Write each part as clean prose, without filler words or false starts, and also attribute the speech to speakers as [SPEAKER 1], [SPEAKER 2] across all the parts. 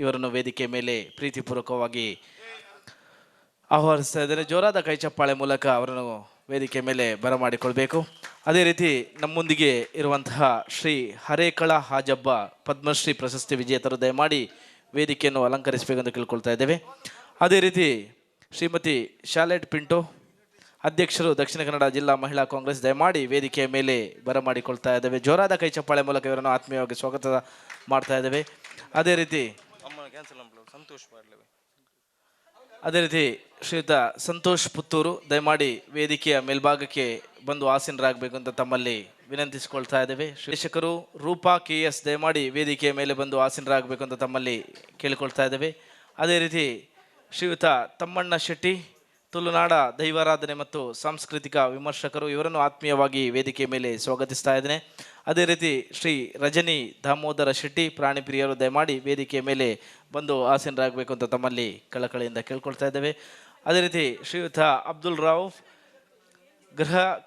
[SPEAKER 1] ಇವರನ್ನು ವೇದಿಕೆ ಮೇಲೆ ಪ್ರೀತಿಪೂರ್ವಕವಾಗಿ ಆಹ್ವಾನಿಸ್ತಾ ಇದ್ದಾರೆ. ಜೋರಾದ ಕೈ ಚಪ್ಪಾಳೆ ಮೂಲಕ ಅವರನ್ನು ವೇದಿಕೆ ಮೇಲೆ ಬರಮಾಡಿಕೊಳ್ಬೇಕು. ಅದೇ ರೀತಿ ನಮ್ಮೊಂದಿಗೆ ಇರುವಂತಹ ಶ್ರೀ ಹರೇಕಳ ಹಾಜಬ್ಬ ಪದ್ಮಶ್ರೀ ಪ್ರಶಸ್ತಿ ವಿಜೇತರು ದಯಮಾಡಿ ವೇದಿಕೆಯನ್ನು ಅಲಂಕರಿಸಬೇಕೆಂದು ಕೇಳ್ಕೊಳ್ತಾ ಇದ್ದೇವೆ. ಅದೇ ರೀತಿ ಶ್ರೀಮತಿ ಶಾಲೆಟ್ ಪಿಂಟೋ ಅಧ್ಯಕ್ಷರು ದಕ್ಷಿಣ ಕನ್ನಡ ಜಿಲ್ಲಾ ಮಹಿಳಾ ಕಾಂಗ್ರೆಸ್ ದಯಮಾಡಿ ವೇದಿಕೆಯ ಮೇಲೆ ಬರಮಾಡಿಕೊಳ್ತಾ ಇದ್ದೇವೆ. ಜೋರಾದ ಕೈ ಚಪ್ಪಾಳೆ ಮೂಲಕ ಇವರನ್ನು ಆತ್ಮೀಯವಾಗಿ ಸ್ವಾಗತ ಮಾಡ್ತಾ ಇದ್ದೇವೆ. ಅದೇ ರೀತಿ ಶ್ರೀಯುತ ಸಂತೋಷ್ ಪುತ್ತೂರು ದಯಮಾಡಿ ವೇದಿಕೆಯ ಮೇಲ್ಭಾಗಕ್ಕೆ ಬಂದು ಆಸೀನರಾಗಬೇಕು ಅಂತ ತಮ್ಮಲ್ಲಿ ವಿನಂತಿಸಿಕೊಳ್ತಾ ಇದ್ದೇವೆ. ಶಿಕ್ಷಕರು ರೂಪಾ KS ದಯಮಾಡಿ ವೇದಿಕೆಯ ಮೇಲೆ ಬಂದು ಆಸೀನರಾಗಬೇಕು ಅಂತ ತಮ್ಮಲ್ಲಿ ಕೇಳಿಕೊಳ್ತಾ ಇದ್ದೇವೆ. ಅದೇ ರೀತಿ ಶ್ರೀಯುತ ತಮ್ಮಣ್ಣ ಶೆಟ್ಟಿ ತುಳುನಾಡ ದೈವಾರಾಧನೆ ಮತ್ತು ಸಾಂಸ್ಕೃತಿಕ ವಿಮರ್ಶಕರು ಇವರನ್ನು ಆತ್ಮೀಯವಾಗಿ ವೇದಿಕೆ ಮೇಲೆ ಸ್ವಾಗತಿಸ್ತಾ ಇದ್ದೇನೆ. ಅದೇ ರೀತಿ ಶ್ರೀ ರಜನಿ ದಾಮೋದರ ಶೆಟ್ಟಿ ಪ್ರಾಣಿ ಪ್ರಿಯರು ದಯಮಾಡಿ ವೇದಿಕೆಯ ಮೇಲೆ ಬಂದು ಆಸೀನರಾಗಬೇಕು ಅಂತ ತಮ್ಮಲ್ಲಿ ಕಳಕಳಿಯಿಂದ ಕೇಳ್ಕೊಳ್ತಾ ಇದ್ದೇವೆ. ಅದೇ ರೀತಿ ಶ್ರೀಯುತ ಅಬ್ದುಲ್ ರೌಫ್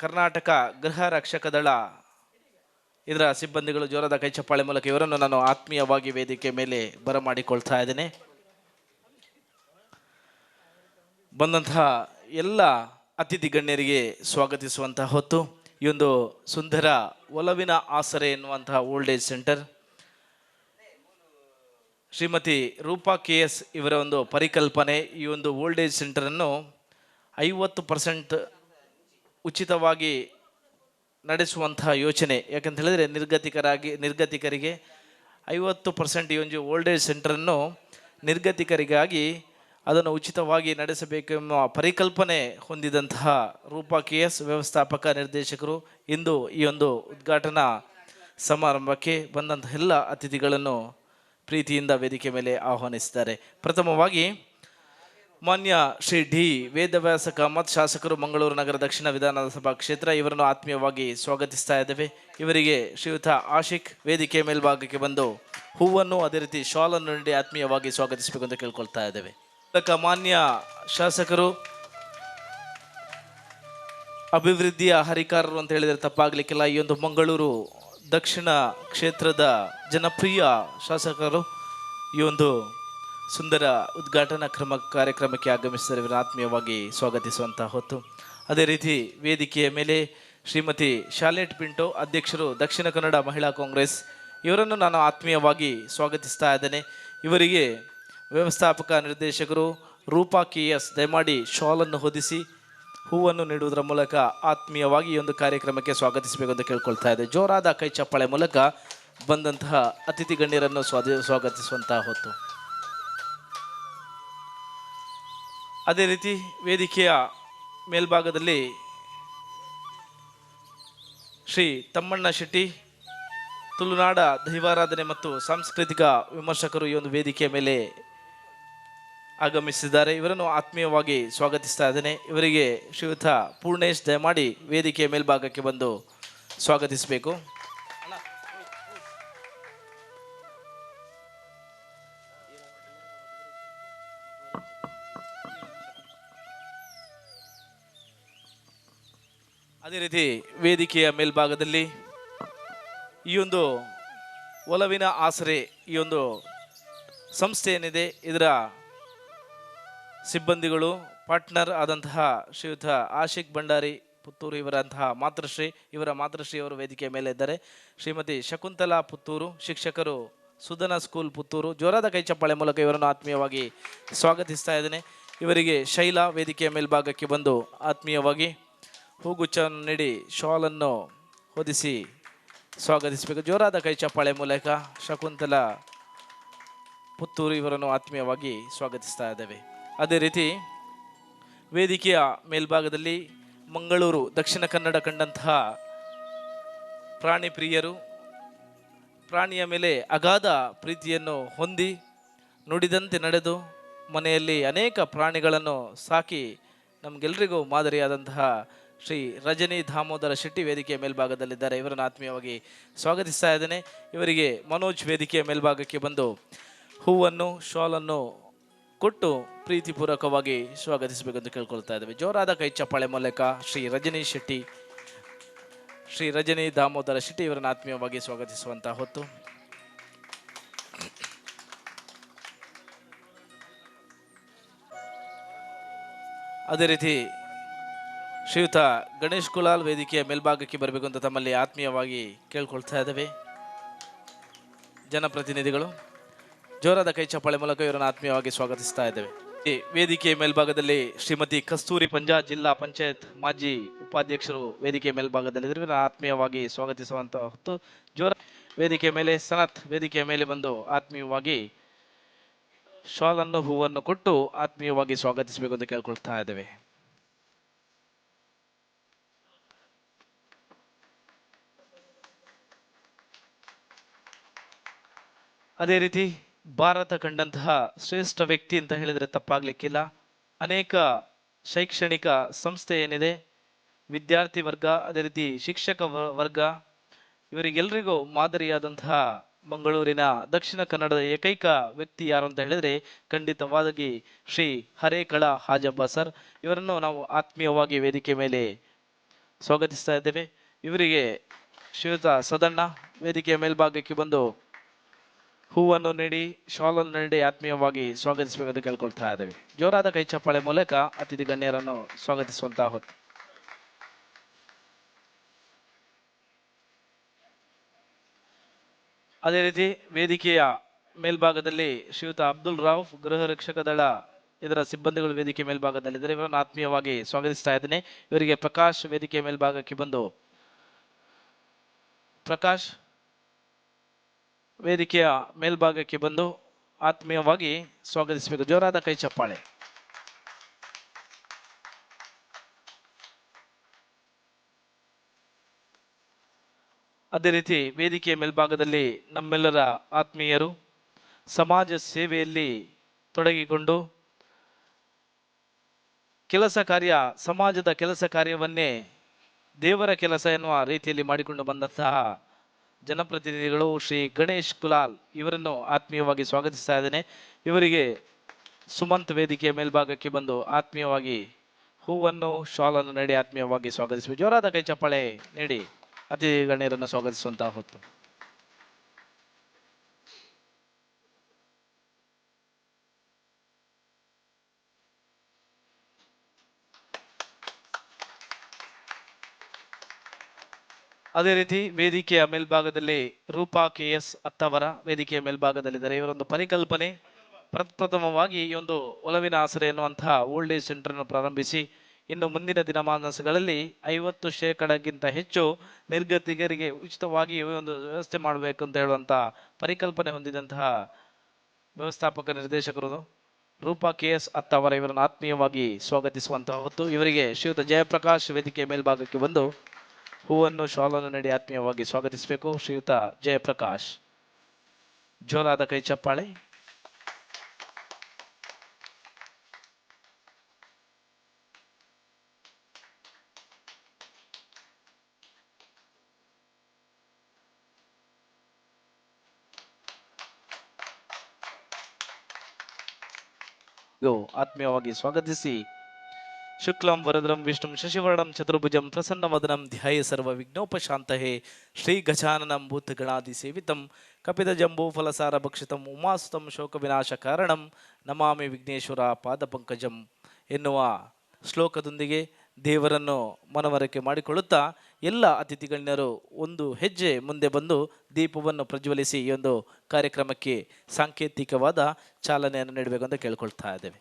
[SPEAKER 1] ಕರ್ನಾಟಕ ಗೃಹ ರಕ್ಷಕ ದಳ ಇದರ ಸಿಬ್ಬಂದಿಗಳು ಜೋರಾದ ಕೈ ಚಪ್ಪಾಳೆ ಮೂಲಕ ಇವರನ್ನು ನಾನು ಆತ್ಮೀಯವಾಗಿ ವೇದಿಕೆ ಮೇಲೆ ಬರಮಾಡಿಕೊಳ್ತಾ ಇದ್ದೇನೆ. ಬಂದಂತಹ ಎಲ್ಲ ಅತಿಥಿ ಗಣ್ಯರಿಗೆ ಸ್ವಾಗತಿಸುವಂತಹ ಹೊತ್ತು ಈ ಒಂದು ಸುಂದರ ಒಲವಿನ ಆಸರೆ ಎನ್ನುವಂತಹ old age centre Shrimati Rupa KS ಇವರ ಒಂದು ಪರಿಕಲ್ಪನೆ. ಈ ಒಂದು ಓಲ್ಡ್ ಏಜ್ ಸೆಂಟರನ್ನು 50% ಉಚಿತವಾಗಿ ನಡೆಸುವಂತಹ ಯೋಚನೆ. ಯಾಕಂತ ಹೇಳಿದರೆ ನಿರ್ಗತಿಕರಿಗೆ 50% ಈ ಒಂದು ಓಲ್ಡ್ ಏಜ್ ಸೆಂಟರನ್ನು ನಿರ್ಗತಿಕರಿಗಾಗಿ ಅದನ್ನು ಉಚಿತವಾಗಿ ನಡೆಸಬೇಕೆಂಬ ಪರಿಕಲ್ಪನೆ ಹೊಂದಿದಂತಹ ರೂಪಾ KS ವ್ಯವಸ್ಥಾಪಕ ನಿರ್ದೇಶಕರು ಇಂದು ಈ ಒಂದು ಉದ್ಘಾಟನಾ ಸಮಾರಂಭಕ್ಕೆ ಬಂದಂತಹ ಎಲ್ಲ ಅತಿಥಿಗಳನ್ನು ಪ್ರೀತಿಯಿಂದ ವೇದಿಕೆ ಮೇಲೆ ಆಹ್ವಾನಿಸಿದ್ದಾರೆ. ಪ್ರಥಮವಾಗಿ ಮಾನ್ಯ ಶ್ರೀ ಡಿ ವೇದವ್ಯಾಸ ಕಾಮತ್ ಶಾಸಕರು ಮಂಗಳೂರು ನಗರ ದಕ್ಷಿಣ ವಿಧಾನಸಭಾ ಕ್ಷೇತ್ರ ಇವರನ್ನು ಆತ್ಮೀಯವಾಗಿ ಸ್ವಾಗತಿಸ್ತಾ ಇದ್ದೇವೆ. ಇವರಿಗೆ ಶ್ರೀಯುತ ಆಶಿಕ್ ವೇದಿಕೆ ಮೇಲ್ಭಾಗಕ್ಕೆ ಬಂದು ಹೂವನ್ನು ಅದೇ ರೀತಿ ಶಾಲನ್ನು ನೀಡಿ ಆತ್ಮೀಯವಾಗಿ ಸ್ವಾಗತಿಸಬೇಕು ಅಂತ ಕೇಳ್ಕೊಳ್ತಾ ಇದ್ದೇವೆ. ಮಾನ್ಯ ಶಾಸಕರು ಅಭಿವೃದ್ಧಿಯ ಹರಿಕಾರರು ಅಂತ ಹೇಳಿದರೆ ತಪ್ಪಾಗ್ಲಿಕ್ಕಿಲ್ಲ. ಈ ಒಂದು ಮಂಗಳೂರು ದಕ್ಷಿಣ ಕ್ಷೇತ್ರದ ಜನಪ್ರಿಯ ಶಾಸಕರು ಈ ಒಂದು ಸುಂದರ ಉದ್ಘಾಟನಾ ಕಾರ್ಯಕ್ರಮಕ್ಕೆ ಆಗಮಿಸಿದರೆ ಇವರನ್ನು ಆತ್ಮೀಯವಾಗಿ ಸ್ವಾಗತಿಸುವಂತಹ ಹೊತ್ತು. ಅದೇ ರೀತಿ ವೇದಿಕೆಯ ಮೇಲೆ ಶ್ರೀಮತಿ ಶಾಲೆಟ್ ಪಿಂಟೋ ಅಧ್ಯಕ್ಷರು ದಕ್ಷಿಣ ಕನ್ನಡ ಮಹಿಳಾ ಕಾಂಗ್ರೆಸ್ ಇವರನ್ನು ನಾನು ಆತ್ಮೀಯವಾಗಿ ಸ್ವಾಗತಿಸ್ತಾ ಇದ್ದೇನೆ. ಇವರಿಗೆ ವ್ಯವಸ್ಥಾಪಕ ನಿರ್ದೇಶಕರು ರೂಪಾ KS ದಯಮಾಡಿ ಶಾಲನ್ನು ಹೊದಿಸಿ ಹೂವನ್ನು ನೀಡುವುದರ ಮೂಲಕ ಆತ್ಮೀಯವಾಗಿ ಈ ಒಂದು ಕಾರ್ಯಕ್ರಮಕ್ಕೆ ಸ್ವಾಗತಿಸಬೇಕು ಅಂತ ಕೇಳ್ಕೊಳ್ತಾ ಇದೆ. ಜೋರಾದ ಕೈ ಚಪ್ಪಾಳೆ ಮೂಲಕ ಬಂದಂತಹ ಅತಿಥಿ ಗಣ್ಯರನ್ನು ಸ್ವಾಗತಿಸುವಂತಹ ಹೊತ್ತು. ಅದೇ ರೀತಿ ವೇದಿಕೆಯ ಮೇಲ್ಭಾಗದಲ್ಲಿ ಶ್ರೀ ತಮ್ಮಣ್ಣ ಶೆಟ್ಟಿ ತುಳುನಾಡ ದೈವಾರಾಧನೆ ಮತ್ತು ಸಾಂಸ್ಕೃತಿಕ ವಿಮರ್ಶಕರು ಈ ಒಂದು ವೇದಿಕೆಯ ಮೇಲೆ ಆಗಮಿಸಿದ್ದಾರೆ. ಇವರನ್ನು ಆತ್ಮೀಯವಾಗಿ ಸ್ವಾಗತಿಸ್ತಾ ಇದ್ದೇನೆ. ಇವರಿಗೆ ಶ್ರೀಯುತ ಪೂರ್ಣೇಶ್ ದಯಮಾಡಿ ವೇದಿಕೆಯ ಮೇಲ್ಭಾಗಕ್ಕೆ ಬಂದು ಸ್ವಾಗತಿಸಬೇಕು. ಅದೇ ರೀತಿ ವೇದಿಕೆಯ ಮೇಲ್ಭಾಗದಲ್ಲಿ ಈ ಒಂದು ಒಲವಿನ ಆಸರೆ ಈ ಒಂದು ಸಂಸ್ಥೆ ಏನಿದೆ ಇದರ ಸಿಬ್ಬಂದಿಗಳು ಪಾರ್ಟ್ನರ್ ಆದಂತಹ ಶ್ರೀಯುತ ಆಶಿಕ್ ಭಂಡಾರಿ ಪುತ್ತೂರು ಇವರ ಮಾತೃಶ್ರೀ ಅವರು ವೇದಿಕೆಯ ಮೇಲೆ ಇದ್ದಾರೆ. ಶ್ರೀಮತಿ ಶಕುಂತಲಾ ಪುತ್ತೂರು ಶಿಕ್ಷಕರು ಸುಧನ ಸ್ಕೂಲ್ ಪುತ್ತೂರು ಜೋರಾದ ಕೈ ಚಪ್ಪಾಳೆ ಮೂಲಕ ಇವರನ್ನು ಆತ್ಮೀಯವಾಗಿ ಸ್ವಾಗತಿಸ್ತಾ ಇದ್ದೇನೆ. ಇವರಿಗೆ ಶೈಲಾ ವೇದಿಕೆಯ ಮೇಲ್ಭಾಗಕ್ಕೆ ಬಂದು ಆತ್ಮೀಯವಾಗಿ ಹೂಗುಚ್ಛವನ್ನು ನೀಡಿ ಶಾಲನ್ನು ಹೊದಿಸಿ ಸ್ವಾಗತಿಸಬೇಕು. ಜೋರಾದ ಕೈ ಚಪ್ಪಾಳೆ ಮೂಲಕ ಶಕುಂತಲಾ ಪುತ್ತೂರು ಇವರನ್ನು ಆತ್ಮೀಯವಾಗಿ ಸ್ವಾಗತಿಸ್ತಾ ಇದ್ದೇವೆ. ಅದೇ ರೀತಿ ವೇದಿಕೆಯ ಮೇಲ್ಭಾಗದಲ್ಲಿ ಮಂಗಳೂರು ದಕ್ಷಿಣ ಕನ್ನಡ ಕಂಡಂತಹ ಪ್ರಾಣಿ ಪ್ರಿಯರು ಪ್ರಾಣಿಯ ಮೇಲೆ ಅಗಾಧ ಪ್ರೀತಿಯನ್ನು ಹೊಂದಿ ನುಡಿದಂತೆ ನಡೆದು ಮನೆಯಲ್ಲಿ ಅನೇಕ ಪ್ರಾಣಿಗಳನ್ನು ಸಾಕಿ ನಮಗೆಲ್ಲರಿಗೂ ಮಾದರಿಯಾದಂತಹ ಶ್ರೀ ರಜನಿ ದಾಮೋದರ ಶೆಟ್ಟಿ ವೇದಿಕೆಯ ಮೇಲ್ಭಾಗದಲ್ಲಿದ್ದಾರೆ. ಇವರನ್ನು ಆತ್ಮೀಯವಾಗಿ ಸ್ವಾಗತಿಸ್ತಾ ಇದ್ದೇನೆ. ಇವರಿಗೆ ಮನೋಜ್ ವೇದಿಕೆಯ ಮೇಲ್ಭಾಗಕ್ಕೆ ಬಂದು ಹೂವನ್ನು ಶಾಲನ್ನು ಕೊಟ್ಟು ಪ್ರೀತಿಪೂರ್ವಕವಾಗಿ ಸ್ವಾಗತಿಸಬೇಕೆಂದು ಕೇಳ್ಕೊಳ್ತಾ ಇದ್ದೇವೆ. ಜೋರಾದ ಕೈ ಚಪ್ಪಾಳೆ ಮೂಲಕ ಶ್ರೀ ರಜನಿ ದಾಮೋದರ ಶೆಟ್ಟಿ ಇವರನ್ನು ಆತ್ಮೀಯವಾಗಿ ಸ್ವಾಗತಿಸುವಂತಹ ಹೊತ್ತು. ಅದೇ ರೀತಿ ಶ್ರೀಯುತ ಗಣೇಶ್ ಕುಲಾಲ್ ವೇದಿಕೆಯ ಮೇಲ್ಭಾಗಕ್ಕೆ ಬರಬೇಕು ಅಂತ ತಮ್ಮಲ್ಲಿ ಆತ್ಮೀಯವಾಗಿ ಕೇಳ್ಕೊಳ್ತಾ ಇದ್ದೇವೆ. ಜನಪ್ರತಿನಿಧಿಗಳು ಜೋರಾದ ಕೈ ಚಪ್ಪಾಳೆ ಮೂಲಕ ಇವರನ್ನು ಆತ್ಮೀಯವಾಗಿ ಸ್ವಾಗತಿಸ್ತಾ ಇದ್ದೇವೆ. ಈ ವೇದಿಕೆಯ ಮೇಲ್ಭಾಗದಲ್ಲಿ ಶ್ರೀಮತಿ ಕಸ್ತೂರಿ ಪಂಜಾ ಜಿಲ್ಲಾ ಪಂಚಾಯತ್ ಮಾಜಿ ಉಪಾಧ್ಯಕ್ಷರು ವೇದಿಕೆಯ ಮೇಲ್ಭಾಗದಲ್ಲಿ ಇವರನ್ನು ಆತ್ಮೀಯವಾಗಿ ಸ್ವಾಗತಿಸುವಂತ ಹೊತ್ತು ಜೋರ ವೇದಿಕೆಯ ಮೇಲೆ ಸನತ್ ವೇದಿಕೆಯ ಮೇಲೆ ಬಂದು ಆತ್ಮೀಯವಾಗಿ ಶಾಲನ್ನು ಹೂವನ್ನು ಕೊಟ್ಟು ಆತ್ಮೀಯವಾಗಿ ಸ್ವಾಗತಿಸಬೇಕು ಅಂತ ಕೇಳ್ಕೊಳ್ತಾ ಇದ್ದೇವೆ. ಅದೇ ರೀತಿ ಭಾರತ ಕಂಡಂತಹ ಶ್ರೇಷ್ಠ ವ್ಯಕ್ತಿ ಅಂತ ಹೇಳಿದ್ರೆ ತಪ್ಪಾಗ್ಲಿಕ್ಕಿಲ್ಲ. ಅನೇಕ ಶೈಕ್ಷಣಿಕ ಸಂಸ್ಥೆ ಏನಿದೆ, ವಿದ್ಯಾರ್ಥಿ ವರ್ಗ, ಅದೇ ರೀತಿ ಶಿಕ್ಷಕ ವರ್ಗ, ಇವರಿಗೆಲ್ಲರಿಗೂ ಮಾದರಿಯಾದಂತಹ ಮಂಗಳೂರಿನ ದಕ್ಷಿಣ ಕನ್ನಡದ ಏಕೈಕ ವ್ಯಕ್ತಿ ಯಾರು ಅಂತ ಹೇಳಿದ್ರೆ ಖಂಡಿತವಾಗಿ ಶ್ರೀ ಹರೇಕಳ ಹಾಜಬ್ಬ ಸರ್. ಇವರನ್ನು ನಾವು ಆತ್ಮೀಯವಾಗಿ ವೇದಿಕೆ ಮೇಲೆ ಸ್ವಾಗತಿಸ್ತಾ ಇದ್ದೇವೆ. ಇವರಿಗೆ ಶ್ರೀಯುತ ಸದಣ್ಣ ವೇದಿಕೆಯ ಮೇಲ್ಭಾಗಕ್ಕೆ ಬಂದು ಹೂವನ್ನು ನೀಡಿ ಶಾಲನ್ನು ನೀಡಿ ಆತ್ಮೀಯವಾಗಿ ಸ್ವಾಗತಿಸಬೇಕೆಂದು ಕೇಳ್ಕೊಳ್ತಾ ಇದ್ದೇವೆ. ಜೋರಾದ ಕೈ ಚಪ್ಪಾಳೆ ಮೂಲಕ ಅತಿಥಿ ಗಣ್ಯರನ್ನು ಸ್ವಾಗತಿಸುವಂತಹ ಹೊತ್ತು. ಅದೇ ರೀತಿ ವೇದಿಕೆಯ ಮೇಲ್ಭಾಗದಲ್ಲಿ ಶ್ರೀಯುತ ಅಬ್ದುಲ್ ರಾವ್ ಗೃಹ ರಕ್ಷಕ ದಳ ಇದರ ಸಿಬ್ಬಂದಿಗಳು ವೇದಿಕೆ ಮೇಲ್ಭಾಗದಲ್ಲಿದ್ದಾರೆ. ಇವರನ್ನು ಆತ್ಮೀಯವಾಗಿ ಸ್ವಾಗತಿಸ್ತಾ ಇದ್ದೇನೆ. ಇವರಿಗೆ ಪ್ರಕಾಶ್ ವೇದಿಕೆ ಮೇಲ್ಭಾಗಕ್ಕೆ ಬಂದು ಪ್ರಕಾಶ್ ವೇದಿಕೆಯ ಮೇಲ್ಭಾಗಕ್ಕೆ ಬಂದು ಆತ್ಮೀಯವಾಗಿ ಸ್ವಾಗತಿಸಬೇಕು. ಜೋರಾದ ಕೈ ಚಪ್ಪಾಳೆ. ಅದೇ ರೀತಿ ವೇದಿಕೆಯ ಮೇಲ್ಭಾಗದಲ್ಲಿ ನಮ್ಮೆಲ್ಲರ ಆತ್ಮೀಯರು ಸಮಾಜ ಸೇವೆಯಲ್ಲಿ ತೊಡಗಿಕೊಂಡು ಕೆಲಸ ಕಾರ್ಯ, ಸಮಾಜದ ಕೆಲಸ ಕಾರ್ಯವನ್ನೇ ದೇವರ ಕೆಲಸ ಎನ್ನುವ ರೀತಿಯಲ್ಲಿ ಮಾಡಿಕೊಂಡು ಬಂದಂತಹ ಜನಪ್ರತಿನಿಧಿಗಳು ಶ್ರೀ ಗಣೇಶ್ ಕುಲಾಲ್ ಇವರನ್ನು ಆತ್ಮೀಯವಾಗಿ ಸ್ವಾಗತಿಸ್ತಾ ಇದ್ದೇನೆ. ಇವರಿಗೆ ಸುಮಂತ್ ವೇದಿಕೆಯ ಮೇಲ್ಭಾಗಕ್ಕೆ ಬಂದು ಆತ್ಮೀಯವಾಗಿ ಹೂವನ್ನು ಶಾಲನ್ನು ನೀಡಿ ಆತ್ಮೀಯವಾಗಿ ಸ್ವಾಗತಿಸಬೇಕು. ಜೋರಾದ ಕೈ ಚಪ್ಪಾಳೆ ನೀಡಿ ಅತಿಥಿ ಗಣ್ಯರನ್ನು ಸ್ವಾಗತಿಸುವಂತಹ ಹೊತ್ತು. ಅದೇ ರೀತಿ ವೇದಿಕೆಯ ಮೇಲ್ಭಾಗದಲ್ಲಿ ರೂಪಾ KS ಅತ್ತವರ ವೇದಿಕೆಯ ಮೇಲ್ಭಾಗದಲ್ಲಿದ್ದಾರೆ. ಇವರೊಂದು ಪರಿಕಲ್ಪನೆ, ಪ್ರಪ್ರಥಮವಾಗಿ ಈ ಒಂದು ಒಲವಿನ ಆಸರೆ ಎನ್ನುವಂತಹ ಓಲ್ಡ್ ಏಜ್ ಸೆಂಟರ್ ಅನ್ನು ಪ್ರಾರಂಭಿಸಿ ಇನ್ನು ಮುಂದಿನ ದಿನಮಾನಗಳಲ್ಲಿ 50% ಹೆಚ್ಚು ನಿರ್ಗತಿಕರಿಗೆ ಉಚಿತವಾಗಿ ಒಂದು ವ್ಯವಸ್ಥೆ ಮಾಡಬೇಕು ಅಂತ ಹೇಳುವಂತ ಪರಿಕಲ್ಪನೆ ಹೊಂದಿದಂತಹ ವ್ಯವಸ್ಥಾಪಕ ನಿರ್ದೇಶಕರು ರೂಪಾ KS ಅತ್ತವರ ಇವರನ್ನು ಆತ್ಮೀಯವಾಗಿ ಸ್ವಾಗತಿಸುವಂತಹ ಹೊತ್ತು. ಇವರಿಗೆ ಶ್ರೀಯುತ ಜಯಪ್ರಕಾಶ್ ವೇದಿಕೆಯ ಮೇಲ್ಭಾಗಕ್ಕೆ ಬಂದು ಹೂವನ್ನು ಶಾಲನ್ನು ನೀಡಿ ಆತ್ಮೀಯವಾಗಿ ಸ್ವಾಗತಿಸಬೇಕು. ಶ್ರೀಯುತ ಜಯಪ್ರಕಾಶ್. ಜೋರಾದ ಕೈ ಚಪ್ಪಾಳೆ. ಆತ್ಮೀಯವಾಗಿ ಸ್ವಾಗತಿಸಿ ಶುಕ್ಲಂ ವರದಂ ವಿಷ್ಣುಂ ಶಶಿವರ್ಣಂ ಚತುರ್ಭುಜಂ ಪ್ರಸನ್ನವದನಂ ಧ್ಯಾಯ ಸರ್ವ ವಿಘ್ನೋಪಶಾಂತಹೇ ಶ್ರೀ ಗಜಾನನಂ ಭೂತಗಣಾದಿ ಸೇವಿತಂ ಕಪಿತ ಜಂಬೂ ಫಲಸಾರ ಭಕ್ಷಿತಂ ಉಮಾಸುತಂ ಶೋಕ ವಿನಾಶ ಕಾರಣಂ ನಮಾಮಿ ವಿಘ್ನೇಶ್ವರ ಪಾದ ಪಂಕಜಂ ಎನ್ನುವ ಶ್ಲೋಕದೊಂದಿಗೆ ದೇವರನ್ನು ಮನವರಿಕೆ ಮಾಡಿಕೊಳ್ಳುತ್ತಾ ಎಲ್ಲ ಅತಿಥಿ ಗಣ್ಯರು ಒಂದು ಹೆಜ್ಜೆ ಮುಂದೆ ಬಂದು ದೀಪವನ್ನು ಪ್ರಜ್ವಲಿಸಿ ಈ ಒಂದು ಕಾರ್ಯಕ್ರಮಕ್ಕೆ ಸಾಂಕೇತಿಕವಾದ ಚಾಲನೆಯನ್ನು ನೀಡಬೇಕು ಅಂತ ಕೇಳ್ಕೊಳ್ತಾ ಇದ್ದೇವೆ.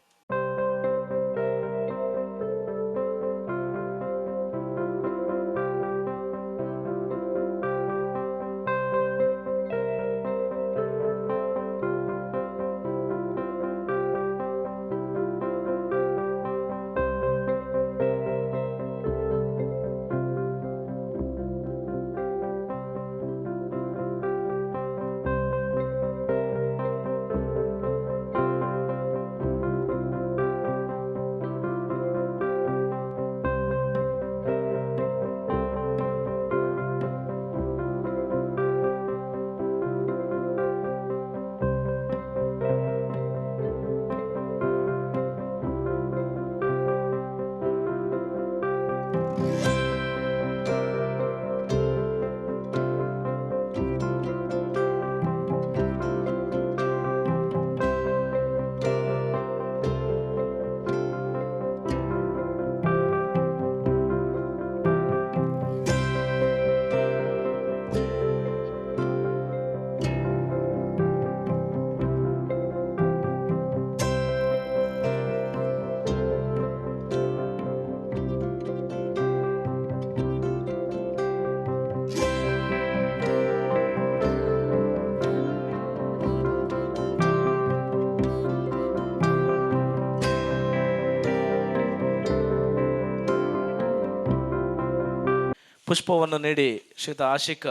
[SPEAKER 1] ಪುಷ್ಪವನ್ನು ನೀಡಿ ಶ್ರೀಯುತ ಆಶಿಕ್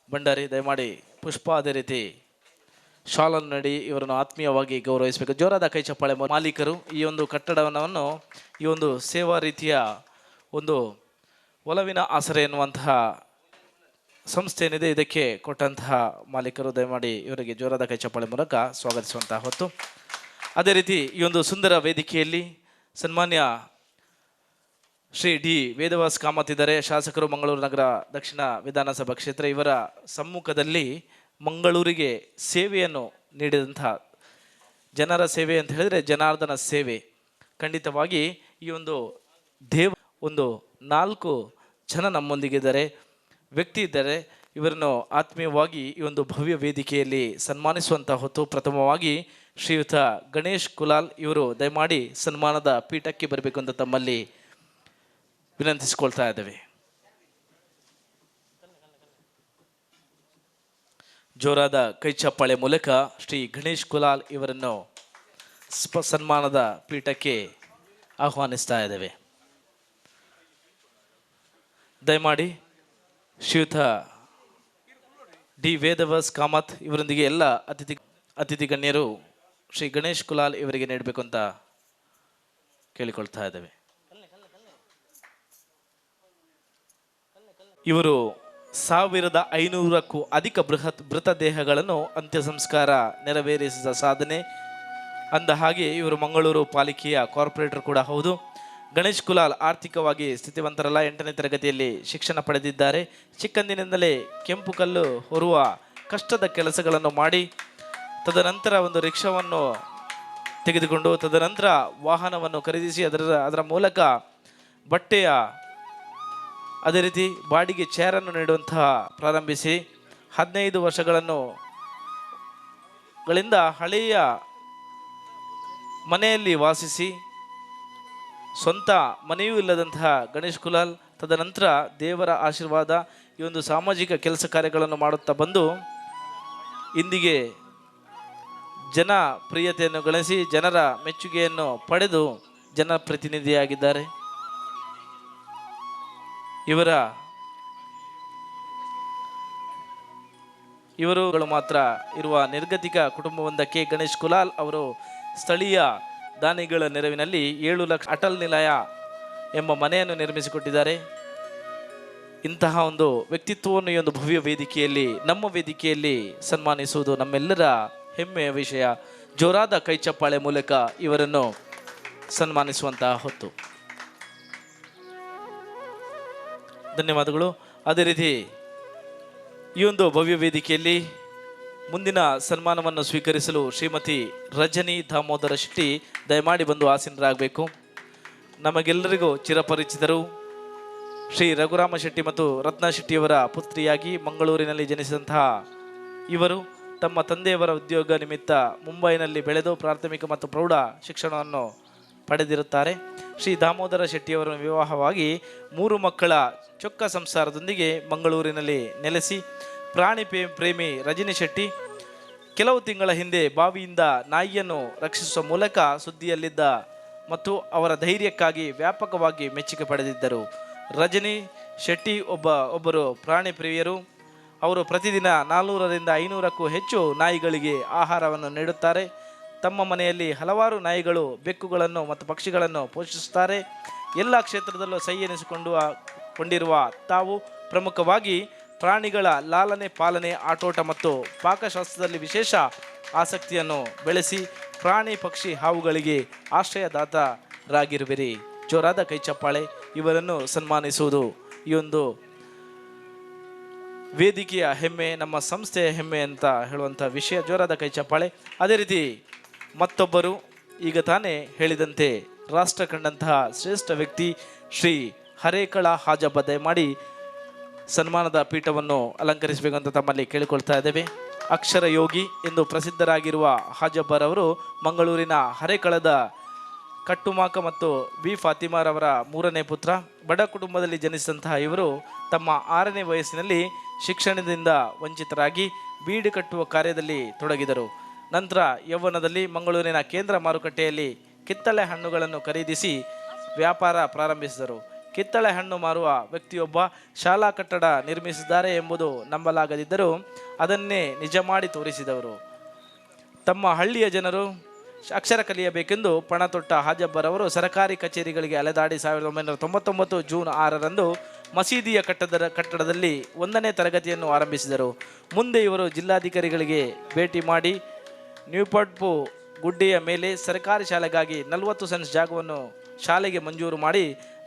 [SPEAKER 1] ಭಂಡಾರಿ ದಯಮಾಡಿ ಪುಷ್ಪ ಅದೇ ರೀತಿ ಶಾಲನ್ನು ನೀಡಿ ಇವರನ್ನು ಆತ್ಮೀಯವಾಗಿ ಗೌರವಿಸಬೇಕು. ಜೋರಾದ ಕೈ ಚಪ್ಪಾಳೆ. ಮಾಲೀಕರು ಈ ಒಂದು ಕಟ್ಟಡವನ್ನು ಈ ಒಂದು ಸೇವಾ ರೀತಿಯ ಒಂದು ಒಲವಿನ ಆಸರೆ ಎನ್ನುವಂತಹ ಸಂಸ್ಥೆ ಏನಿದೆ ಇದಕ್ಕೆ ಕೊಟ್ಟಂತಹ ಮಾಲೀಕರು ದಯಮಾಡಿ ಇವರಿಗೆ ಜೋರಾದ ಕೈ ಚಪ್ಪಾಳೆ ಮೂಲಕ ಸ್ವಾಗತಿಸುವಂತಹ ಹೊತ್ತು. ಅದೇ ರೀತಿ ಈ ಒಂದು ಸುಂದರ ವೇದಿಕೆಯಲ್ಲಿ ಸನ್ಮಾನ್ಯ ಶ್ರೀ ಡಿ ವೇದವಾಸ್ ಕಾಮತ್ ಇದ್ದಾರೆ, ಶಾಸಕರು, ಮಂಗಳೂರು ನಗರ ದಕ್ಷಿಣ ವಿಧಾನಸಭಾ ಕ್ಷೇತ್ರ. ಇವರ ಸಮ್ಮುಖದಲ್ಲಿ ಮಂಗಳೂರಿಗೆ ಸೇವೆಯನ್ನು ನೀಡಿದಂತಹ ಜನರ ಸೇವೆ ಅಂತ ಹೇಳಿದರೆ ಜನಾರ್ದನ ಸೇವೆ. ಖಂಡಿತವಾಗಿ ಈ ಒಂದು ಒಂದು 4 ಜನ ನಮ್ಮೊಂದಿಗಿದ್ದಾರೆ, ವ್ಯಕ್ತಿ ಇದ್ದಾರೆ. ಇವರನ್ನು ಆತ್ಮೀಯವಾಗಿ ಈ ಒಂದು ಭವ್ಯ ವೇದಿಕೆಯಲ್ಲಿ ಸನ್ಮಾನಿಸುವಂಥ ಹೊತ್ತು ಪ್ರಥಮವಾಗಿ ಶ್ರೀಯುತ ಗಣೇಶ್ ಕುಲಾಲ್ ಇವರು ದಯಮಾಡಿ ಸನ್ಮಾನದ ಪೀಠಕ್ಕೆ ಬರಬೇಕು ಅಂತ ತಮ್ಮಲ್ಲಿ ವಿನಂತಿಸಿಕೊಳ್ತಾ ಇದ್ದೇವೆ. ಜೋರಾದ ಕೈ ಚಪ್ಪಾಳೆ ಮೂಲಕ ಶ್ರೀ ಗಣೇಶ್ ಕುಲಾಲ್ ಇವರನ್ನು ಸನ್ಮಾನದ ಪೀಠಕ್ಕೆ ಆಹ್ವಾನಿಸ್ತಾ ಇದ್ದೇವೆ. ದಯಮಾಡಿ ಶ್ರೀಯುತ ಡಿ ವೇದವಾಸ್ ಕಾಮತ್ ಇವರೊಂದಿಗೆ ಎಲ್ಲ ಅತಿಥಿ ಗಣ್ಯರು ಶ್ರೀ ಗಣೇಶ್ ಕುಲಾಲ್ ಇವರಿಗೆ ನೀಡಬೇಕು ಅಂತ ಕೇಳಿಕೊಳ್ತಾ ಇದ್ದೇವೆ. ಇವರು 1500ಕ್ಕೂ ಅಧಿಕ ಮೃತದೇಹಗಳನ್ನು ಅಂತ್ಯ ಸಂಸ್ಕಾರ ನೆರವೇರಿಸಿದ ಸಾಧನೆ. ಅಂದ ಹಾಗೆ ಇವರು ಮಂಗಳೂರು ಪಾಲಿಕೆಯ ಕಾರ್ಪೊರೇಟರ್ ಕೂಡ ಹೌದು. ಗಣೇಶ್ ಕುಲಾಲ್ ಆರ್ಥಿಕವಾಗಿ ಸ್ಥಿತಿವಂತರಲ್ಲ. 8ನೇ ತರಗತಿಯಲ್ಲಿ ಶಿಕ್ಷಣ ಪಡೆದಿದ್ದಾರೆ. ಚಿಕ್ಕಂದಿನಿಂದಲೇ ಕೆಂಪು ಕಲ್ಲು ಹೊರುವ ಕಷ್ಟದ ಕೆಲಸಗಳನ್ನು ಮಾಡಿ ತದನಂತರ ಒಂದು ರಿಕ್ಷಾವನ್ನು ತೆಗೆದುಕೊಂಡು ತದನಂತರ ವಾಹನವನ್ನು ಖರೀದಿಸಿ ಅದರ ಮೂಲಕ ಬಟ್ಟೆಯ ಅದೇ ರೀತಿ ಬಾಡಿಗೆ ಚೇರನ್ನು ನೀಡುವಂತಹ ಪ್ರಾರಂಭಿಸಿ 15 ವರ್ಷಗಳಿಂದ ಹಳೆಯ ಮನೆಯಲ್ಲಿ ವಾಸಿಸಿ ಸ್ವಂತ ಮನೆಯೂ ಇಲ್ಲದಂತಹ ಗಣೇಶ್ ಕುಲಾಲ್ ತದನಂತರ ದೇವರ ಆಶೀರ್ವಾದ ಈ ಒಂದು ಸಾಮಾಜಿಕ ಕೆಲಸ ಕಾರ್ಯಗಳನ್ನು ಮಾಡುತ್ತಾ ಬಂದು ಇಂದಿಗೆ ಜನಪ್ರಿಯತೆಯನ್ನು ಗಳಿಸಿ ಜನರ ಮೆಚ್ಚುಗೆಯನ್ನು ಪಡೆದು ಜನಪ್ರತಿನಿಧಿಯಾಗಿದ್ದಾರೆ. ಇವರುಗಳು ಮಾತ್ರ ಇರುವ ನಿರ್ಗತಿಕ ಕುಟುಂಬವೊಂದಕ್ಕೆ ಗಣೇಶ್ ಕುಲಾಲ್ ಅವರು ಸ್ಥಳೀಯ ದಾನಿಗಳ ನೆರವಿನಲ್ಲಿ 7 ಲಕ್ಷ ಅಟಲ್ ನಿಲಯ ಎಂಬ ಮನೆಯನ್ನು ನಿರ್ಮಿಸಿಕೊಟ್ಟಿದ್ದಾರೆ. ಇಂತಹ ಒಂದು ವ್ಯಕ್ತಿತ್ವವನ್ನು ಈ ಒಂದು ಭವ್ಯ ವೇದಿಕೆಯಲ್ಲಿ ನಮ್ಮ ವೇದಿಕೆಯಲ್ಲಿ ಸನ್ಮಾನಿಸುವುದು ನಮ್ಮೆಲ್ಲರ ಹೆಮ್ಮೆಯ ವಿಷಯ. ಜೋರಾದ ಕೈ ಚಪ್ಪಾಳೆ ಮೂಲಕ ಇವರನ್ನು ಸನ್ಮಾನಿಸುವಂತಹ ಹೊತ್ತು. ಧನ್ಯವಾದಗಳು. ಅದೇ ರೀತಿ ಈ ಒಂದು ಭವ್ಯ ವೇದಿಕೆಯಲ್ಲಿ ಮುಂದಿನ ಸನ್ಮಾನವನ್ನು ಸ್ವೀಕರಿಸಲು ಶ್ರೀಮತಿ ರಜನಿ ದಾಮೋದರ ಶೆಟ್ಟಿ ದಯಮಾಡಿ ಬಂದು ಆಸೀನರಾಗಬೇಕು. ನಮಗೆಲ್ಲರಿಗೂ ಚಿರಪರಿಚಿತರು. ಶ್ರೀ ರಘುರಾಮ ಶೆಟ್ಟಿ ಮತ್ತು ರತ್ನ ಶೆಟ್ಟಿಯವರ ಪುತ್ರಿಯಾಗಿ ಮಂಗಳೂರಿನಲ್ಲಿ ಜನಿಸಿದಂತಹ ಇವರು ತಮ್ಮ ತಂದೆಯವರ ಉದ್ಯೋಗ ನಿಮಿತ್ತ ಮುಂಬೈನಲ್ಲಿ ಬೆಳೆದು ಪ್ರಾಥಮಿಕ ಮತ್ತು ಪ್ರೌಢ ಶಿಕ್ಷಣವನ್ನು ಪಡೆದಿರುತ್ತಾರೆ. ಶ್ರೀ ದಾಮೋದರ ಶೆಟ್ಟಿಯವರ ವಿವಾಹವಾಗಿ 3 ಮಕ್ಕಳ ಚೊಕ್ಕ ಸಂಸಾರದೊಂದಿಗೆ ಮಂಗಳೂರಿನಲ್ಲಿ ನೆಲೆಸಿ ಪ್ರಾಣಿ ಪ್ರೇಮಿ ರಜನಿ ಶೆಟ್ಟಿ ಕೆಲವು ತಿಂಗಳ ಹಿಂದೆ ಬಾವಿಯಿಂದ ನಾಯಿಯನ್ನು ರಕ್ಷಿಸುವ ಮೂಲಕ ಸುದ್ದಿಯಲ್ಲಿದ್ದ ಮತ್ತು ಅವರ ಧೈರ್ಯಕ್ಕಾಗಿ ವ್ಯಾಪಕವಾಗಿ ಮೆಚ್ಚುಗೆ ಪಡೆದಿದ್ದರು. ರಜನಿ ಶೆಟ್ಟಿ ಒಬ್ಬರು ಪ್ರಾಣಿ ಪ್ರಿಯರು. ಅವರು ಪ್ರತಿದಿನ 400ರಿಂದ 500ಕ್ಕೂ ಹೆಚ್ಚು ನಾಯಿಗಳಿಗೆ ಆಹಾರವನ್ನು ನೀಡುತ್ತಾರೆ. ತಮ್ಮ ಮನೆಯಲ್ಲಿ ಹಲವಾರು ನಾಯಿಗಳು, ಬೆಕ್ಕುಗಳನ್ನು ಮತ್ತು ಪಕ್ಷಿಗಳನ್ನು ಪೋಷಿಸುತ್ತಾರೆ. ಎಲ್ಲ ಕ್ಷೇತ್ರದಲ್ಲೂ ಸೈ ಎನಿಸಿಕೊಂಡಿರುವ ತಾವು ಪ್ರಮುಖವಾಗಿ ಪ್ರಾಣಿಗಳ ಲಾಲನೆ, ಪಾಲನೆ, ಆಟೋಟ ಮತ್ತು ಪಾಕಶಾಸ್ತ್ರದಲ್ಲಿ ವಿಶೇಷ ಆಸಕ್ತಿಯನ್ನು ಬೆಳೆಸಿ ಪ್ರಾಣಿ, ಪಕ್ಷಿ, ಹಾವುಗಳಿಗೆ ಆಶ್ರಯದಾತರಾಗಿರುವಿರಿ. ಜೋರಾದ ಕೈ ಚಪ್ಪಾಳೆ. ಇವರನ್ನು ಸನ್ಮಾನಿಸುವುದು ಈ ಒಂದು ವೇದಿಕೆಯ ಹೆಮ್ಮೆ, ನಮ್ಮ ಸಂಸ್ಥೆಯ ಹೆಮ್ಮೆ ಅಂತ ಹೇಳುವಂಥ ವಿಷಯ. ಜೋರಾದ ಕೈ ಚಪ್ಪಾಳೆ. ಅದೇ ರೀತಿ ಮತ್ತೊಬ್ಬರು ಈಗ ತಾನೇ ಹೇಳಿದಂತೆ ರಾಷ್ಟ್ರ ಕಂಡಂತಹ ಶ್ರೇಷ್ಠ ವ್ಯಕ್ತಿ ಶ್ರೀ ಹರೇಕಳ ಹಾಜಬ್ಬ ದಯಮಾಡಿ ಸನ್ಮಾನದ ಪೀಠವನ್ನು ಅಲಂಕರಿಸಬೇಕಂತ ತಮ್ಮಲ್ಲಿ ಕೇಳಿಕೊಳ್ತಾ ಇದ್ದೇವೆ. ಅಕ್ಷರ ಯೋಗಿ ಎಂದು ಪ್ರಸಿದ್ಧರಾಗಿರುವ ಹಾಜಬ್ಬರವರು ಮಂಗಳೂರಿನ ಹರೇಕಳದ ಕಟ್ಟುಮಾಕ ಮತ್ತು ಬಿ ಫಾತಿಮಾರವರ 3ನೇ ಪುತ್ರ. ಬಡ ಕುಟುಂಬದಲ್ಲಿ ಜನಿಸಿದಂತಹ ಇವರು ತಮ್ಮ 6ನೇ ವಯಸ್ಸಿನಲ್ಲಿ ಶಿಕ್ಷಣದಿಂದ ವಂಚಿತರಾಗಿ ಬೀಡು ಕಟ್ಟುವ ಕಾರ್ಯದಲ್ಲಿ ತೊಡಗಿದರು. ನಂತರ ಯೌವನದಲ್ಲಿ ಮಂಗಳೂರಿನ ಕೇಂದ್ರ ಮಾರುಕಟ್ಟೆಯಲ್ಲಿ ಕಿತ್ತಳೆ ಹಣ್ಣುಗಳನ್ನು ಖರೀದಿಸಿ ವ್ಯಾಪಾರ ಪ್ರಾರಂಭಿಸಿದರು. ಕಿತ್ತಳೆ ಹಣ್ಣು ಮಾರುವ ವ್ಯಕ್ತಿಯೊಬ್ಬ ಶಾಲಾ ಕಟ್ಟಡ ನಿರ್ಮಿಸಿದ್ದಾರೆ ಎಂಬುದು ನಂಬಲಾಗದಿದ್ದರೂ ಅದನ್ನೇ ನಿಜ ಮಾಡಿ ತೋರಿಸಿದವರು. ತಮ್ಮ ಹಳ್ಳಿಯ ಜನರು ಅಕ್ಷರ ಕಲಿಯಬೇಕೆಂದು ಪಣ ತೊಟ್ಟ ಹಾಜಬ್ಬರವರು ಸರ್ಕಾರಿ ಕಚೇರಿಗಳಿಗೆ ಅಲೆದಾಡಿ 1999 ಜೂನ್ 6ರಂದು ಮಸೀದಿಯ ಕಟ್ಟಡದಲ್ಲಿ 1ನೇ ತರಗತಿಯನ್ನು ಆರಂಭಿಸಿದರು. ಮುಂದೆ ಇವರು ಜಿಲ್ಲಾಧಿಕಾರಿಗಳಿಗೆ ಭೇಟಿ ಮಾಡಿ ನ್ಯೂಪಡ್ಪು ಗುಡ್ಡೆಯ ಮೇಲೆ ಸರ್ಕಾರಿ ಶಾಲೆಗಾಗಿ 40 ಸೆಂಟ್ಸ್ ಜಾಗವನ್ನು ಶಾಲೆಗೆ ಮಂಜೂರು ಮಾಡಿ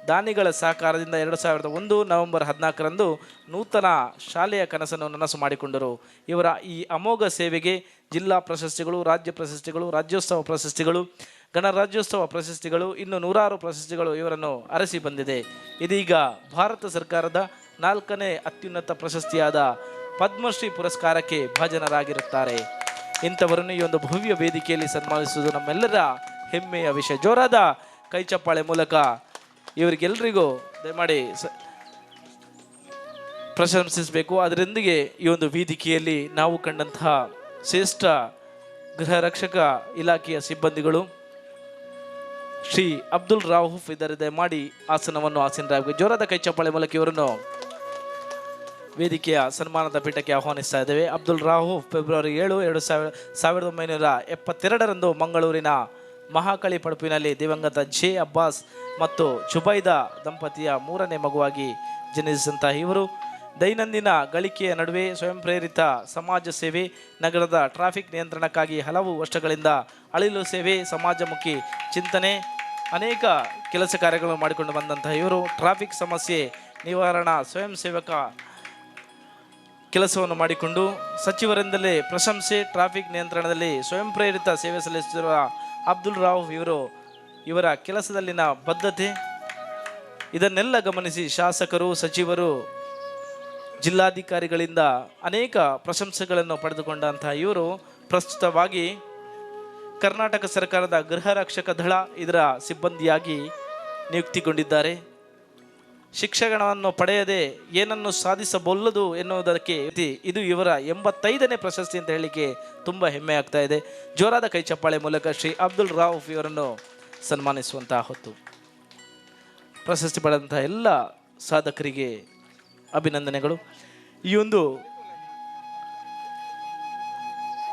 [SPEAKER 1] ದಾನಿಗಳ ಸಹಕಾರದಿಂದ 2001 ನವೆಂಬರ್ 14ರಂದು ನೂತನ ಶಾಲೆಯ ಕನಸನ್ನು ನನಸು ಮಾಡಿಕೊಂಡರು. ಇವರ ಈ ಅಮೋಘ ಸೇವೆಗೆ ಜಿಲ್ಲಾ ಪ್ರಶಸ್ತಿಗಳು, ರಾಜ್ಯ ಪ್ರಶಸ್ತಿಗಳು, ರಾಜ್ಯೋತ್ಸವ ಪ್ರಶಸ್ತಿಗಳು, ಗಣರಾಜ್ಯೋತ್ಸವ ಪ್ರಶಸ್ತಿಗಳು, ಇನ್ನು ನೂರಾರು ಪ್ರಶಸ್ತಿಗಳು ಇವರನ್ನು ಅರಸಿ ಬಂದಿದೆ. ಇದೀಗ ಭಾರತ ಸರ್ಕಾರದ 4ನೇ ಅತ್ಯುನ್ನತ ಪ್ರಶಸ್ತಿಯಾದ ಪದ್ಮಶ್ರೀ ಪುರಸ್ಕಾರಕ್ಕೆ ಭಾಜನರಾಗಿರುತ್ತಾರೆ. ಇಂಥವರನ್ನು ಈ ಒಂದು ಭವ್ಯ ವೇದಿಕೆಯಲ್ಲಿ ಸನ್ಮಾನಿಸುವುದು ನಮ್ಮೆಲ್ಲರ ಹೆಮ್ಮೆಯ ವಿಷಯ. ಜೋರಾದ ಕೈ ಚಪ್ಪಾಳೆ ಮೂಲಕ ಇವರಿಗೆಲ್ಲರಿಗೂ ದಯಮಾಡಿ ಪ್ರಶಂಸಿಸಬೇಕು. ಅದರೊಂದಿಗೆ ಈ ಒಂದು ವೇದಿಕೆಯಲ್ಲಿ ನಾವು ಕಂಡಂತಹ ಶ್ರೇಷ್ಠ ಗೃಹ ರಕ್ಷಕ ಇಲಾಖೆಯ ಸಿಬ್ಬಂದಿಗಳು ಶ್ರೀ ಅಬ್ದುಲ್ ರಾಹುಫ್ ಇದ್ದಾರೆ. ದಯಮಾಡಿ ಆಸನವನ್ನು ಆಸೀನರಾಗಬೇಕು. ಜೋರಾದ ಕೈ ಚಪ್ಪಾಳೆ ಮೂಲಕ ಇವರನ್ನು ವೇದಿಕೆಯ ಸನ್ಮಾನದ ಪೀಠಕ್ಕೆ ಆಹ್ವಾನಿಸ್ತಾ ಇದ್ದೇವೆ. ಅಬ್ದುಲ್ ರಾಹುಫ್ ಫೆಬ್ರವರಿ 7, 1972ರಂದು ಮಂಗಳೂರಿನ ಮಹಾಕಳಿ ಪಡುಪಿನಲ್ಲಿ ದಿವಂಗತ ಜೆ ಅಬ್ಬಾಸ್ ಮತ್ತು ಜುಬೈದಾ ದಂಪತಿಯ 3ನೇ ಮಗುವಾಗಿ ಜನಿಸಿದಂತಹ ಇವರು ದೈನಂದಿನ ಗಳಿಕೆಯ ನಡುವೆ ಸ್ವಯಂ ಪ್ರೇರಿತ ಸಮಾಜ ಸೇವೆ, ನಗರದ ಟ್ರಾಫಿಕ್ ನಿಯಂತ್ರಣಕ್ಕಾಗಿ ಹಲವು ವರ್ಷಗಳಿಂದ ಅಳಿಲು ಸೇವೆ, ಸಮಾಜಮುಖಿ ಚಿಂತನೆ, ಅನೇಕ ಕೆಲಸ ಕಾರ್ಯಗಳನ್ನು ಮಾಡಿಕೊಂಡು ಬಂದಂತಹ ಇವರು ಟ್ರಾಫಿಕ್ ಸಮಸ್ಯೆ ನಿವಾರಣಾ ಸ್ವಯಂ ಸೇವಕ ಕೆಲಸವನ್ನು ಮಾಡಿಕೊಂಡು ಸಚಿವರಿಂದಲೇ ಪ್ರಶಂಸೆ, ಟ್ರಾಫಿಕ್ ನಿಯಂತ್ರಣದಲ್ಲಿ ಸ್ವಯಂ ಪ್ರೇರಿತ ಸೇವೆ ಸಲ್ಲಿಸುತ್ತಿರುವ ಅಬ್ದುಲ್ ರಾವುಫ್ ಇವರ ಕೆಲಸದಲ್ಲಿನ ಬದ್ಧತೆ ಇದನ್ನೆಲ್ಲ ಗಮನಿಸಿ ಶಾಸಕರು, ಸಚಿವರು, ಜಿಲ್ಲಾಧಿಕಾರಿಗಳಿಂದ ಅನೇಕ ಪ್ರಶಂಸೆಗಳನ್ನು ಪಡೆದುಕೊಂಡಂತಹ ಇವರು ಪ್ರಸ್ತುತವಾಗಿ ಕರ್ನಾಟಕ ಸರ್ಕಾರದ ಗೃಹ ರಕ್ಷಕ ದಳ ಇದರ ಸಿಬ್ಬಂದಿಯಾಗಿ ನಿಯುಕ್ತಿಗೊಂಡಿದ್ದಾರೆ. ಶಿಕ್ಷಣವನ್ನು ಪಡೆಯದೆ ಏನನ್ನು ಸಾಧಿಸಬಲ್ಲದು ಎನ್ನುವುದಕ್ಕೆ ಇದು ಇವರ 85ನೇ ಪ್ರಶಸ್ತಿ ಅಂತ ಹೇಳಲಿಕ್ಕೆ ತುಂಬ ಹೆಮ್ಮೆ ಆಗ್ತಾ ಇದೆ. ಜೋರಾದ ಕೈ ಚಪ್ಪಾಳೆ ಮೂಲಕ ಶ್ರೀ ಅಬ್ದುಲ್ ರಾವುಫ್ ಇವರನ್ನು ಸನ್ಮಾನಿಸುವಂತಹ ಹೊತ್ತು. ಪ್ರಶಸ್ತಿ ಪಡೆದಂತಹ ಎಲ್ಲ ಸಾಧಕರಿಗೆ ಅಭಿನಂದನೆಗಳು. ಈ ಒಂದು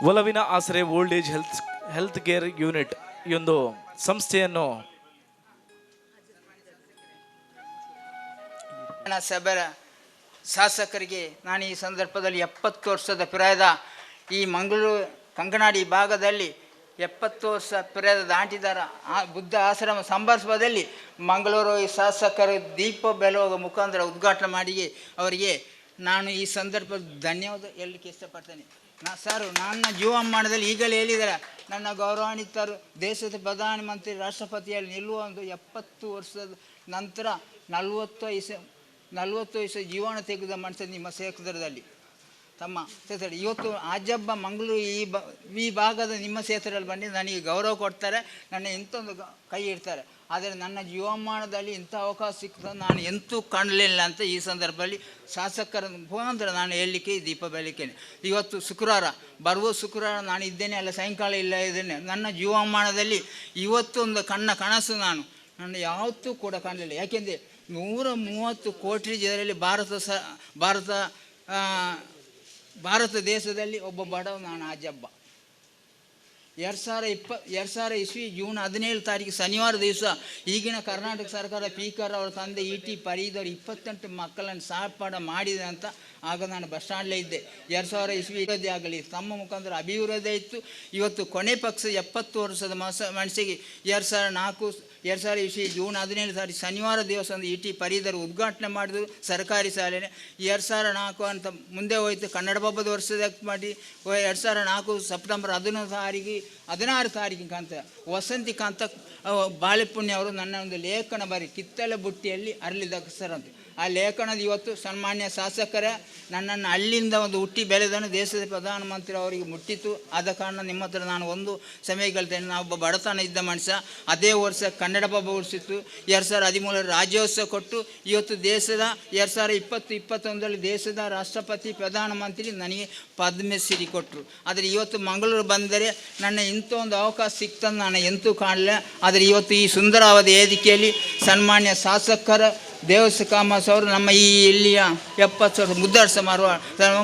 [SPEAKER 1] ಒಲವಿನ ಆಸರೆ old age health care unit ಈ ಒಂದು ಸಂಸ್ಥೆಯನ್ನು
[SPEAKER 2] ಸಭೆಯ ಶಾಸಕರಿಗೆ ನಾನು ಈ ಸಂದರ್ಭದಲ್ಲಿ 70 ವರ್ಷದ ಪ್ರಾಯದ ಈ ಮಂಗಳೂರು ಕಂಕನಾಡಿ ಭಾಗದಲ್ಲಿ 70 ವರ್ಷ ಪ್ರಾಯದ ದಾಟಿದಾರ ಬುದ್ಧ ಆಶ್ರಮ ಸಂಬರ್ಸದಲ್ಲಿ ಮಂಗಳೂರು ಈ ಶಾಸಕರು ದೀಪ ಬೆಳಗುವ ಮುಖಾಂತರ ಉದ್ಘಾಟನೆ ಮಾಡಿ ಅವರಿಗೆ ನಾನು ಈ ಸಂದರ್ಭದಲ್ಲಿ ಧನ್ಯವಾದ ಹೇಳಲಿಕ್ಕೆ ಇಷ್ಟಪಡ್ತೇನೆ. ಸರ್, ನನ್ನ ಜೀವಮಾನದಲ್ಲಿ ಈಗಲೇ ಹೇಳಿದ್ದಾರೆ, ನನ್ನ ಗೌರವಾನ್ವಿತರು ದೇಶದ ಪ್ರಧಾನಮಂತ್ರಿ ರಾಷ್ಟ್ರಪತಿಯಲ್ಲಿ ನಿಲ್ಲುವ ಒಂದು 70 ವರ್ಷದ ನಂತರ 40 ವಯಸ್ಸು ಜೀವನ ತೆಗೆದ ಮನುಷ್ಯ ನಿಮ್ಮ ಕ್ಷೇತ್ರದಲ್ಲಿ ತಮ್ಮ ಕ್ಷೇತ್ರದಲ್ಲಿ ಇವತ್ತು ಆಜಬ್ಬ ಮಂಗಳೂರು ಈ ಭಾಗದ ನಿಮ್ಮ ಕ್ಷೇತ್ರದಲ್ಲಿ ಬಂದು ನನಗೆ ಗೌರವ ಕೊಡ್ತಾರೆ, ನನ್ನ ಇಂಥೊಂದು ಕೈ ಇಡ್ತಾರೆ. ಆದರೆ ನನ್ನ ಜೀವಮಾನದಲ್ಲಿ ಇಂಥ ಅವಕಾಶ ಸಿಕ್ಕಿದ ನಾನು ಎಂತೂ ಕಾಣಲಿಲ್ಲ ಅಂತ ಈ ಸಂದರ್ಭದಲ್ಲಿ ಶಾಸಕರ ಮುಖಾಂತರ ನಾನು ಹೇಳಲಿಕ್ಕೆ ದೀಪ ಬೆಳಕೇನೆ. ಇವತ್ತು ಶುಕ್ರವಾರ, ಬರುವ ಶುಕ್ರವಾರ ನಾನು ಇದ್ದೇನೆ, ಅಲ್ಲ ಸಾಯಂಕಾಲ ಇಲ್ಲ ಇದ್ದೇನೆ. ನನ್ನ ಜೀವಮಾನದಲ್ಲಿ ಇವತ್ತೊಂದು ಕನಸು ನನ್ನ ಯಾವತ್ತೂ ಕೂಡ ಕಾಣಲಿಲ್ಲ. ಯಾಕೆಂದರೆ 130 ಕೋಟಿ ಜನರಲ್ಲಿ ಭಾರತ ದೇಶದಲ್ಲಿ ಒಬ್ಬ ಬಡವ ನಾನು ಆಜಬ್ಬ. 2000 ಇಸ್ವಿ ಜೂನ್ 17 ತಾರೀಕು ಶನಿವಾರ ದಿವಸ ಈಗಿನ ಕರ್ನಾಟಕ ಸರ್ಕಾರ ಸ್ಪೀಕರ್ ಅವರ ತಂದೆ E.T. ಪರೀದವರು 28 ಮಕ್ಕಳನ್ನು ಸಾಪಾಡ ಮಾಡಿದೆ ಅಂತ ಆಗ ನಾನು ಬಸ್ ಸ್ಟ್ಯಾಂಡ್ಲೇ ಇದ್ದೆ. 2000 ಇಸ್ವಿ ಅಭಿವೃದ್ಧಿ ಆಗಲಿ, ತಮ್ಮ ಮುಖಾಂತರ ಅಭಿವೃದ್ಧಿ ಇತ್ತು. ಇವತ್ತು ಕೊನೆ ಪಕ್ಷ 70 ವರ್ಷದ ಮನಸ್ಸಿಗೆ 2004 ಇಸ್ವಿ ಜೂನ್ 17 ತಾರೀಕು ಶನಿವಾರ ದಿವಸ ಒಂದು E.T. ಪರೀದರು ಉದ್ಘಾಟನೆ ಮಾಡಿದ್ರು ಸರ್ಕಾರಿ ಶಾಲೆನೇ. 2004 ಅಂತ ಮುಂದೆ ಹೋಯಿತು, ಕನ್ನಡ ಹಬ್ಬದ ವರ್ಷದ ಮಾಡಿ 2004 ಸೆಪ್ಟೆಂಬರ್ 16 ತಾರೀಕಿಗೆ ಅಂತ ವಸಂತಿ ಕಾಂತ ಬಾಳೆಪುಣ್ಯ ಅವರು ನನ್ನ ಒಂದು ಲೇಖನ ಬರೀ ಕಿತ್ತಳೆ ಬುಟ್ಟಿಯಲ್ಲಿ ಅರಳಿದ ಸರಂತೆ. ಆ ಲೇಖನದ ಇವತ್ತು ಸನ್ಮಾನ್ಯ ಶಾಸಕರೇ ನನ್ನನ್ನು ಅಲ್ಲಿಂದ ಒಂದು ಹುಟ್ಟಿ ಬೆಳೆದನು ದೇಶದ ಪ್ರಧಾನಮಂತ್ರಿ ಅವರಿಗೆ ಮುಟ್ಟಿತು. ಆದ ಕಾರಣ ನಿಮ್ಮ ಹತ್ರ ನಾನು ಒಂದು ಸಮಯ ಕೇಳ್ತೇನೆ. ನಾವೊಬ್ಬ ಬಡತನ ಇದ್ದ ಮನುಷ್ಯ. ಅದೇ ವರ್ಷ ಕನ್ನಡ ಹಬ್ಬ ಉಳಿಸಿತ್ತು. 2013 ರಾಜ್ಯೋತ್ಸವ ಕೊಟ್ಟು ಇವತ್ತು ದೇಶದ 2020-21ರಲ್ಲಿ ದೇಶದ ರಾಷ್ಟ್ರಪತಿ ಪ್ರಧಾನಮಂತ್ರಿ ನನಗೆ ಪದ್ಮಶ್ರೀ ಕೊಟ್ಟರು. ಆದರೆ ಇವತ್ತು ಮಂಗಳೂರು ಬಂದರೆ ನನ್ನ ಇಂಥ ಒಂದು ಅವಕಾಶ ಸಿಕ್ತಂದು ನಾನು ಎಂತೂ ಕಾಣಲಿಲ್ಲ. ಆದರೆ ಇವತ್ತು ಈ ಸುಂದರವಾದ ವೇದಿಕೆಯಲ್ಲಿ ಸನ್ಮಾನ್ಯ ಶಾಸಕರ ದೇವಸ್ ಕಾಮಸ್ ಅವರು ನಮ್ಮ ಈ ಇಲ್ಲಿಯ 70 ವರ್ಷ ಮುದ್ದಾಡ ಸಮಾರೋಹ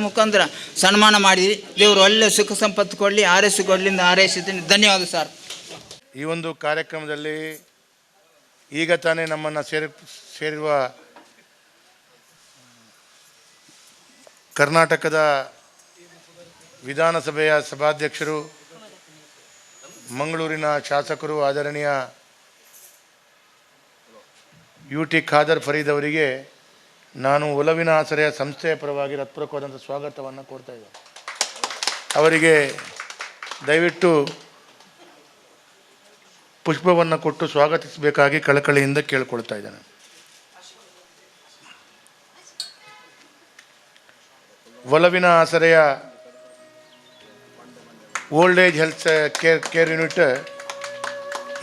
[SPEAKER 2] ಮುಖಾಂತರ ಸನ್ಮಾನ ಮಾಡಿದ್ರಿ. ದೇವರು ಒಳ್ಳೆ ಸುಖ ಸಂಪತ್ತು ಕೊಡಲಿ, ಆರೈಸಿ ಕೊಡಲಿಂದ ಹಾರೈಸಿದ್ದೀನಿ. ಧನ್ಯವಾದ ಸರ್.
[SPEAKER 3] ಈ ಒಂದು ಕಾರ್ಯಕ್ರಮದಲ್ಲಿ ಈಗ ತಾನೇ ನಮ್ಮನ್ನು ಸೇರಿರುವ ಕರ್ನಾಟಕದ ವಿಧಾನಸಭೆಯ ಸಭಾಧ್ಯಕ್ಷರು, ಮಂಗಳೂರಿನ ಶಾಸಕರು, ಆದರಣೀಯ UT ಖಾದರ್ ಫರೀದ್ ಅವರಿಗೆ ನಾನು ಒಲವಿನ ಆಸರೆಯ ಸಂಸ್ಥೆಯ ಪರವಾಗಿ ಹೃತ್ಪೂರ್ವಕವಾದಂಥ ಸ್ವಾಗತವನ್ನು ಕೊಡ್ತಾ ಇದ್ದೇನೆ. ಅವರಿಗೆ ದಯವಿಟ್ಟು ಪುಷ್ಪವನ್ನು ಕೊಟ್ಟು ಸ್ವಾಗತಿಸಬೇಕಾಗಿ ಕಳಕಳಿಯಿಂದ ಕೇಳಿಕೊಳ್ತಾ ಇದ್ದೇನೆ. ಒಲವಿನ ಆಸರೆಯ old age health care unit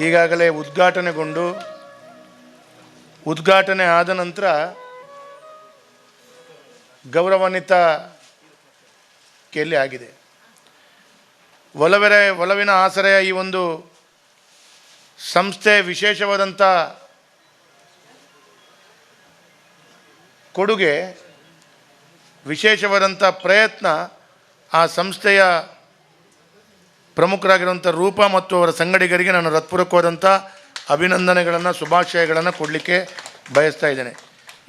[SPEAKER 3] ಈಗಾಗಲೇ ಉದ್ಘಾಟನೆ ಆದ ನಂತರ ಗೌರವಾನ್ವಿತ ಕೇಳಿ ಆಗಿದೆ. ಒಲವಿನ ಆಸರೆಯ ಈ ಒಂದು ಸಂಸ್ಥೆ ವಿಶೇಷವಾದಂಥ ಕೊಡುಗೆ, ವಿಶೇಷವಾದಂಥ ಪ್ರಯತ್ನ ಆ ಸಂಸ್ಥೆಯ ಪ್ರಮುಖರಾಗಿರುವಂಥ ರೂಪ ಮತ್ತು ಅವರ ಸಂಗಡಿಗರಿಗೆ ನಾನು ಹೃತ್ಪೂರ್ವಕವಾದಂಥ ಅಭಿನಂದನೆಗಳನ್ನು, ಶುಭಾಶಯಗಳನ್ನು ಕೊಡಲಿಕ್ಕೆ ಬಯಸ್ತಾ ಇದ್ದೇನೆ.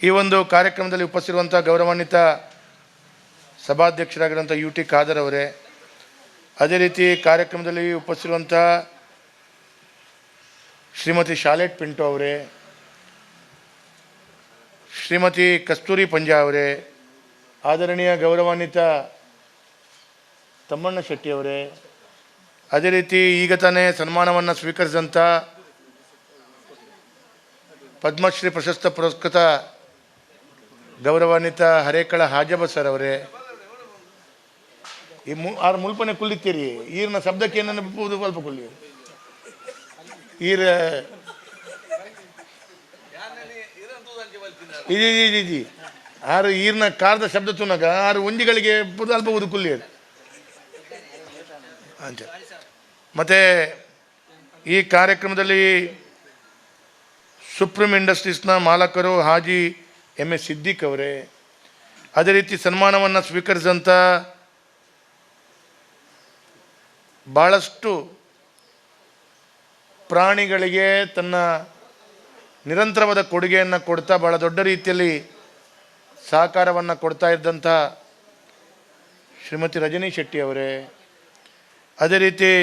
[SPEAKER 3] ಈ ಒಂದು ಕಾರ್ಯಕ್ರಮದಲ್ಲಿ ಉಪಸ್ಥಿರುವಂಥ ಗೌರವಾನ್ವಿತ ಸಭಾಧ್ಯಕ್ಷರಾಗಿರುವಂಥ UT ಖಾದರ್ ಅವರೇ, ಅದೇ ರೀತಿ ಕಾರ್ಯಕ್ರಮದಲ್ಲಿ ಉಪಸ್ಥಿರುವಂಥ ಶ್ರೀಮತಿ ಶಾಲೆಟ್ ಪಿಂಟೋ ಅವರೇ, ಶ್ರೀಮತಿ ಕಸ್ತೂರಿ ಪಂಜಾ ಅವರೇ, ಆದರಣೀಯ ಗೌರವಾನ್ವಿತ ತಮ್ಮಣ್ಣ ಶೆಟ್ಟಿ ಅವರೇ, ಅದೇ ರೀತಿ ಈಗ ತಾನೇ ಸನ್ಮಾನವನ್ನು ಸ್ವೀಕರಿಸಿದಂಥ ಪದ್ಮಶ್ರೀ ಪ್ರಶಸ್ತ ಪುರಸ್ಕೃತ ಗೌರವಾನ್ವಿತ ಹರೇಕಳ ಹಾಜಬ ಸರ್ ಅವರೇ, ಈ ಮುಲ್ಪನೆ ಕುಲ್ಲಿತ್ತೀರಿ ಈರಿನ ಶಬ್ದಕ್ಕೆ ಏನನ್ನು ಸ್ವಲ್ಪ ಕುಲ್ಲಿ ಈರ ಇಜಿ ಆರು ಈರ್ನ ಕಾರದ ಶಬ್ದ ತುನಗ ಆರು ಒಂಜಿಗಳಿಗೆ ಅಲ್ಪ ಉದು ಕುಲ್ಲಿ ಅಂತ. ಮತ್ತು ಈ ಕಾರ್ಯಕ್ರಮದಲ್ಲಿ ಸುಪ್ರೀಂ ಇಂಡಸ್ಟ್ರೀಸ್ನ ಮಾಲಕರು ಹಾಜಿ MS ಸಿದ್ದಿಕ್ ಅವರೇ, ಅದೇ ರೀತಿ ಸನ್ಮಾನವನ್ನು ಸ್ವೀಕರಿಸಿದಂಥ ಭಾಳಷ್ಟು ಪ್ರಾಣಿಗಳಿಗೆ ತನ್ನ ನಿರಂತರವಾದ ಕೊಡುಗೆಯನ್ನು ಕೊಡ್ತಾ ಭಾಳ ದೊಡ್ಡ ರೀತಿಯಲ್ಲಿ ಸಹಕಾರವನ್ನು ಕೊಡ್ತಾ ಇದ್ದಂಥ ಶ್ರೀಮತಿ ರಜನಿ ಶೆಟ್ಟಿ ಅವರೇ, ಅದೇ ರೀತಿ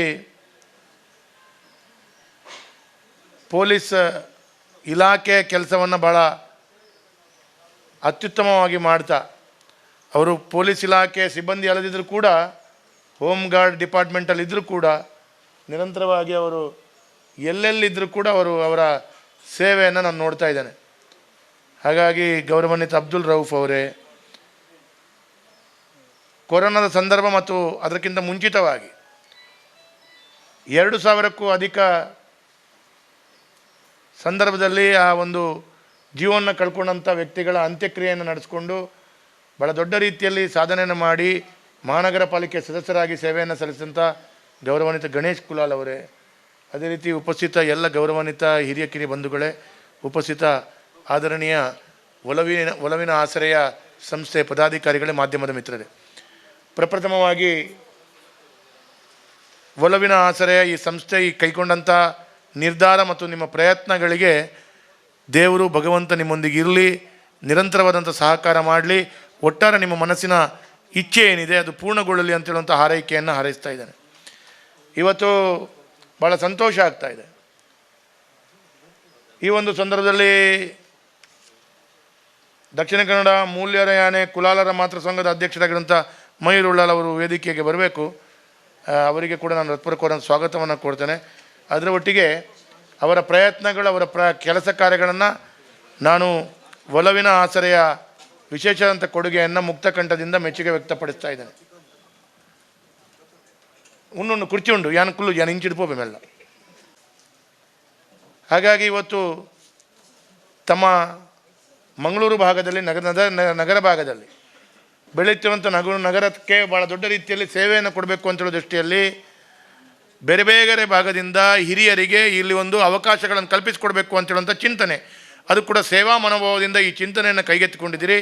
[SPEAKER 3] ಪೊಲೀಸ್ ಇಲಾಖೆ ಕೆಲಸವನ್ನು ಭಾಳ ಅತ್ಯುತ್ತಮವಾಗಿ ಮಾಡ್ತಾ, ಅವರು ಪೊಲೀಸ್ ಇಲಾಖೆ ಸಿಬ್ಬಂದಿ ಅಲ್ಲದಿದ್ದರೂ ಕೂಡ ಹೋಮ್ ಗಾರ್ಡ್ ಡಿಪಾರ್ಟ್ಮೆಂಟಲ್ಲಿ ಇದ್ದರೂ ಕೂಡ ನಿರಂತರವಾಗಿ ಅವರು ಎಲ್ಲೆಲ್ಲಿದ್ದರೂ ಕೂಡ ಅವರ ಸೇವೆಯನ್ನು ನಾನು ನೋಡ್ತಾ ಇದ್ದೇನೆ. ಹಾಗಾಗಿ ಗೌರವಾನ್ವಿತ ಅಬ್ದುಲ್ ರೌಫ್ ಅವರೇ, ಕೊರೋನಾದ ಸಂದರ್ಭ ಮತ್ತು ಅದಕ್ಕಿಂತ ಮುಂಚಿತವಾಗಿ 2000ಕ್ಕೂ ಅಧಿಕ ಸಂದರ್ಭದಲ್ಲಿ ಆ ಒಂದು ಜೀವವನ್ನು ಕಳ್ಕೊಂಡಂಥ ವ್ಯಕ್ತಿಗಳ ಅಂತ್ಯಕ್ರಿಯೆಯನ್ನು ನಡೆಸಿಕೊಂಡು ಭಾಳ ದೊಡ್ಡ ರೀತಿಯಲ್ಲಿ ಸಾಧನೆಯನ್ನು ಮಾಡಿ ಮಹಾನಗರ ಪಾಲಿಕೆ ಸದಸ್ಯರಾಗಿ ಸೇವೆಯನ್ನು ಸಲ್ಲಿಸಿದಂಥ ಗೌರವಾನ್ವಿತ ಗಣೇಶ್ ಕುಲಾಲ್ ಅವರೇ, ಅದೇ ರೀತಿ ಉಪಸ್ಥಿತ ಎಲ್ಲ ಗೌರವಾನ್ವಿತ ಹಿರಿಯ ಕಿರಿಯ ಬಂಧುಗಳೇ, ಉಪಸ್ಥಿತ ಆದರಣೀಯ ಒಲವಿನ ಆಸರೆಯ ಸಂಸ್ಥೆ ಪದಾಧಿಕಾರಿಗಳೇ, ಮಾಧ್ಯಮದ ಮಿತ್ರರೇ, ಪ್ರಪ್ರಥಮವಾಗಿ ಒಲವಿನ ಆಸರೆಯ ಈ ಸಂಸ್ಥೆ ಕೈಗೊಂಡಂಥ ನಿರ್ಧಾರ ಮತ್ತು ನಿಮ್ಮ ಪ್ರಯತ್ನಗಳಿಗೆ ದೇವರು ಭಗವಂತ ನಿಮ್ಮೊಂದಿಗೆ ಇರಲಿ, ನಿರಂತರವಾದಂಥ ಸಹಕಾರ ಮಾಡಲಿ, ಒಟ್ಟಾರೆ ನಿಮ್ಮ ಮನಸ್ಸಿನ ಇಚ್ಛೆ ಏನಿದೆ ಅದು ಪೂರ್ಣಗೊಳ್ಳಲಿ ಅಂತೇಳುವಂಥ ಹಾರೈಕೆಯನ್ನು ಹಾರೈಸ್ತಾ ಇದ್ದೇನೆ. ಇವತ್ತು ಭಾಳ ಸಂತೋಷ ಆಗ್ತಾ ಇದೆ. ಈ ಒಂದು ಸಂದರ್ಭದಲ್ಲಿ ದಕ್ಷಿಣ ಕನ್ನಡ ಮೂಲ್ಯರ ಯಾನೆ ಕುಲಾಲರ ಮಾತೃ ಸಂಘದ ಅಧ್ಯಕ್ಷರಾಗಿರುವಂಥ ಮಯೂರ್ ಉಳ್ಳಾಲ್ ಅವರು ವೇದಿಕೆಗೆ ಬರಬೇಕು. ಅವರಿಗೆ ಕೂಡ ನಾನು ಹೃತ್ಪೂರ್ವಕವಾದ ಸ್ವಾಗತವನ್ನು ಕೊಡ್ತೇನೆ. ಅದರ ಒಟ್ಟಿಗೆ ಅವರ ಪ್ರಯತ್ನಗಳು, ಅವರ ಕೆಲಸ ಕಾರ್ಯಗಳನ್ನು ನಾನು ಒಲವಿನ ಆಸರೆಯ ವಿಶೇಷವಾದಂಥ ಕೊಡುಗೆಯನ್ನು ಮುಕ್ತ ಕಂಠದಿಂದ ಮೆಚ್ಚುಗೆ ವ್ಯಕ್ತಪಡಿಸ್ತಾ ಇದ್ದೇನೆ. ಉಂಡು ಕುರ್ಚಿ ಉಂಡು ಯಾನು ಕುಲ್ಲು ಯಾನು ಇಂಚಿಡ್ಪೋಬೆ ಮೆಲ್ಲ. ಹಾಗಾಗಿ ಇವತ್ತು ತಮ್ಮ ಮಂಗಳೂರು ಭಾಗದಲ್ಲಿ ನಗರ ಭಾಗದಲ್ಲಿ ಬೆಳೆಯುತ್ತಿರುವಂಥ ನಗರಕ್ಕೆ ಭಾಳ ದೊಡ್ಡ ರೀತಿಯಲ್ಲಿ ಸೇವೆಯನ್ನು ಕೊಡಬೇಕು ಅಂತೇಳೋ ದೃಷ್ಟಿಯಲ್ಲಿ ಬೇರೆ ಬೇರೆ ಭಾಗದಿಂದ ಹಿರಿಯರಿಗೆ ಇಲ್ಲಿ ಒಂದು ಅವಕಾಶಗಳನ್ನು ಕಲ್ಪಿಸಿಕೊಡ್ಬೇಕು ಅಂತೇಳುವಂಥ ಚಿಂತನೆ ಅದು ಕೂಡ ಸೇವಾ ಮನೋಭಾವದಿಂದ ಈ ಚಿಂತನೆಯನ್ನು ಕೈಗೆತ್ತಿಕೊಂಡಿದ್ದೀರಿ.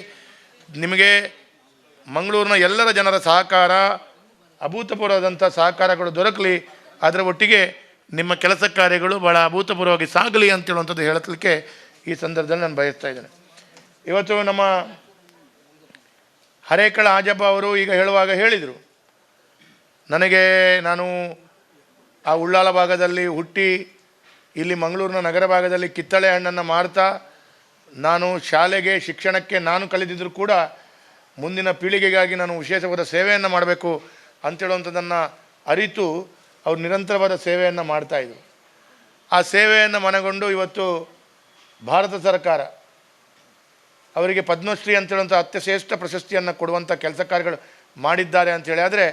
[SPEAKER 3] ನಿಮಗೆ ಮಂಗಳೂರಿನ ಎಲ್ಲರ ಜನರ ಸಹಕಾರ, ಅಭೂತಪೂರ್ವವಾದಂಥ ಸಹಕಾರಗಳು ದೊರಕಲಿ. ಅದರ ಒಟ್ಟಿಗೆ ನಿಮ್ಮ ಕೆಲಸ ಕಾರ್ಯಗಳು ಭಾಳ ಅಭೂತಪೂರ್ವವಾಗಿ ಸಾಗಲಿ ಅಂತೇಳುವಂಥದ್ದು ಹೇಳಲಿಕ್ಕೆ ಈ ಸಂದರ್ಭದಲ್ಲಿ ನಾನು ಬಯಸ್ತಾ ಇದ್ದೇನೆ. ಇವತ್ತು ನಮ್ಮ ಹರೇಕಳ ಆಜಪ್ಪ ಅವರು ಈಗ ಹೇಳುವಾಗ ಹೇಳಿದರು, ನಾನು ಆ ಉಳ್ಳಾಲ ಭಾಗದಲ್ಲಿ ಹುಟ್ಟಿ ಇಲ್ಲಿ ಮಂಗಳೂರಿನ ನಗರ ಭಾಗದಲ್ಲಿ ಕಿತ್ತಳೆ ಹಣ್ಣನ್ನು ಮಾರ್ತಾ ನಾನು ಶಾಲೆಗೆ ಶಿಕ್ಷಣಕ್ಕೆ ನಾನು ಕಲಿತಿದ್ರು ಕೂಡ ಮುಂದಿನ ಪೀಳಿಗೆಗಾಗಿ ನಾನು ವಿಶೇಷವಾದ ಸೇವೆಯನ್ನು ಮಾಡಬೇಕು ಅಂತೇಳುವಂಥದ್ದನ್ನು ಅರಿತು ಅವರು ನಿರಂತರವಾದ ಸೇವೆಯನ್ನು ಮಾಡ್ತಾಯಿದ್ರು. ಆ ಸೇವೆಯನ್ನು ಮನಗೊಂಡು ಇವತ್ತು ಭಾರತ ಸರ್ಕಾರ ಅವರಿಗೆ ಪದ್ಮಶ್ರೀ ಅಂತೇಳುವಂಥ ಅತ್ಯಶ್ರೇಷ್ಠ ಪ್ರಶಸ್ತಿಯನ್ನು ಕೊಡುವಂಥ ಕೆಲಸ ಕಾರ್ಯಗಳು ಮಾಡಿದ್ದಾರೆ ಅಂಥೇಳಿ. ಆದರೆ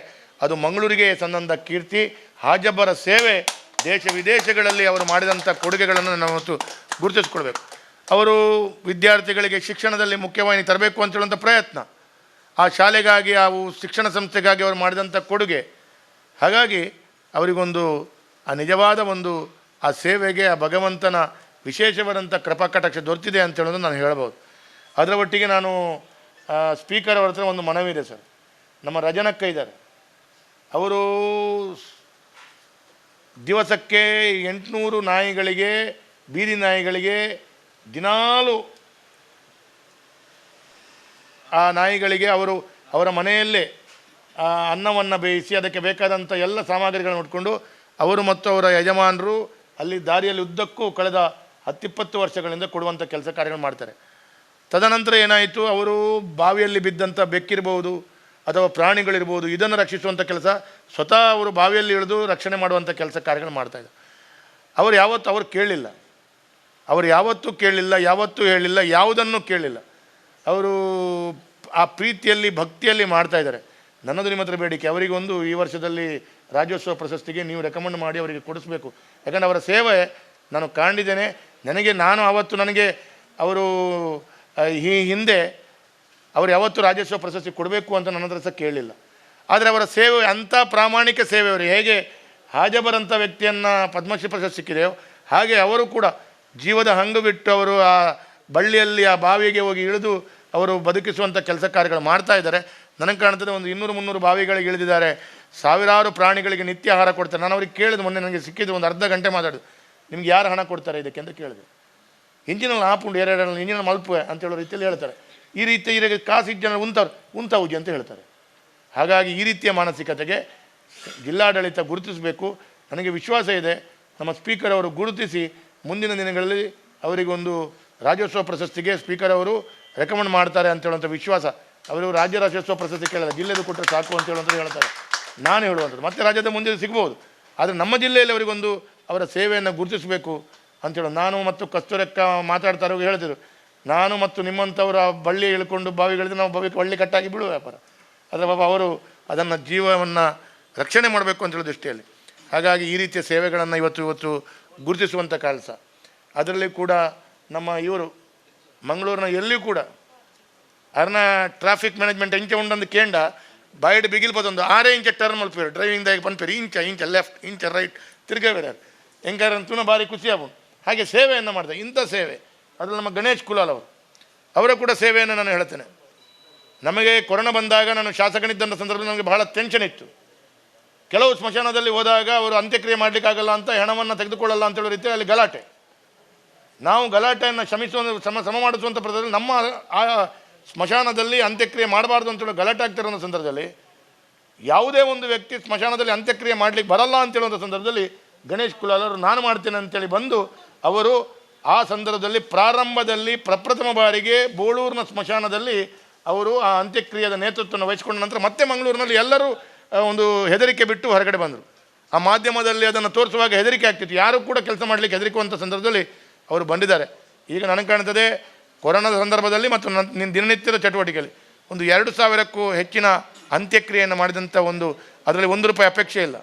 [SPEAKER 3] ಅದು ಮಂಗಳೂರಿಗೆ ಸಂದಂಧ ಕೀರ್ತಿ. ಹಾಜಬ್ಬರ ಸೇವೆ ದೇಶ ವಿದೇಶಗಳಲ್ಲಿ ಅವರು ಮಾಡಿದಂಥ ಕೊಡುಗೆಗಳನ್ನು ನಾವು ಇವತ್ತು ಗುರುತಿಸ್ಕೊಳ್ಬೇಕು. ಅವರು ವಿದ್ಯಾರ್ಥಿಗಳಿಗೆ ಶಿಕ್ಷಣದಲ್ಲಿ ಮುಖ್ಯವಾಹಿನಿ ತರಬೇಕು ಅಂತೇಳುವಂಥ ಪ್ರಯತ್ನ, ಆ ಶಾಲೆಗಾಗಿ ಆ ಶಿಕ್ಷಣ ಸಂಸ್ಥೆಗಾಗಿ ಅವರು ಮಾಡಿದಂಥ ಕೊಡುಗೆ, ಹಾಗಾಗಿ ಅವರಿಗೊಂದು ಆ ನಿಜವಾದ ಒಂದು ಆ ಸೇವೆಗೆ ಆ ಭಗವಂತನ ವಿಶೇಷವಾದಂಥ ಕೃಪಾಕಟಾಕ್ಷ ದೊರೆತಿದೆ ಅಂತೇಳೋದು ನಾನು ಹೇಳ್ಬೋದು. ಅದರ ಒಟ್ಟಿಗೆ ನಾನು ಸ್ಪೀಕರ್ ಅವ್ರ ಹತ್ರ ಒಂದು ಮನವಿ ಇದೆ ಸರ್. ನಮ್ಮ ರಜನಕ್ಕ ಇದ್ದಾರೆ, ಅವರು ದಿವಸಕ್ಕೆ 800 ನಾಯಿಗಳಿಗೆ, ಬೀದಿ ನಾಯಿಗಳಿಗೆ ದಿನಾಲು ಆ ನಾಯಿಗಳಿಗೆ ಅವರ ಮನೆಯಲ್ಲೇ ಅನ್ನವನ್ನು ಬೇಯಿಸಿ ಅದಕ್ಕೆ ಬೇಕಾದಂಥ ಎಲ್ಲ ಸಾಮಗ್ರಿಗಳನ್ನು ಉಟ್ಕೊಂಡು ಅವರು ಮತ್ತು ಅವರ ಯಜಮಾನರು ಅಲ್ಲಿ ದಾರಿಯಲ್ಲಿ ಉದ್ದಕ್ಕೂ ಕಳೆದ 10-20 ವರ್ಷಗಳಿಂದ ಕೊಡುವಂಥ ಕೆಲಸ ಕಾರ್ಯಗಳು ಮಾಡ್ತಾರೆ. ತದನಂತರ ಏನಾಯಿತು, ಅವರು ಬಾವಿಯಲ್ಲಿ ಬಿದ್ದಂಥ ಬೆಕ್ಕಿರ್ಬೋದು ಅಥವಾ ಪ್ರಾಣಿಗಳಿರ್ಬೋದು, ಇದನ್ನು ರಕ್ಷಿಸುವಂಥ ಕೆಲಸ ಸ್ವತಃ ಅವರು ಬಾವಿಯಲ್ಲಿ ಇಳಿದು ರಕ್ಷಣೆ ಮಾಡುವಂಥ ಕೆಲಸ ಕಾರ್ಯಗಳು ಮಾಡ್ತಾಯಿದ್ದಾರೆ. ಅವರು ಯಾವತ್ತೂ ಕೇಳಲಿಲ್ಲ, ಯಾವತ್ತೂ ಹೇಳಿಲ್ಲ, ಯಾವುದನ್ನು ಕೇಳಲಿಲ್ಲ. ಅವರು ಆ ಪ್ರೀತಿಯಲ್ಲಿ ಭಕ್ತಿಯಲ್ಲಿ ಮಾಡ್ತಾಯಿದ್ದಾರೆ. ನನ್ನದು ನಿಮ್ಮ ಹತ್ರ ಬೇಡಿಕೆ, ಅವರಿಗೊಂದು ಈ ವರ್ಷದಲ್ಲಿ ರಾಜ್ಯೋತ್ಸವ ಪ್ರಶಸ್ತಿಗೆ ನೀವು ರೆಕಮೆಂಡ್ ಮಾಡಿ ಅವರಿಗೆ ಕೊಡಿಸ್ಬೇಕು. ಯಾಕಂದರೆ ಅವರ ಸೇವೆ ನಾನು ಕಂಡಿದ್ದೇನೆ. ನನಗೆ ಅವರು ಈ ಹಿಂದೆ ಅವರು ಯಾವತ್ತೂ ರಾಜ್ಯೋತ್ಸವ ಪ್ರಶಸ್ತಿ ಕೊಡಬೇಕು ಅಂತ ನನ್ನ ಹತ್ರ ಸಹ ಕೇಳಲಿಲ್ಲ. ಆದರೆ ಅವರ ಸೇವೆ ಅಂಥ ಪ್ರಾಮಾಣಿಕ ಸೇವೆ, ಅವರು ಹೇಗೆ ಹಾಜಬರಂಥ ವ್ಯಕ್ತಿಯನ್ನು ಪದ್ಮಶ್ರೀ ಪ್ರಶಸ್ತಿ ಸಿಕ್ಕಿದೆಯೋ ಹಾಗೆ ಅವರು ಕೂಡ ಜೀವದ ಹಂಗು ಬಿಟ್ಟು ಅವರು ಆ ಬಳ್ಳಿಯಲ್ಲಿ ಆ ಬಾವಿಗೆ ಹೋಗಿ ಇಳಿದು ಅವರು ಬದುಕಿಸುವಂಥ ಕೆಲಸ ಕಾರ್ಯಗಳು ಮಾಡ್ತಾ ಇದ್ದಾರೆ. ನನಗೆ ಕಾಣ್ತದೆ ಒಂದು 200-300 ಬಾವಿಗಳಿಗೆ ಇಳಿದಿದ್ದಾರೆ. ಸಾವಿರಾರು ಪ್ರಾಣಿಗಳಿಗೆ ನಿತ್ಯ ಆಹಾರ ಕೊಡ್ತಾರೆ. ನಾನು ಅವ್ರಿಗೆ ಕೇಳಿದೆ, ಮೊನ್ನೆ ನನಗೆ ಸಿಕ್ಕಿದ್ದು ಒಂದು ಅರ್ಧ ಗಂಟೆ ಮಾತಾಡೋದು, ನಿಮ್ಗೆ ಯಾರು ಹಣ ಕೊಡ್ತಾರೆ ಇದಕ್ಕೆ ಅಂತ ಕೇಳಿದೆ. ಇಂಜಿನಲ್ಲಿ ಆಪುಂಡು ಎರಡು ಇಂಜಿನಲ್ಲಿ ಮಲ್ಪುವೆ ಅಂತ ಹೇಳೋ ರೀತಿಯಲ್ಲಿ ಹೇಳ್ತಾರೆ. ಈ ರೀತಿ ಇರೋ ಕಾಸು ಜನ ಉಂತಾವುಜಿ ಅಂತ ಹೇಳ್ತಾರೆ. ಹಾಗಾಗಿ ಈ ರೀತಿಯ ಮಾನಸಿಕತೆಗೆ ಜಿಲ್ಲಾಡಳಿತ ಗುರುತಿಸಬೇಕು. ನನಗೆ ವಿಶ್ವಾಸ ಇದೆ, ನಮ್ಮ ಸ್ಪೀಕರ್ ಅವರು ಗುರುತಿಸಿ ಮುಂದಿನ ದಿನಗಳಲ್ಲಿ ಅವರಿಗೊಂದು ರಾಜ್ಯೋತ್ಸವ ಪ್ರಶಸ್ತಿಗೆ ಸ್ಪೀಕರ್ ಅವರು ರೆಕಮೆಂಡ್ ಮಾಡ್ತಾರೆ ಅಂತ ಹೇಳುವಂಥ ವಿಶ್ವಾಸ. ಅವರು ರಾಜ್ಯ ರಾಜ್ಯೋತ್ಸವ ಪ್ರಶಸ್ತಿ ಕೇಳಲ್ಲ, ಜಿಲ್ಲೆದು ಕೊಟ್ಟರೆ ಸಾಕು ಅಂತ ಹೇಳುವಂಥದ್ದು ಹೇಳ್ತಾರೆ. ನಾನು ಹೇಳುವಂಥದ್ದು ಮತ್ತೆ ರಾಜ್ಯದ ಮುಂದೆ ಸಿಗ್ಬೋದು, ಆದರೆ ನಮ್ಮ ಜಿಲ್ಲೆಯಲ್ಲಿ ಅವರಿಗೊಂದು ಅವರ ಸೇವೆಯನ್ನು ಗುರುತಿಸಬೇಕು ಅಂತೇಳೋದು. ನಾನು ಮತ್ತು ಕಸ್ತೂರಕ್ಕ ಮಾತಾಡ್ತಾ ಇರುವಾಗ ಹೇಳ್ತಿದ್ರು, ನಾನು ಮತ್ತು ನಿಮ್ಮಂಥವ್ರು ಆ ಬಳ್ಳಿ ಇಳ್ಕೊಂಡು ಬಾವಿಗಳಿದ್ರೆ ನಾವು ಬಾವಿಗೆ ಬಳ್ಳಿ ಕಟ್ಟಾಗಿ ಬಿಡುವ ವ್ಯಾಪಾರ. ಆದರೆ ಪಾಪ ಅವರು ಅದನ್ನು ಜೀವವನ್ನು ರಕ್ಷಣೆ ಮಾಡಬೇಕು ಅಂತ ಹೇಳೋ ದೃಷ್ಟಿಯಲ್ಲಿ. ಹಾಗಾಗಿ ಈ ರೀತಿಯ ಸೇವೆಗಳನ್ನು ಇವತ್ತು ಗುರುತಿಸುವಂಥ ಕೆಲಸ. ಅದರಲ್ಲಿ ಕೂಡ ನಮ್ಮ ಇವರು ಮಂಗಳೂರಿನ ಎಲ್ಲಿಯೂ ಕೂಡ ಅರ್ನ ಟ್ರಾಫಿಕ್ ಮ್ಯಾನೇಜ್ಮೆಂಟ್ ಇಂಚ ಉಂಡಂದು ಕೇಂಡ ಬೈಡ್ ಬಿಗಿಲ್ಬೋದೊಂದು 6 ಇಂಚ ಟರ್ನ್ ಮಲ್ಪೇರು ಡ್ರೈವಿಂಗ್ದಾಗ ಬಂದ್ಪೇರು ಇಂಚ ಲೆಫ್ಟ್ ಇಂಚ ರೈಟ್ ತಿರ್ಗಬೇರೆ ಹೆಂಗಾರ ತುನ ಭಾರಿ ಖುಷಿ ಆಗ್ಬೋದು. ಹಾಗೆ ಸೇವೆಯನ್ನು ಮಾಡ್ತಾರೆ. ಇಂಥ ಸೇವೆ ಅದರಲ್ಲಿ ನಮ್ಮ ಗಣೇಶ್ ಕುಲಾಲ್ ಅವರ ಕೂಡ ಸೇವೆಯನ್ನು ನಾನು ಹೇಳ್ತೇನೆ. ನಮಗೆ ಕೊರೋನಾ ಬಂದಾಗ ನಾನು ಶಾಸಕನಿದ್ದಂಥ ಸಂದರ್ಭದಲ್ಲಿ ನಮಗೆ ಬಹಳ ಟೆನ್ಷನ್ ಇತ್ತು. ಕೆಲವು ಸ್ಮಶಾನದಲ್ಲಿ ಹೋದಾಗ ಅವರು ಅಂತ್ಯಕ್ರಿಯೆ ಮಾಡಲಿಕ್ಕಾಗಲ್ಲ ಅಂತ ಹಣವನ್ನು ತೆಗೆದುಕೊಳ್ಳಲ್ಲ ಅಂತ ಹೇಳೋ ರೀತಿಯಲ್ಲಿ ಅಲ್ಲಿ ಗಲಾಟೆ. ನಾವು ಗಲಾಟೆಯನ್ನು ಸಮ ಮಾಡಿಸುವಂಥ ಪ್ರದೇಶದಲ್ಲಿ ನಮ್ಮ ಆ ಸ್ಮಶಾನದಲ್ಲಿ ಅಂತ್ಯಕ್ರಿಯೆ ಮಾಡಬಾರ್ದು ಅಂತೇಳಿ ಗಲಾಟೆ ಆಗ್ತಿರೋ ಸಂದರ್ಭದಲ್ಲಿ ಯಾವುದೇ ಒಂದು ವ್ಯಕ್ತಿ ಸ್ಮಶಾನದಲ್ಲಿ ಅಂತ್ಯಕ್ರಿಯೆ ಮಾಡಲಿಕ್ಕೆ ಬರಲ್ಲ ಅಂತೇಳುವಂಥ ಸಂದರ್ಭದಲ್ಲಿ ಗಣೇಶ್ ಕುಲಾಲ್ ಅವರು ನಾನು ಮಾಡ್ತೇನೆ ಅಂತೇಳಿ ಬಂದು ಅವರು ಆ ಸಂದರ್ಭದಲ್ಲಿ ಪ್ರಾರಂಭದಲ್ಲಿ ಪ್ರಪ್ರಥಮ ಬಾರಿಗೆ ಬೋಳೂರಿನ ಸ್ಮಶಾನದಲ್ಲಿ ಅವರು ಆ ಅಂತ್ಯಕ್ರಿಯೆಯ ನೇತೃತ್ವವನ್ನು ವಹಿಸಿಕೊಂಡ ನಂತರ ಮತ್ತೆ ಮಂಗಳೂರಿನಲ್ಲಿ ಎಲ್ಲರೂ ಒಂದು ಹೆದರಿಕೆ ಬಿಟ್ಟು ಹೊರಗಡೆ ಬಂದರು. ಆ ಮಾಧ್ಯಮದಲ್ಲಿ ಅದನ್ನು ತೋರಿಸುವಾಗ ಹೆದರಿಕೆ ಆಗ್ತಿತ್ತು, ಯಾರೂ ಕೂಡ ಕೆಲಸ ಮಾಡಲಿಕ್ಕೆ ಹೆದರಿಕುವಂಥ ಸಂದರ್ಭದಲ್ಲಿ ಅವರು ಬಂದಿದ್ದಾರೆ. ಈಗ ನನಗೆ ಕಾಣ್ತದೆ ಕೊರೋನಾದ ಸಂದರ್ಭದಲ್ಲಿ ಮತ್ತು ದಿನನಿತ್ಯದ ಚಟುವಟಿಕೆಯಲ್ಲಿ ಒಂದು 2,000ಕ್ಕೂ ಹೆಚ್ಚಿನ ಅಂತ್ಯಕ್ರಿಯೆಯನ್ನು ಮಾಡಿದಂಥ ಅದರಲ್ಲಿ ₹1 ಅಪೇಕ್ಷೆ ಇಲ್ಲ.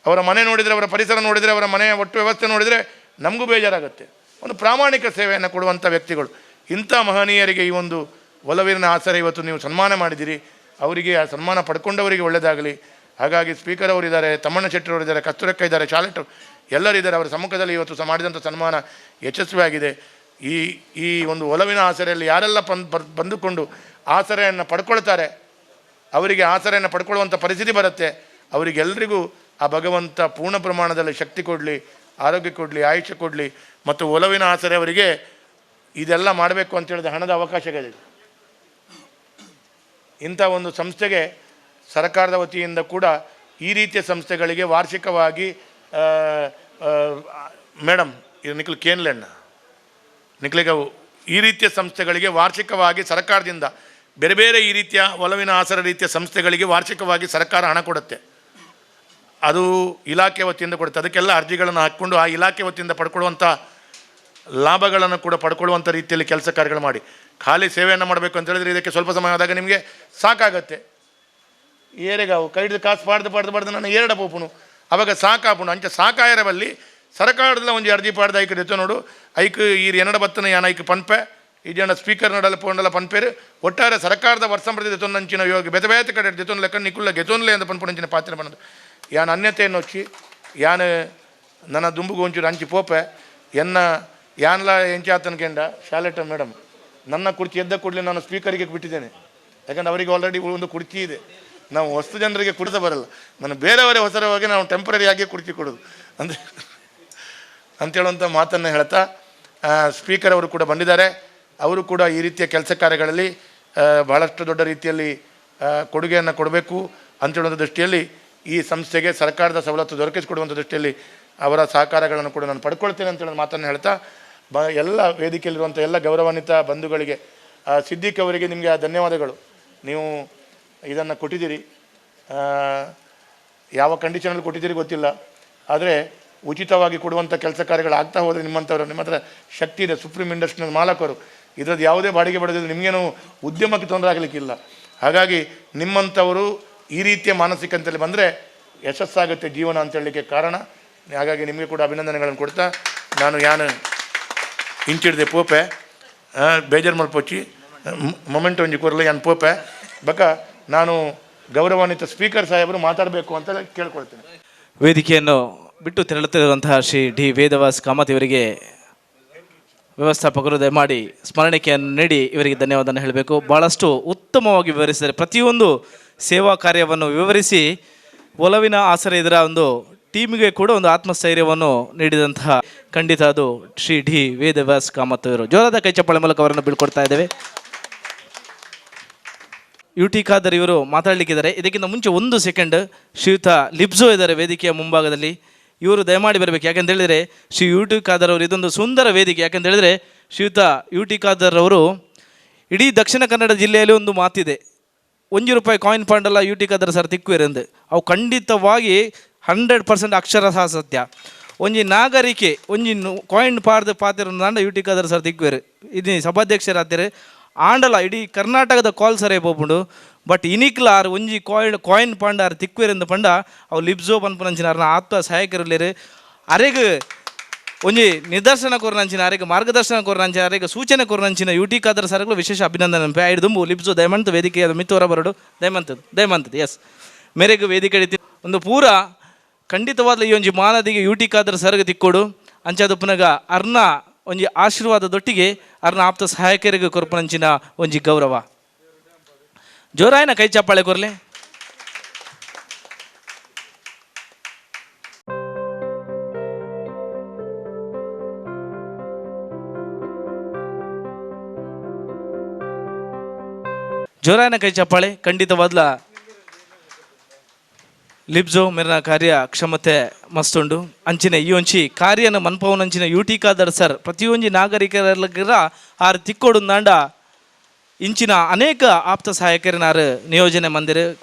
[SPEAKER 3] ಅವರ ಮನೆ ನೋಡಿದರೆ, ಅವರ ಪರಿಸರ ನೋಡಿದರೆ, ಅವರ ಮನೆಯ ಒಟ್ಟು ವ್ಯವಸ್ಥೆ ನೋಡಿದರೆ ನಮಗೂ ಬೇಜಾರಾಗುತ್ತೆ. ಒಂದು ಪ್ರಾಮಾಣಿಕ ಸೇವೆಯನ್ನು ಕೊಡುವಂಥ ವ್ಯಕ್ತಿಗಳು. ಇಂಥ ಮಹನೀಯರಿಗೆ ಈ ಒಂದು ಒಲವಿನ ಆಸರೆ ಇವತ್ತು ನೀವು ಸನ್ಮಾನ ಮಾಡಿದ್ದೀರಿ. ಅವರಿಗೆ ಆ ಸನ್ಮಾನ ಪಡ್ಕೊಂಡವರಿಗೆ ಒಳ್ಳೆಯದಾಗಲಿ. ಹಾಗಾಗಿ ಸ್ಪೀಕರ್ ಅವರಿದ್ದಾರೆ, ತಮ್ಮಣ್ಣ ಶೆಟ್ಟರವರಿದ್ದಾರೆ, ಕಸ್ತೂರಕ್ಕ ಇದ್ದಾರೆ, ಶಾಲೆಟ್ ಎಲ್ಲರಿದ್ದಾರೆ. ಅವರ ಸಮ್ಮುಖದಲ್ಲಿ ಇವತ್ತು ಮಾಡಿದಂಥ ಸನ್ಮಾನ ಯಶಸ್ವಿಯಾಗಿದೆ. ಈ ಒಂದು ಒಲವಿನ ಆಸರೆಯಲ್ಲಿ ಯಾರೆಲ್ಲ ಬಂದುಕೊಂಡು ಆಸರೆಯನ್ನು ಪಡ್ಕೊಳ್ತಾರೆ, ಅವರಿಗೆ ಆಸರೆಯನ್ನು ಪಡ್ಕೊಳ್ಳುವಂಥ ಪರಿಸ್ಥಿತಿ ಬರುತ್ತೆ, ಅವರಿಗೆಲ್ಲರಿಗೂ ಆ ಭಗವಂತ ಪೂರ್ಣ ಪ್ರಮಾಣದಲ್ಲಿ ಶಕ್ತಿ ಕೊಡಲಿ, ಆರೋಗ್ಯ ಕೊಡಲಿ, ಆಯುಷ್ಯ ಕೊಡಲಿ. ಮತ್ತು ಒಲವಿನ ಆಸರೆ ಅವರಿಗೆ ಇದೆಲ್ಲ ಮಾಡಬೇಕು ಅಂತ ಹೇಳಿದ ಹಣದ ಅವಕಾಶಗಳಿದೆ. ಇಂಥ ಒಂದು ಸಂಸ್ಥೆಗೆ ಸರ್ಕಾರದ ವತಿಯಿಂದ ಕೂಡ ಈ ರೀತಿಯ ಸಂಸ್ಥೆಗಳಿಗೆ ವಾರ್ಷಿಕವಾಗಿ ಮೇಡಮ್ ಇದು ನಿಖಿಲ್ ಕೇನ್ಲೆಣ್ಣ ನಿಖಿಲಿಗೆ ಈ ರೀತಿಯ ಸಂಸ್ಥೆಗಳಿಗೆ ವಾರ್ಷಿಕವಾಗಿ ಸರ್ಕಾರದಿಂದ ಬೇರೆ ಬೇರೆ ಈ ರೀತಿಯ ಒಲವಿನ ಆಸರೆ ರೀತಿಯ ಸಂಸ್ಥೆಗಳಿಗೆ ವಾರ್ಷಿಕವಾಗಿ ಸರ್ಕಾರ ಹಣ ಕೊಡುತ್ತೆ. ಅದು ಇಲಾಖೆ ವತಿಯಿಂದ ಕೊಡುತ್ತೆ. ಅದಕ್ಕೆಲ್ಲ ಅರ್ಜಿಗಳನ್ನು ಹಾಕ್ಕೊಂಡು ಆ ಇಲಾಖೆ ವತಿಯಿಂದ ಪಡ್ಕೊಳ್ಳುವಂಥ ಲಾಭಗಳನ್ನು ಕೂಡ ಪಡ್ಕೊಳ್ಳುವಂಥ ರೀತಿಯಲ್ಲಿ ಕೆಲಸ ಕಾರ್ಯಗಳು ಮಾಡಿ ಖಾಲಿ ಸೇವೆಯನ್ನು ಮಾಡಬೇಕು ಅಂತ ಹೇಳಿದ್ರೆ ಇದಕ್ಕೆ ಸ್ವಲ್ಪ ಸಮಯ ಆದಾಗ ನಿಮಗೆ ಸಾಕಾಗತ್ತೆ. ಏರೆಗಾವು ಕೈಡ್ದು ಕಾಸು ಪಾಡ್ದು ನಾನು ಏರಡ ಪೋಪುನು ಅವಾಗ ಸಾಕಾಪುಣು ಅಂಚೆ ಸಾಕಾಯರವಲ್ಲಿ ಸರ್ಕಾರದಲ್ಲಿ ಒಂದು ಅರ್ಜಿ ಪಾಡ್ದು ಐಕ್ ಎತ್ತೋ ನೋಡು ಐಕ್ ಈ ಎನ್ನಡ ಬತ್ತನ ಯಾನ ಐಕ್ ಪನ್ಪೆ ಇದನ್ನ ಸ್ಪೀಕರ್ ನಡಲ್ಲ ಪೋಂಡಲ್ಲ ಪನ್ಪೇರು ಒಟ್ಟಾರೆ ಸರ್ಕಾರದ ವರ್ಷ ಪ್ರತಿ ದೆತೊಂದಂಚಿನ ಯೋಗಿ ಬೆತ ಬೇತ ಕಡೆ ದೆತೊಂದು ಲೆಕ್ಕ ನಿಕ್ಕುಲ್ಲ ಗೆತೊಂದ್ಲೆ ಅಂತ ಪನ್ಪುಣಂಚಿನ ಪಾತ್ರ ಬಂದು ಯಾನ್ ಅನ್ಯತೆಯನ್ನು వచ్చి ಯಾನ್ ನನ್ನ ದುಂಬುಗು ಒಂಚೂರು ಹಂಚಿ ಪೋಪೆ ಎನ್ನ ಯಾನ್ಲ ಎಂಚಾತನ್ಕೆಂಡ ಶಾಲೆಟ ಮೇಡಮ್ ನನ್ನ ಕುರ್ಚಿ ಎದ್ದ ಕೂಡಲೇ ನಾನು ಸ್ಪೀಕರಿಗೆ ಬಿಟ್ಟಿದ್ದೇನೆ. ಯಾಕಂದ್ರೆ ಅವರಿಗೆ ಆಲ್ರೆಡಿ ಒಂದು ಕುರ್ಚಿ ಇದೆ. ನಾವು ಹೊಸ ಜನರಿಗೆ ಕುಡಿದ ಬರಲ್ಲ, ನಾನು ಬೇರೆಯವರೇ ಹೊಸರವಾಗಿ ನಾವು ಟೆಂಪ್ರರಿ ಆಗಿ ಕುರ್ಚಿ ಕೊಡೋದು ಅಂದರೆ ಅಂತೇಳುವಂಥ ಮಾತನ್ನು ಹೇಳ್ತಾ ಸ್ಪೀಕರ್ ಅವರು ಕೂಡ ಬಂದಿದ್ದಾರೆ. ಅವರು ಕೂಡ ಈ ರೀತಿಯ ಕೆಲಸ ಕಾರ್ಯಗಳಲ್ಲಿ ಭಾಳಷ್ಟು ದೊಡ್ಡ ರೀತಿಯಲ್ಲಿ ಕೊಡುಗೆಯನ್ನು ಕೊಡಬೇಕು ಅಂತೇಳುವಂಥ ದೃಷ್ಟಿಯಲ್ಲಿ ಈ ಸಂಸ್ಥೆಗೆ ಸರ್ಕಾರದ ಸವಲತ್ತು ದೊರಕಿಸಿಕೊಡುವಂಥ ದೃಷ್ಟಿಯಲ್ಲಿ ಅವರ ಸಹಕಾರಗಳನ್ನು ಕೂಡ ನಾನು ಪಡ್ಕೊಳ್ತೇನೆ ಅಂತೇಳೋ ಮಾತನ್ನು ಹೇಳ್ತಾ ಎಲ್ಲ ವೇದಿಕೆಯಲ್ಲಿರುವಂಥ ಎಲ್ಲ ಗೌರವಾನ್ವಿತ ಬಂಧುಗಳಿಗೆ ಸಿದ್ದಿಕ್ ಅವರಿಗೆ ನಿಮಗೆ ಧನ್ಯವಾದಗಳು. ನೀವು ಇದನ್ನು ಕೊಟ್ಟಿದ್ದೀರಿ, ಯಾವ ಕಂಡೀಷನಲ್ಲಿ ಕೊಟ್ಟಿದ್ದೀರಿ ಗೊತ್ತಿಲ್ಲ, ಆದರೆ ಉಚಿತವಾಗಿ ಕೊಡುವಂಥ ಕೆಲಸ ಕಾರ್ಯಗಳು ಆಗ್ತಾ ಹೋದರೆ ನಿಮ್ಮ ಹತ್ರ ಶಕ್ತಿ ಇದೆ. ಸುಪ್ರೀಂ ಇಂಡಸ್ಟ್ರಿಯಲ್ ಮಾಲಕರು ಇದರದ್ದು ಯಾವುದೇ ಬಾಡಿಗೆ ಪಡೆದಿದ್ದು ನಿಮಗೇನು ಉದ್ಯಮಕ್ಕೆ ತೊಂದರೆ ಆಗಲಿಕ್ಕಿಲ್ಲ. ಹಾಗಾಗಿ ನಿಮ್ಮಂಥವರು ಈ ರೀತಿಯ ಮಾನಸಿಕತೆಯಲ್ಲಿ ಬಂದರೆ ಯಶಸ್ಸಾಗುತ್ತೆ ಜೀವನ ಅಂತ ಹೇಳಲಿಕ್ಕೆ ಕಾರಣ. ಹಾಗಾಗಿ ನಿಮಗೆ ಕೂಡ ಅಭಿನಂದನೆಗಳನ್ನು ಕೊಡ್ತಾ ನಾನು ಇಂಚಿಡ್ದೆ ಪೋಪೆ ಬೇಜಾರು ಮಲ್ಪೊಚ್ಚಿ ಮೊಮೆಂಟ್ ಒಂಜಿ ಕೊರಲು ಯಾನು ಪೋಪೆ ಬಕ ನಾನು ಗೌರವಾನ್ವಿತ ಸ್ಪೀಕರ್ ಸಾಹೇಬರು ಮಾತಾಡಬೇಕು ಅಂತ ಕೇಳ್ಕೊಳ್ತೇನೆ.
[SPEAKER 1] ವೇದಿಕೆಯನ್ನು ಬಿಟ್ಟು ತೆರಳುತ್ತಿರುವಂತಹ ಶ್ರೀ ಡಿ ವೇದವಾಸ್ ಕಾಮತ್ ಇವರಿಗೆ ವ್ಯವಸ್ಥಾಪಕರು ದಯಮಾಡಿ ಸ್ಮರಣಿಕೆಯನ್ನು ನೀಡಿ ಇವರಿಗೆ ಧನ್ಯವಾದವನ್ನು ಹೇಳಬೇಕು. ಭಾಳಷ್ಟು ಉತ್ತಮವಾಗಿ ವಿವರಿಸಿದ್ದಾರೆ. ಪ್ರತಿಯೊಂದು ಸೇವಾ ಕಾರ್ಯವನ್ನು ವಿವರಿಸಿ ಒಲವಿನ ಆಸರೆ ಇದರ ಒಂದು ಟೀಮಿಗೆ ಕೂಡ ಒಂದು ಆತ್ಮಸ್ಥೈರ್ಯವನ್ನು ನೀಡಿದಂತಹ ಖಂಡಿತ ಅದು ಶ್ರೀ ಡಿ ವೇದವಾಸ್ ಕಾಮತ್ ಅವರು. ಜೋರಾದ ಕೈ ಚಪ್ಪಾಳೆ ಮೂಲಕ ಅವರನ್ನು ಬೀಳ್ಕೊಡ್ತಾ ಇದ್ದೇವೆ. ಯು ಟಿ ಖಾದರ್ ಇವರು ಮಾತಾಡಲಿಕ್ಕಿದ್ದಾರೆ. ಇದಕ್ಕಿಂತ ಮುಂಚೆ 1 ಸೆಕೆಂಡ್ ಶ್ರೀಯುತ ಲಿಬ್ಜೋ ಇದ್ದಾರೆ ವೇದಿಕೆಯ ಮುಂಭಾಗದಲ್ಲಿ. ಇವರು ದಯಮಾಡಿ ಬರಬೇಕು. ಯಾಕೆಂತ ಹೇಳಿದರೆ ಶ್ರೀ ಯು ಟಿ ಖಾದರ್ ಅವರು ಇದೊಂದು ಸುಂದರ ವೇದಿಕೆ. ಯಾಕೆಂತ ಹೇಳಿದರೆ ಶ್ರೀಯುತ ಯು ಟಿ ಖಾದರ್ ಅವರು ಇಡೀ ದಕ್ಷಿಣ ಕನ್ನಡ ಜಿಲ್ಲೆಯಲ್ಲಿ ಒಂದು ಮಾತಿದೆ, ₹1 ಕಾಯಿನ್ ಪಾಂಡಲ್ಲ ಯು ಟಿ ಖಾದರ್ ಸರ್ ತಿಕ್ಕುವೆರೆಂದು. ಅವು ಖಂಡಿತವಾಗಿ 100% ಅಕ್ಷರಶಃ ಸತ್ಯ. ಒಂಜಿ ನಾಗರಿಕೆ ಒಂಜಿ ಕಾಯಿನ್ ಪಾಡ್ದು ಪಾತಿರ ನಾಂಡ ಯು ಟಿ ಖಾದರ್ ಸರ್ ತಿಕ್ಕುವೆರು. ಇದು ಸಭಾಧ್ಯಕ್ಷರಾಗ್ತಾರೆ ಆಂಡಲ ಇಡೀ ಕರ್ನಾಟಕದ ಕಾಲ್ ಸರೇ ಪೋಪುಂಡು. ಬಟ್ ಇನಿಕ್ಲಾರ್ ಒಂಜಿ ಕಾಯಿನ್ ಪಾಂಡಾರ್ ತಿಕ್ಕುವೆರೆಂದು ಪಂಡ ಅವು ಲಿಬ್ಜೋ ಪನ್ಪುನಂಚಿನ ಆತ್ಮ ಸಹಾಯಕರುಲೇರು ಅರೆಗ್ ಒಂಜಿ ನಿದರ್ಶನ ಕೊರನಂಚಿನ ಅರೆಗ್ ಮಾರ್ಗದರ್ಶನ ಕೊರನಂಚಿನ ಅರೆಗ್ ಸೂಚನೆ ಕೊರನಂಚಿನ ಯು ಟಿ ಖಾದರ್ ಸರ್ಗಳು ವಿಶೇಷ ಅಭಿನಂದನೆ ಐದು ದುಂಬು ಲಿಬ್ಜೋ ದಯಮಂತ ವೇದಿಕೆ ಮಿತ್ತೋರ ಬರಡು ದಯಮಂತದ್ದು ಎಸ್ ಮೇರೆಗೆ ವೇದಿಕೆ ಒಂದು ಪೂರ ಖಂಡಿತವಾದ ಈ ಒಂಜಿ ಮಾನದಿಗೆ ಯು ಟಿ ಖಾದರ್ ಸರ್ಗೆ ತಿಕ್ಕೋಡು ಅಂಚಾದ ಪುನಗ ಅರ್ನ ಒಂಜಿ ಆಶೀರ್ವಾದದೊಟ್ಟಿಗೆ ಅರ್ನ ಆಪ್ತ ಸಹಾಯಕರಿಗೆ ಕೊರ್ಪನಂಚಿನ ಒಂಜಿ ಗೌರವ. ಜೋರಾಯನ ಕೈ ಚಪ್ಪಾಳೆ ಕೊರ್ಲೆ. ಜೋರಾಯನ ಕೈ ಚಪ್ಪಾಳೆ. ಖಂಡಿತವಾದ್ಲ ಲಿಬ್ಜೋ ಮೇರಿನ ಕಾರ್ಯ ಕ್ಷಮತೆ ಮಸ್ತುಂಡು ಅಂಚಿನ ಈ ಒಂಚಿ ಕಾರ್ಯನ ಮನ್ಪವನಂಚಿನ ಯು ಟಿ ಖಾದರ್ ಸರ್ ಪ್ರತಿಯೊಂದು ನಾಗರಿಕರ ಆರು ತಿಕ್ಕೋಡು ನಾಂಡ ಇಂಚಿನ ಅನೇಕ ಆಪ್ತ ಸಹಾಯಕರನಾರು ನಿಯೋಜನೆ ಮಂದಿರ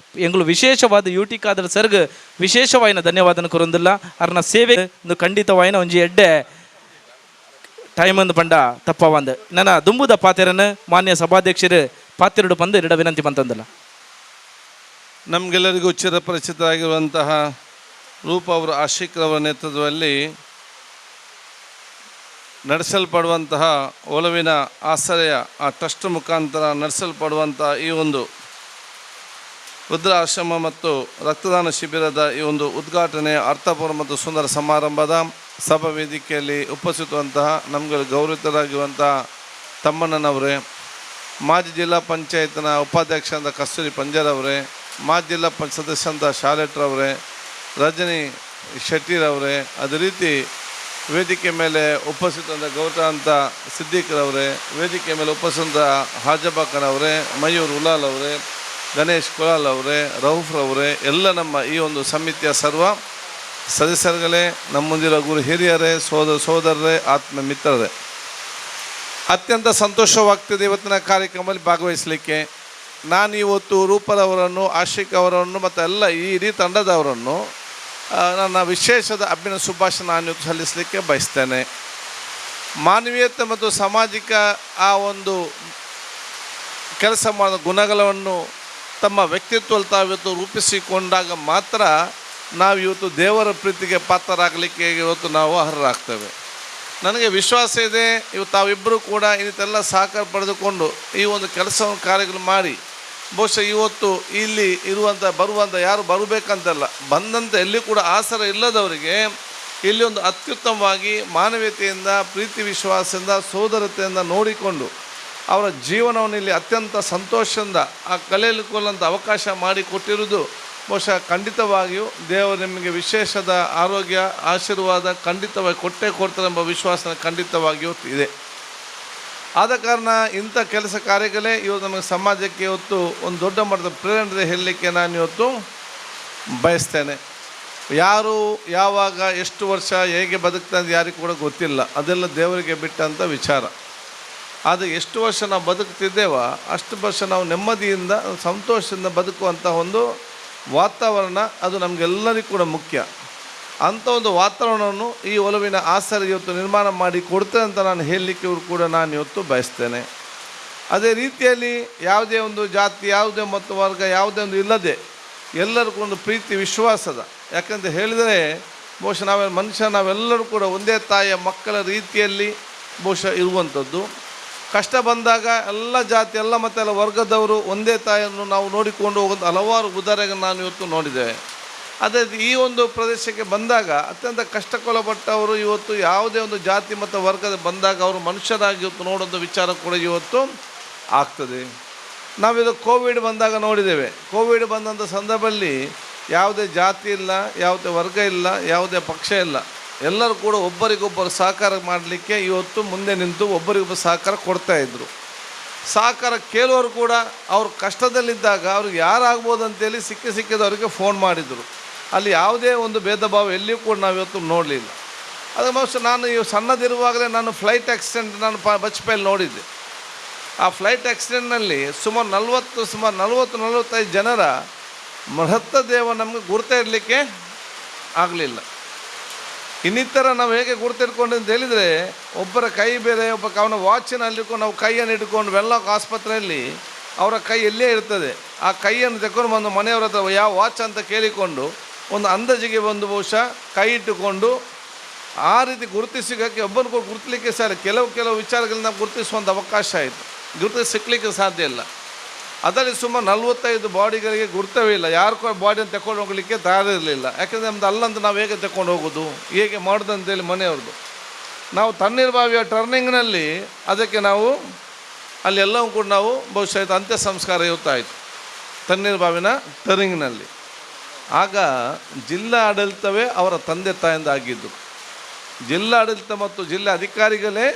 [SPEAKER 1] ಎಂಗಳು ವಿಶೇಷವಾದ ಯು ಟಿ ಖಾದರ್ ಸರ್ಗೆ ವಿಶೇಷವಾಯಿನ ಧನ್ಯವಾದನ ಕೊರೊಂದಿಲ್ಲ. ಅರ್ನ ಸೇವೆ ಒಂದು ಖಂಡಿತವಾಯಿನ ಒಂಜಿ ಎಡ್ಡೆ ಟೈಮ್ ಅಂದು ಪಂಡ ತಪ್ಪವಂದು ನನ್ನ ದುಂಬುದ ಪಾತೆರನ್ನು ಮಾನ್ಯ ಸಭಾಧ್ಯಕ್ಷರು ಪಾತಿರಡು ಬಂದು ಎರಡ ವಿನಂತಿ ಬಂತಂದಿಲ್ಲ.
[SPEAKER 4] ನಮಗೆಲ್ಲರಿಗೂ ಚಿರಪರಿಚಿತರಾಗಿರುವಂತಹ ರೂಪ ಅವರು ಆಶಿಕ್ರವರ ನೇತೃತ್ವದಲ್ಲಿ ನಡೆಸಲ್ಪಡುವಂತಹ ಒಲವಿನ ಆಸರೆಯ ಆ ಟ್ರಸ್ಟ್ ಮುಖಾಂತರ ನಡೆಸಲ್ಪಡುವಂಥ ಈ ಒಂದು ವೃದ್ಧಾಶ್ರಮ ಮತ್ತು ರಕ್ತದಾನ ಶಿಬಿರದ ಈ ಒಂದು ಉದ್ಘಾಟನೆ ಅರ್ಥಪೂರ್ಣ ಮತ್ತು ಸುಂದರ ಸಮಾರಂಭದ ಸಭಾ ವೇದಿಕೆಯಲ್ಲಿ ಉಪಸ್ಥಿತವಂತಹ ನಮಗೆ ಗೌರವಿತರಾಗಿರುವಂತಹ ತಮ್ಮಣ್ಣನವರೇ, ಮಾಜಿ ಜಿಲ್ಲಾ ಪಂಚಾಯತ್ನ ಉಪಾಧ್ಯಕ್ಷ ಅಂತ ಕಸ್ತೂರಿ ಪಂಜರವರೇ, ಮಾಜಿ ಜಿಲ್ಲಾ ಸದಸ್ಯ ಅಂತ ಶಾಲೆಟ್ರವರೇ, ರಜನಿ ಶೆಟ್ಟಿರವರೇ, ಅದೇ ರೀತಿ ವೇದಿಕೆ ಮೇಲೆ ಉಪಸ್ಥಿತ ಗೌರವ ಅಂತ ಸಿದ್ದಿಕ್ರವರೇ, ವೇದಿಕೆ ಮೇಲೆ ಉಪಸ್ಥಿತ ಹಾಜಬಾಕನವರೇ, ಮಯೂರ್ ಉಲಾಲ್ ಅವರೇ, ಗಣೇಶ್ ಕುಲಾಲ್ ಅವರೇ, ರೌಫ್ರವರೇ, ಎಲ್ಲ ನಮ್ಮ ಈ ಒಂದು ಸಮಿತಿಯ ಸರ್ವ ಸದಸ್ಯರುಗಳೇ, ನಮ್ಮ ಮುಂದಿರೋ ಗುರು ಹಿರಿಯರೇ, ಸೋದರರೇ, ಆತ್ಮ ಮಿತ್ರರೇ, ಅತ್ಯಂತ ಸಂತೋಷವಾಗ್ತಿದೆ ಇವತ್ತಿನ ಕಾರ್ಯಕ್ರಮದಲ್ಲಿ ಭಾಗವಹಿಸಲಿಕ್ಕೆ. ನಾನು ಇವತ್ತು ರೂಪರವರನ್ನು, ಆಶಿಕ್ ಅವರನ್ನು ಮತ್ತು ಎಲ್ಲ ಈ ಇಡೀ ತಂಡದವರನ್ನು ನನ್ನ ವಿಶೇಷದ ಅಭಿನಂದನೆ ಶುಭಾಶಯ ನಾನು ಇವತ್ತು ಸಲ್ಲಿಸಲಿಕ್ಕೆ ಬಯಸ್ತೇನೆ. ಮಾನವೀಯತೆ ಮತ್ತು ಸಾಮಾಜಿಕ ಆ ಒಂದು ಕೆಲಸ ಮಾಡೋ ಗುಣಗಳನ್ನು ತಮ್ಮ ವ್ಯಕ್ತಿತ್ವದಲ್ಲಿ ತಾವಿವತ್ತು ರೂಪಿಸಿಕೊಂಡಾಗ ಮಾತ್ರ ನಾವು ಇವತ್ತು ದೇವರ ಪ್ರೀತಿಗೆ ಪಾತ್ರರಾಗಲಿಕ್ಕೆ ಇವತ್ತು ನಾವು ಅರ್ಹರಾಗ್ತೇವೆ. ನನಗೆ ವಿಶ್ವಾಸ ಇದೆ, ಇವತ್ತು ತಾವಿಬ್ಬರು ಕೂಡ ಇದಕ್ಕೆಲ್ಲ ಸಹಕಾರ ಪಡೆದುಕೊಂಡು ಈ ಒಂದು ಕೆಲಸವನ್ನು ಕಾರ್ಯಗಳು ಮಾಡಿ ಬಹುಶಃ ಇವತ್ತು ಇಲ್ಲಿ ಬರುವಂಥ ಯಾರು ಬರಬೇಕಂತಲ್ಲ, ಬಂದಂಥ ಎಲ್ಲಿ ಕೂಡ ಆಸರ ಇಲ್ಲದವರಿಗೆ ಇಲ್ಲಿ ಒಂದು ಅತ್ಯುತ್ತಮವಾಗಿ ಮಾನವೀಯತೆಯಿಂದ, ಪ್ರೀತಿ ವಿಶ್ವಾಸದಿಂದ, ಸೋದರತೆಯಿಂದ ನೋಡಿಕೊಂಡು ಅವರ ಜೀವನವನ್ನು ಇಲ್ಲಿ ಅತ್ಯಂತ ಸಂತೋಷದಿಂದ ಆ ಕಲಿಯಲಿಕ್ಕುವಂಥ ಅವಕಾಶ ಮಾಡಿಕೊಟ್ಟಿರುವುದು ಬಹುಶಃ ಖಂಡಿತವಾಗಿಯೂ ದೇವರು ನಿಮಗೆ ವಿಶೇಷದ ಆರೋಗ್ಯ ಆಶೀರ್ವಾದ ಖಂಡಿತವಾಗಿ ಕೊಡ್ತಾರೆ ಎಂಬ ವಿಶ್ವಾಸ ಖಂಡಿತವಾಗಿಯೂ ಇದೆ. ಆದ ಕಾರಣ ಇಂಥ ಕೆಲಸ ಕಾರ್ಯಗಳೇ ಇವತ್ತು ನಮಗೆ ಸಮಾಜಕ್ಕೆ ಇವತ್ತು ಒಂದು ದೊಡ್ಡ ಮಟ್ಟದ ಪ್ರೇರಣೆ ಹೇಳಲಿಕ್ಕೆ ನಾನು ಇವತ್ತು ಬಯಸ್ತೇನೆ. ಯಾರು ಯಾವಾಗ ಎಷ್ಟು ವರ್ಷ ಹೇಗೆ ಬದುಕ್ತಾರೆ ಯಾರಿಗೂ ಕೂಡ ಗೊತ್ತಿಲ್ಲ, ಅದೆಲ್ಲ ದೇವರಿಗೆ ಬಿಟ್ಟಂಥ ವಿಚಾರ. ಆದರೆ ಎಷ್ಟು ವರ್ಷ ನಾವು ಬದುಕ್ತಿದ್ದೇವೋ ಅಷ್ಟು ವರ್ಷ ನಾವು ನೆಮ್ಮದಿಯಿಂದ ಸಂತೋಷದಿಂದ ಬದುಕುವಂಥ ಒಂದು ವಾತಾವರಣ ಅದು ನಮಗೆಲ್ಲರಿಗೂ ಕೂಡ ಮುಖ್ಯ. ಅಂಥ ಒಂದು ವಾತಾವರಣವನ್ನು ಈ ಒಲವಿನ ಆಸರೆ ಇವತ್ತು ನಿರ್ಮಾಣ ಮಾಡಿ ಕೊಡ್ತೇನೆ ಅಂತ ನಾನು ಹೇಳಲಿಕ್ಕೆ ಕೂಡ ನಾನು ಇವತ್ತು ಬಯಸ್ತೇನೆ. ಅದೇ ರೀತಿಯಲ್ಲಿ ಯಾವುದೇ ಒಂದು ಜಾತಿ, ಯಾವುದೇ ಮತ್ತು ವರ್ಗ ಯಾವುದೇ ಒಂದು ಇಲ್ಲದೆ ಎಲ್ಲರಿಗೂ ಒಂದು ಪ್ರೀತಿ ವಿಶ್ವಾಸದ, ಯಾಕಂತ ಹೇಳಿದರೆ ಬಹುಶಃ ನಾವೆಲ್ಲರೂ ಕೂಡ ಒಂದೇ ತಾಯಿಯ ಮಕ್ಕಳ ರೀತಿಯಲ್ಲಿ ಬಹುಶಃ ಇರುವಂಥದ್ದು. ಕಷ್ಟ ಬಂದಾಗ ಎಲ್ಲ ಜಾತಿ ಎಲ್ಲ ಮತ್ತು ಎಲ್ಲ ವರ್ಗದವರು ಒಂದೇ ತಾಯಿಯನ್ನು ನಾವು ನೋಡಿಕೊಂಡು ಹೋಗುವಂಥ ಹಲವಾರು ಉದಾಹರಣೆಗಳನ್ನು ನಾನು ಇವತ್ತು ನೋಡಿದ್ದೇವೆ. ಅದೇ ಈ ಒಂದು ಪ್ರದೇಶಕ್ಕೆ ಬಂದಾಗ ಅತ್ಯಂತ ಕಷ್ಟಕ್ಕೊಳಪಟ್ಟವರು ಇವತ್ತು ಯಾವುದೇ ಒಂದು ಜಾತಿ ಮತ್ತು ವರ್ಗದ ಬಂದಾಗ ಅವರು ಮನುಷ್ಯರಾಗಿ ಇವತ್ತು ನೋಡುವಂಥ ವಿಚಾರ ಕೂಡ ಇವತ್ತು ಆಗ್ತದೆ. ನಾವಿದು ಕೋವಿಡ್ ಬಂದಾಗ ನೋಡಿದ್ದೇವೆ. ಕೋವಿಡ್ ಬಂದಂಥ ಸಂದರ್ಭದಲ್ಲಿ ಯಾವುದೇ ಜಾತಿ ಇಲ್ಲ, ಯಾವುದೇ ವರ್ಗ ಇಲ್ಲ, ಯಾವುದೇ ಪಕ್ಷ ಇಲ್ಲ, ಎಲ್ಲರೂ ಕೂಡ ಒಬ್ಬರಿಗೊಬ್ಬರು ಸಹಕಾರ ಮಾಡಲಿಕ್ಕೆ ಇವತ್ತು ಮುಂದೆ ನಿಂತು ಒಬ್ಬರಿಗೊಬ್ಬರು ಸಹಕಾರ ಕೊಡ್ತಾಯಿದ್ರು. ಸಹಕಾರ ಕೇಳುವವರು ಕೂಡ ಅವ್ರ ಕಷ್ಟದಲ್ಲಿದ್ದಾಗ ಅವ್ರಿಗೆ ಯಾರಾಗ್ಬೋದು ಅಂತೇಳಿ ಸಿಕ್ಕಿದವರಿಗೆ ಫೋನ್ ಮಾಡಿದರು. ಅಲ್ಲಿ ಯಾವುದೇ ಒಂದು ಭೇದ ಭಾವ ಎಲ್ಲಿಯೂ ಕೂಡ ನಾವು ಇವತ್ತು ನೋಡಲಿಲ್ಲ. ಅದು ಬಹುಶಃ ನಾನು ಸಣ್ಣದಿರುವಾಗಲೇ ನಾನು ಫ್ಲೈಟ್ ಆಕ್ಸಿಡೆಂಟ್ ನಾನು ಬಚ್ಪೆಯಲ್ಲಿ ನೋಡಿದ್ದೆ. ಆ ಫ್ಲೈಟ್ ಆಕ್ಸಿಡೆಂಟ್ನಲ್ಲಿ ಸುಮಾರು 40-45 ಜನರ ಮೃತದೇಹ ನಮಗೆ ಗುರುತೇ ಇರಲಿಕ್ಕೆ ಆಗಲಿಲ್ಲ. ಇನ್ನಿತರ ನಾವು ಹೇಗೆ ಗುರುತಿಟ್ಕೊಂಡು ಅಂತ ಹೇಳಿದರೆ, ಒಬ್ಬರ ಕೈ ಬೇರೆ, ಅವನ ವಾಚಿನಲ್ಲಿಟ್ಕೊಂಡು ನಾವು ಕೈಯನ್ನು ಇಟ್ಕೊಂಡು ವೆನ್ಲಾಕ್ ಆಸ್ಪತ್ರೆಯಲ್ಲಿ ಅವರ ಕೈ ಎಲ್ಲೇ ಇರ್ತದೆ, ಆ ಕೈಯನ್ನು ತಗೊಂಡು ಬಂದು ಮನೆಯವರ ಹತ್ರ ಯಾವ ವಾಚ್ ಅಂತ ಕೇಳಿಕೊಂಡು ಒಂದು ಅಂದಾಜಿಗೆ ಬಂದು ಬಹುಶಃ ಕೈ ಇಟ್ಟುಕೊಂಡು ಆ ರೀತಿ ಗುರುತಿಸಿಗೋಕ್ಕೆ ಒಬ್ಬನ ಕೂಡ ಗುರುತಿಸಲಿಕ್ಕೆ ಕೆಲವು ವಿಚಾರಗಳನ್ನ ಗುರುತಿಸುವಂಥ ಅವಕಾಶ ಆಯಿತು. ಸಿಕ್ಕಲಿಕ್ಕೆ ಸಾಧ್ಯ ಇಲ್ಲ. ಅದರಲ್ಲಿ ಸುಮಾರು 45 ಬಾಡಿಗಳಿಗೆ ಗುರ್ತವೇ ಇಲ್ಲ. ಯಾರು ಕೂಡ ಬಾಡಿಯನ್ನು ತಗೊಂಡು ಹೋಗಲಿಕ್ಕೆ ತಯಾರಿರಲಿಲ್ಲ. ಯಾಕೆಂದರೆ ನಮ್ಮದು ಅಲ್ಲಂತ ನಾವು ಹೇಗೆ ತಗೊಂಡು ಹೋಗೋದು, ಹೇಗೆ ಮಾಡೋದು ಅಂತೇಳಿ ಮನೆಯವ್ರದ್ದು. ನಾವು ತಣ್ಣೀರ್ಬಾವಿಯ ಟರ್ನಿಂಗ್ನಲ್ಲಿ ಅದಕ್ಕೆ ನಾವು ಅಲ್ಲಿ ಎಲ್ಲವೂ ಕೂಡ ನಾವು ಬಹುಶಃ ಅಂತ್ಯ ಸಂಸ್ಕಾರ ಇವತ್ತಾಯಿತು ತಣ್ಣೀರ್ಬಾವಿನ ಟರ್ನಿಂಗ್ನಲ್ಲಿ. ಆಗ ಜಿಲ್ಲಾ ಆಡಳಿತವೇ ಅವರ ತಂದೆ ತಾಯಿಂದ ಆಗಿದ್ದು. ಜಿಲ್ಲಾ ಆಡಳಿತ ಮತ್ತು ಜಿಲ್ಲಾ ಅಧಿಕಾರಿಗಳೇ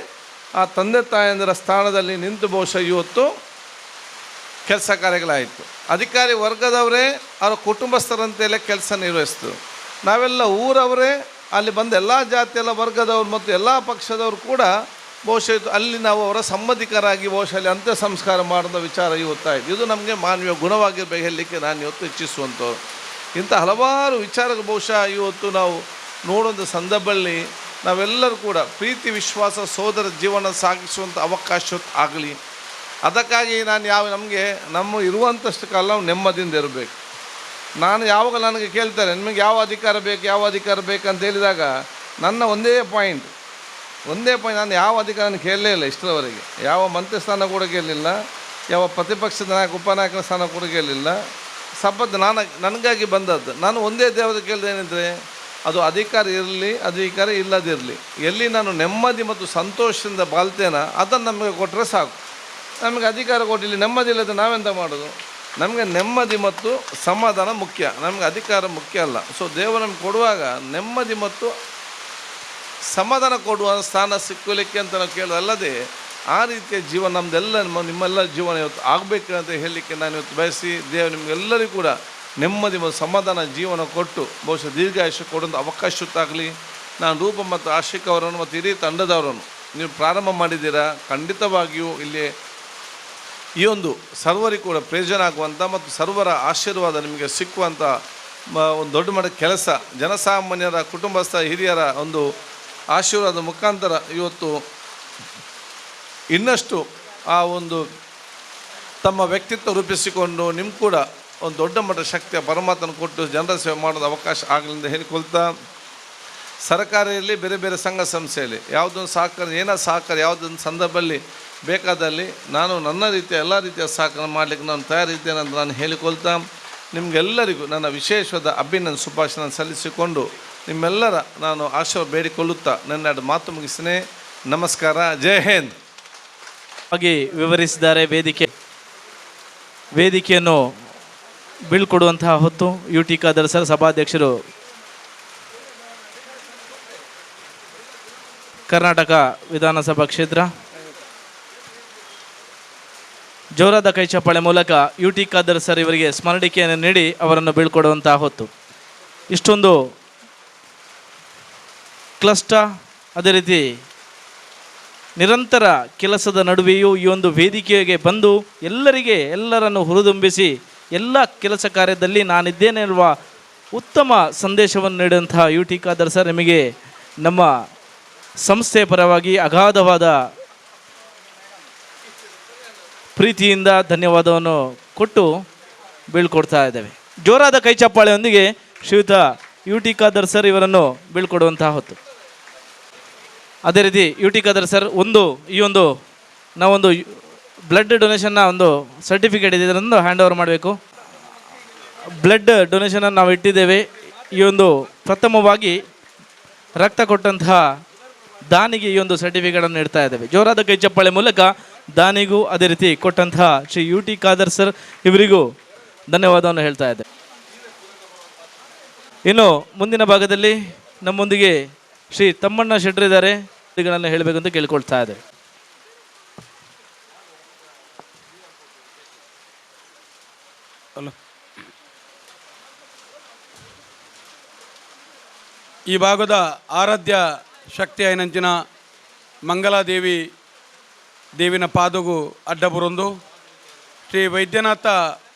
[SPEAKER 4] ಆ ತಂದೆ ತಾಯಂದಿರ ಸ್ಥಾನದಲ್ಲಿ ನಿಂತು ಬಹುಶಃ ಇವತ್ತು ಕೆಲಸ ಕಾರ್ಯಗಳಾಯಿತು. ಅಧಿಕಾರಿ ವರ್ಗದವರೇ ಅವರ ಕುಟುಂಬಸ್ಥರಂತೆಯಲ್ಲೇ ಕೆಲಸ ನಿರ್ವಹಿಸಿತು. ನಾವೆಲ್ಲ ಊರವರೇ ಅಲ್ಲಿ ಬಂದ ಎಲ್ಲ ಜಾತಿ ಎಲ್ಲ ವರ್ಗದವರು ಮತ್ತು ಎಲ್ಲ ಪಕ್ಷದವರು ಕೂಡ ಬಹುಶಃ ಅಲ್ಲಿ ನಾವು ಅವರ ಸಂಬಂಧಿಕರಾಗಿ ಬಹುಶಃ ಅಲ್ಲಿ ಅಂತ್ಯ ಸಂಸ್ಕಾರ ಮಾಡಿದ ವಿಚಾರ ಇವತ್ತಾಯಿತು. ಇದು ನಮಗೆ ಮಾನವೀಯ ಗುಣವಾಗಿರಬೇಕು ಹೇಳಲಿಕ್ಕೆ ನಾನು ಇವತ್ತು ಇಚ್ಛಿಸುವಂಥವ್ರು. ಇಂಥ ಹಲವಾರು ವಿಚಾರಗಳು ಬಹುಶಃ ಇವತ್ತು ನಾವು ನೋಡುವಂಥ ಸಂದರ್ಭದಲ್ಲಿ ನಾವೆಲ್ಲರೂ ಕೂಡ ಪ್ರೀತಿ ವಿಶ್ವಾಸ ಸೋದರ ಜೀವನ ಸಾಗಿಸುವಂಥ ಅವಕಾಶ ಆಗಲಿ. ಅದಕ್ಕಾಗಿ ನಾನು ನಮಗೆ ನಮ್ಮ ಇರುವಂಥಷ್ಟು ಕಾಲ ನಾವು ನೆಮ್ಮದಿಯಿಂದ ಇರಬೇಕು. ನಾನು ಯಾವಾಗ ನನಗೆ ಕೇಳ್ತಾರೆ ನಿಮಗೆ ಯಾವ ಅಧಿಕಾರ ಬೇಕು ಅಂತ ಹೇಳಿದಾಗ ನನ್ನ ಒಂದೇ ಪಾಯಿಂಟ್ ನಾನು ಯಾವ ಅಧಿಕಾರನ ಕೇಳಲೇ ಇಲ್ಲ ಇಷ್ಟರವರೆಗೆ. ಯಾವ ಮಂತ್ರಿ ಸ್ಥಾನ ಕೂಡ ಕೇಳಲಿಲ್ಲ, ಯಾವ ಪ್ರತಿಪಕ್ಷದ ನಾಯಕ ಉಪನಾಯಕನ ಸ್ಥಾನ ಕೂಡ ಕೇಳಲಿಲ್ಲ, ಸಬ್ಬತ್ ನನಗಾಗಿ ಬಂದದ್ದು. ನಾನು ಒಂದೇ ದೇವರ ಕೇಳಿದೇನೆಂದರೆ ಅದು ಅಧಿಕಾರ ಇರಲಿ, ಅಧಿಕಾರ ಇಲ್ಲದಿರಲಿ, ಎಲ್ಲಿ ನಾನು ನೆಮ್ಮದಿ ಮತ್ತು ಸಂತೋಷದಿಂದ ಬಾಳ್ತೇನೆ ಅದನ್ನು ನಮಗೆ ಕೊಟ್ಟರೆ ಸಾಕು. ನಮಗೆ ಅಧಿಕಾರ ಕೊಟ್ಟಿಲ್ಲ, ನೆಮ್ಮದಿ ಇಲ್ಲದೆ ನಾವೆಂತ ಮಾಡೋದು? ನಮಗೆ ನೆಮ್ಮದಿ ಮತ್ತು ಸಮಾಧಾನ ಮುಖ್ಯ, ನಮಗೆ ಅಧಿಕಾರ ಮುಖ್ಯ ಅಲ್ಲ. ಸೊ ದೇವರು ನಮ್ಗೆ ಕೊಡುವಾಗ ನೆಮ್ಮದಿ ಮತ್ತು ಸಮಾಧಾನ ಕೊಡುವ ಸ್ಥಾನ ಸಿಕ್ಕಲಿಕ್ಕೆ ಅಂತ ನಾವು ಕೇಳೋದಲ್ಲದೆ ಆ ರೀತಿಯ ಜೀವನ ನಮ್ಮದೆಲ್ಲ ನಿಮ್ಮೆಲ್ಲ ಜೀವನ ಇವತ್ತು ಆಗಬೇಕು ಅಂತ ಹೇಳಲಿಕ್ಕೆ ನಾನು ಇವತ್ತು ಬಯಸಿ ದೇವರು ನಿಮಗೆಲ್ಲರಿಗೂ ಕೂಡ ನೆಮ್ಮದಿ ಮತ್ತು ಸಮಾಧಾನ ಜೀವನ ಕೊಟ್ಟು ಬಹುಶಃ ದೀರ್ಘಾಯುಷ್ಯ ಕೊಡೋದು ಅವಕಾಶತ್ತಾಗಲಿ. ನಾನು ರೂಪ ಮತ್ತು ಆಶಿಕ್ ಅವರನ್ನು ಮತ್ತು ಇಡೀ ತಂಡದವರನ್ನು ನೀವು ಪ್ರಾರಂಭ ಮಾಡಿದ್ದೀರಾ, ಖಂಡಿತವಾಗಿಯೂ ಇಲ್ಲಿ ಈ ಒಂದು ಸರ್ವರಿಗೂ ಕೂಡ ಪ್ರಯೋಜನ ಆಗುವಂಥ ಮತ್ತು ಸರ್ವರ ಆಶೀರ್ವಾದ ನಿಮಗೆ ಸಿಕ್ಕುವಂಥ ಒಂದು ದೊಡ್ಡ ಮಟ್ಟದ ಕೆಲಸ, ಜನಸಾಮಾನ್ಯರ ಕುಟುಂಬಸ್ಥ ಹಿರಿಯರ ಒಂದು ಆಶೀರ್ವಾದ ಮುಖಾಂತರ ಇವತ್ತು ಇನ್ನಷ್ಟು ಆ ಒಂದು ತಮ್ಮ ವ್ಯಕ್ತಿತ್ವ ರೂಪಿಸಿಕೊಂಡು ನಿಮ್ಮ ಕೂಡ ಒಂದು ದೊಡ್ಡ ಮಟ್ಟದ ಶಕ್ತಿಯ ಪರಮಾತ್ಮನ ಕೊಟ್ಟು ಜನರ ಸೇವೆ ಮಾಡೋದು ಅವಕಾಶ ಆಗಲಿಂದ ಹೇಳಿಕೊಳ್ತಾ, ಸರ್ಕಾರ ಇರಲಿ ಬೇರೆ ಬೇರೆ ಸಂಘ ಸಂಸ್ಥೆಯಲ್ಲಿ ಯಾವುದೊಂದು ಸಹಕಾರ ಸಹಕಾರ ಯಾವುದೊಂದು ಸಂದರ್ಭದಲ್ಲಿ ಬೇಕಾದಲ್ಲಿ ನಾನು ನನ್ನ ರೀತಿಯ ಎಲ್ಲ ರೀತಿಯ ಸಹಕಾರ ಮಾಡಲಿಕ್ಕೆ ನಾನು ತಯಾರಿದ್ದೇನೆ ಅಂತ ನಾನು ಹೇಳಿಕೊಳ್ತಾ, ನಿಮಗೆಲ್ಲರಿಗೂ ನನ್ನ ವಿಶೇಷವಾದ ಅಭಿನಂದನೆ ಶುಭಾಶಯ ಸಲ್ಲಿಸಿಕೊಂಡು ನಿಮ್ಮೆಲ್ಲರ ನಾನು ಆಶೀರ್ವಾದ ಬೇಡಿಕೊಳ್ಳುತ್ತಾ ನನ್ನ ಮಾತು ಮುಗಿಸ್ತೇನೆ. ನಮಸ್ಕಾರ, ಜೈ ಹಿಂದ್.
[SPEAKER 1] ಹಾಗೆ ವಿವರಿಸಿದ್ದಾರೆ. ವೇದಿಕೆಯನ್ನು ಬೀಳ್ಕೊಡುವಂತಹ ಹೊತ್ತು UT ಖಾದರ್ ಸರ್ ಸಭಾಧ್ಯಕ್ಷರು, ಕರ್ನಾಟಕ ವಿಧಾನಸಭಾ ಕ್ಷೇತ್ರ. ಜೋರಾದ ಕೈಚಪ್ಪಾಳೆ ಮೂಲಕ UT ಖಾದರ್ ಸರ್ ಇವರಿಗೆ ಸ್ಮರಣಿಕೆಯನ್ನು ನೀಡಿ ಅವರನ್ನು ಬೀಳ್ಕೊಡುವಂತಹ ಹೊತ್ತು. ಇಷ್ಟೊಂದು ಕ್ಲಷ್ಟ, ಅದೇ ರೀತಿ ನಿರಂತರ ಕೆಲಸದ ನಡುವೆಯೂ ಈ ಒಂದು ವೇದಿಕೆಗೆ ಬಂದು ಎಲ್ಲರನ್ನು ಹುರಿದುಂಬಿಸಿ ಎಲ್ಲ ಕೆಲಸ ಕಾರ್ಯದಲ್ಲಿ ನಾನಿದ್ದೇನೆ ಎನ್ನುವ ಉತ್ತಮ ಸಂದೇಶವನ್ನು ನೀಡುವಂತಹ UT ಖಾದರ್ ಸರ್ ನಿಮಗೆ ನಮ್ಮ ಸಂಸ್ಥೆಯ ಪರವಾಗಿ ಅಗಾಧವಾದ ಪ್ರೀತಿಯಿಂದ ಧನ್ಯವಾದವನ್ನು ಕೊಟ್ಟು ಬೀಳ್ಕೊಡ್ತಾ ಇದ್ದೇವೆ. ಜೋರಾದ ಕೈಚಪ್ಪಾಳೆಯೊಂದಿಗೆ ಶ್ರೀಯುತ UT ಖಾದರ್ ಸರ್ ಇವರನ್ನು ಬೀಳ್ಕೊಡುವಂತಹ ಹೊತ್ತು. ಅದೇ ರೀತಿ UT ಖಾದರ್ ಸರ್ ನಾವೊಂದು ಬ್ಲಡ್ ಡೊನೇಷನ್ನ ಒಂದು ಸರ್ಟಿಫಿಕೇಟ್ ಇದೆ, ಇದನ್ನು ಹ್ಯಾಂಡ್ ಓವರ್ ಮಾಡಬೇಕು. ಬ್ಲಡ್ ಡೊನೇಷನನ್ನು ನಾವು ಇಟ್ಟಿದ್ದೇವೆ. ಈ ಒಂದು ಪ್ರಥಮವಾಗಿ ರಕ್ತ ಕೊಟ್ಟಂತಹ ದಾನಿಗೆ ಈ ಒಂದು ಸರ್ಟಿಫಿಕೇಟನ್ನು ನೀಡ್ತಾ ಇದ್ದೇವೆ. ಜೋರಾದ ಕೈಚಪ್ಪಾಳೆ ಮೂಲಕ ದಾನಿಗೂ ಅದೇ ರೀತಿ ಕೊಟ್ಟಂತಹ ಶ್ರೀ UT ಖಾದರ್ ಸರ್ ಇವರಿಗೂ ಧನ್ಯವಾದವನ್ನು ಹೇಳ್ತಾ ಇದ್ದೆ. ಇನ್ನು ಮುಂದಿನ ಭಾಗದಲ್ಲಿ ನಮ್ಮೊಂದಿಗೆ ಶ್ರೀ ತಮ್ಮಣ್ಣ ಶೆಟ್ಟರ್ ಇದ್ದಾರೆ, ಗಳನ್ನು ಹೇಳಬೇಕಂತ ಕೇಳ್ಕೊಳ್ತಾ ಇದೆ.
[SPEAKER 5] ಈ ಭಾಗದ ಆರಾಧ್ಯ ಶಕ್ತಿ ಐನಂಚಿನ ಮಂಗಲಾದೇವಿ ದೇವಿನ ಪಾದಗೂ ಅಡ್ಡಬುರೊಂದು ಶ್ರೀ ವೈದ್ಯನಾಥ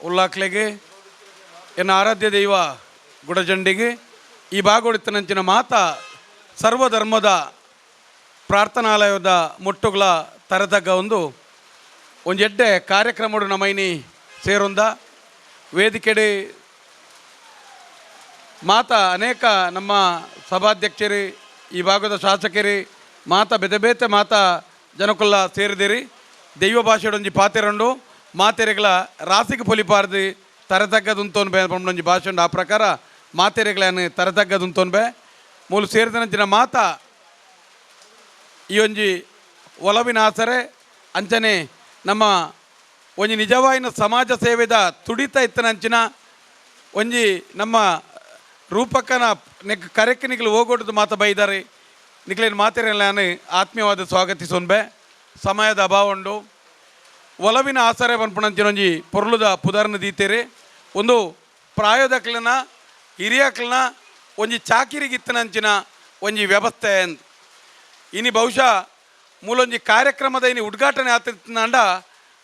[SPEAKER 5] ಉಲ್ಲಾಕ್ಲೆಗೆ ಎನ್ನ ಆರಾಧ್ಯ ದೈವ ಗುಡಜಂಡಿಗೆ ಈ ಭಾಗವಡಿತನಂಚಿನ ಮಾತ ಸರ್ವಧರ್ಮದ ಪ್ರಾರ್ಥನಾಲಯದ ಮುಟ್ಟುಗಳ ತರದಗ್ಗ ಒಂದು ಎಡ್ಡೆ ಕಾರ್ಯಕ್ರಮಡು ನಮೈನಿ ಸೇರೊಂದ ವೇದಿಕೆಡೆ ಮಾತ ಅನೇಕ ನಮ್ಮ ಸಭಾಧ್ಯಕ್ಷರಿ ಈ ಭಾಗದ ಶಾಸಕರಿ ಮಾತ ಬೆದಬೇತೆ ಮಾತ ಜನಕುಲ್ಲ ಸೇರಿದಿರಿ ದೈವ ಭಾಷೆಡೊಂಜಿ ಪಾತೆರಂಡು ಮಾತೆರೆಗಳ ರಾಸಿಗೆ ಪೊಲಿಪಾರ್ದು ತರತಗ್ಗದುಂತೋನ್ಬೆ ಒಂಜಿ ಭಾಷೆ ಉಂಡು. ಆ ಪ್ರಕಾರ ಮಾತೆರೆಗಳನ್ನು ತರತಗ್ಗದುಂತೋನ್ಬೆ ಮೂಲು ಸೇರಿದನಂಚಿನ ಮಾತ ಈ ಒಂಜಿ ಒಲವಿನ ಆಸರೆ ಅಂಚನೆ ನಮ್ಮ ಒಂಜಿ ನಿಜವಾಯಿನ ಸಮಾಜ ಸೇವೆದ ತುಡಿತ ಇತ್ತನಂಚಿನ ಒಂಜಿ ನಮ್ಮ ರೂಪಕ್ಕನ ಕರೆಕ್ಕೆ ನಿಖಲು ಹೋಗೋಟದ ಮಾತ ಬೈದಾರೆ ನಿಖಲಿನ ಮಾತೆರೆಗಳನ್ನು ಆತ್ಮೀಯವಾದ ಸ್ವಾಗತಿಸೋನ್ಬೆ. ಸಮಯದ ಅಭಾವ ಉಂಡು. ಒಲವಿನ ಆಸರೆ ಪನ್ಪುಣಂಚಿನ ಒಂಜಿ ಪೊರ್ಲುದ ಪುದರ್ನ ದೀತೆರೆ ಒಂದು ಪ್ರಾಯೋದಕ್ಲನ ಹಿರಿಯಕ್ಲನ ಒಂಜಿ ಚಾಕಿರಿಗಿತ್ತನಂಚಿನ ಒಂಜಿ ವ್ಯವಸ್ಥೆ ಅಂದ್ ಇನಿ ಬಹುಶಃ ಮೂಲೊಂಜಿ ಕಾರ್ಯಕ್ರಮದ ಇನಿ ಉದ್ಘಾಟನೆ ಆತಿರ್ತಾಂಡ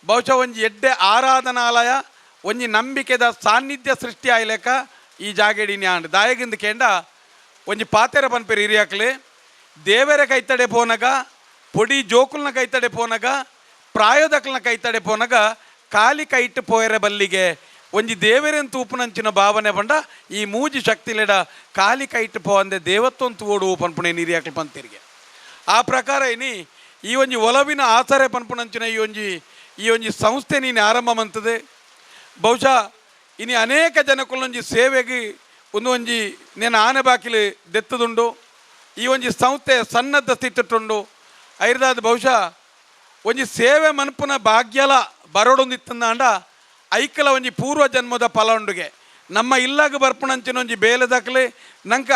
[SPEAKER 5] ಬಹುಶಃ ಒಂಜಿ ಎಡ್ಡೆ ಆರಾಧನಾಲಯ ಒಂಜಿ ನಂಬಿಕೆದ ಸಾನ್ನಿಧ್ಯ ಸೃಷ್ಟಿ ಆಯ್ಲೆಕ ಈ ಜಾಗೇಡಿ ನ್ಯಾಂಡ್ ದಾಯಗಿಂದ ಕೇಂಡ ಒಂಜಿ ಪಾತೆರ ಪನ್ಪೇರು ಹಿರಿಯಕ್ಲೆ ದೇವರ ಕೈತಡೆ ಪೋನಗ ಪೊಡಿ ಜೋಕುಲ್ನ ಕೈತಡೆ ಪೋನಗ ಪ್ರಾಯೋದಕ್ಲನ ಕೈತಡೆ ಪೋನಗ ಕಾಲಿ ಕೈಟ್ಟು ಪೋಯರೆ ಬಲ್ಲಿಗೆ ಒಂಜಿ ದೇವರೆಂತು ಉಪುನಂಚಿನ ಭಾವನೆ ಬಂಡ ಈ ಮೂಜಿ ಶಕ್ತಿಲೆಡ ಕಾಲಿ ಕೈಟ್ಟು ಪೋಂದೆ ದೇವತ್ತೊಂತು ಓಡು ಪನ್ಪುಣೆ ಹಿರಿಯಕ್ಲು ಪಂತಿರಿಗೆ. ಆ ಪ್ರಕಾರ ಇನಿ ಈ ಒಂಜಿ ಒಲವಿನ ಆಸರೆ ಪನ್ಪುಣಂಚಿನ ಈ ಒಂಜಿ ಸಂಸ್ಥೆ ನೀನು ಆರಂಭ ಮಂತದೆ. ಬಹುಶಃ ಇನಿ ಅನೇಕ ಜನಕ್ಕೊಂಜಿ ಸೇವೆಗೆ ಒಂಜಿ నేను ಆನೆ ಬಾಕಿಲು ದೆತ್ತದುಂಡು ಈ ಒಂಜಿ ಸಂಸ್ಥೆ ಸನ್ನದ್ಧ ಸ್ಥಿತಿಟ್ಟುಂಡು ಐರ್ದಾದ ಬಹುಶಃ ಒಂಜಿ ಸೇವೆ ಮನ್ಪುನ ಭಾಗ್ಯಲ ಬರೋಡೊಂದಿತ್ತಂದಾಂಡ ಐಕಲ ಒಂಜಿ ಪೂರ್ವ ಜನ್ಮದ ಫಲ ಉಂಡುಗೆ ನಮ್ಮ ಇಲ್ಲಾಗ ಬರ್ಪುಣಂಚಿನ ಒಂಜಿ ಬೇಲೆ ದಾಖಲೆ ನಂಗೆ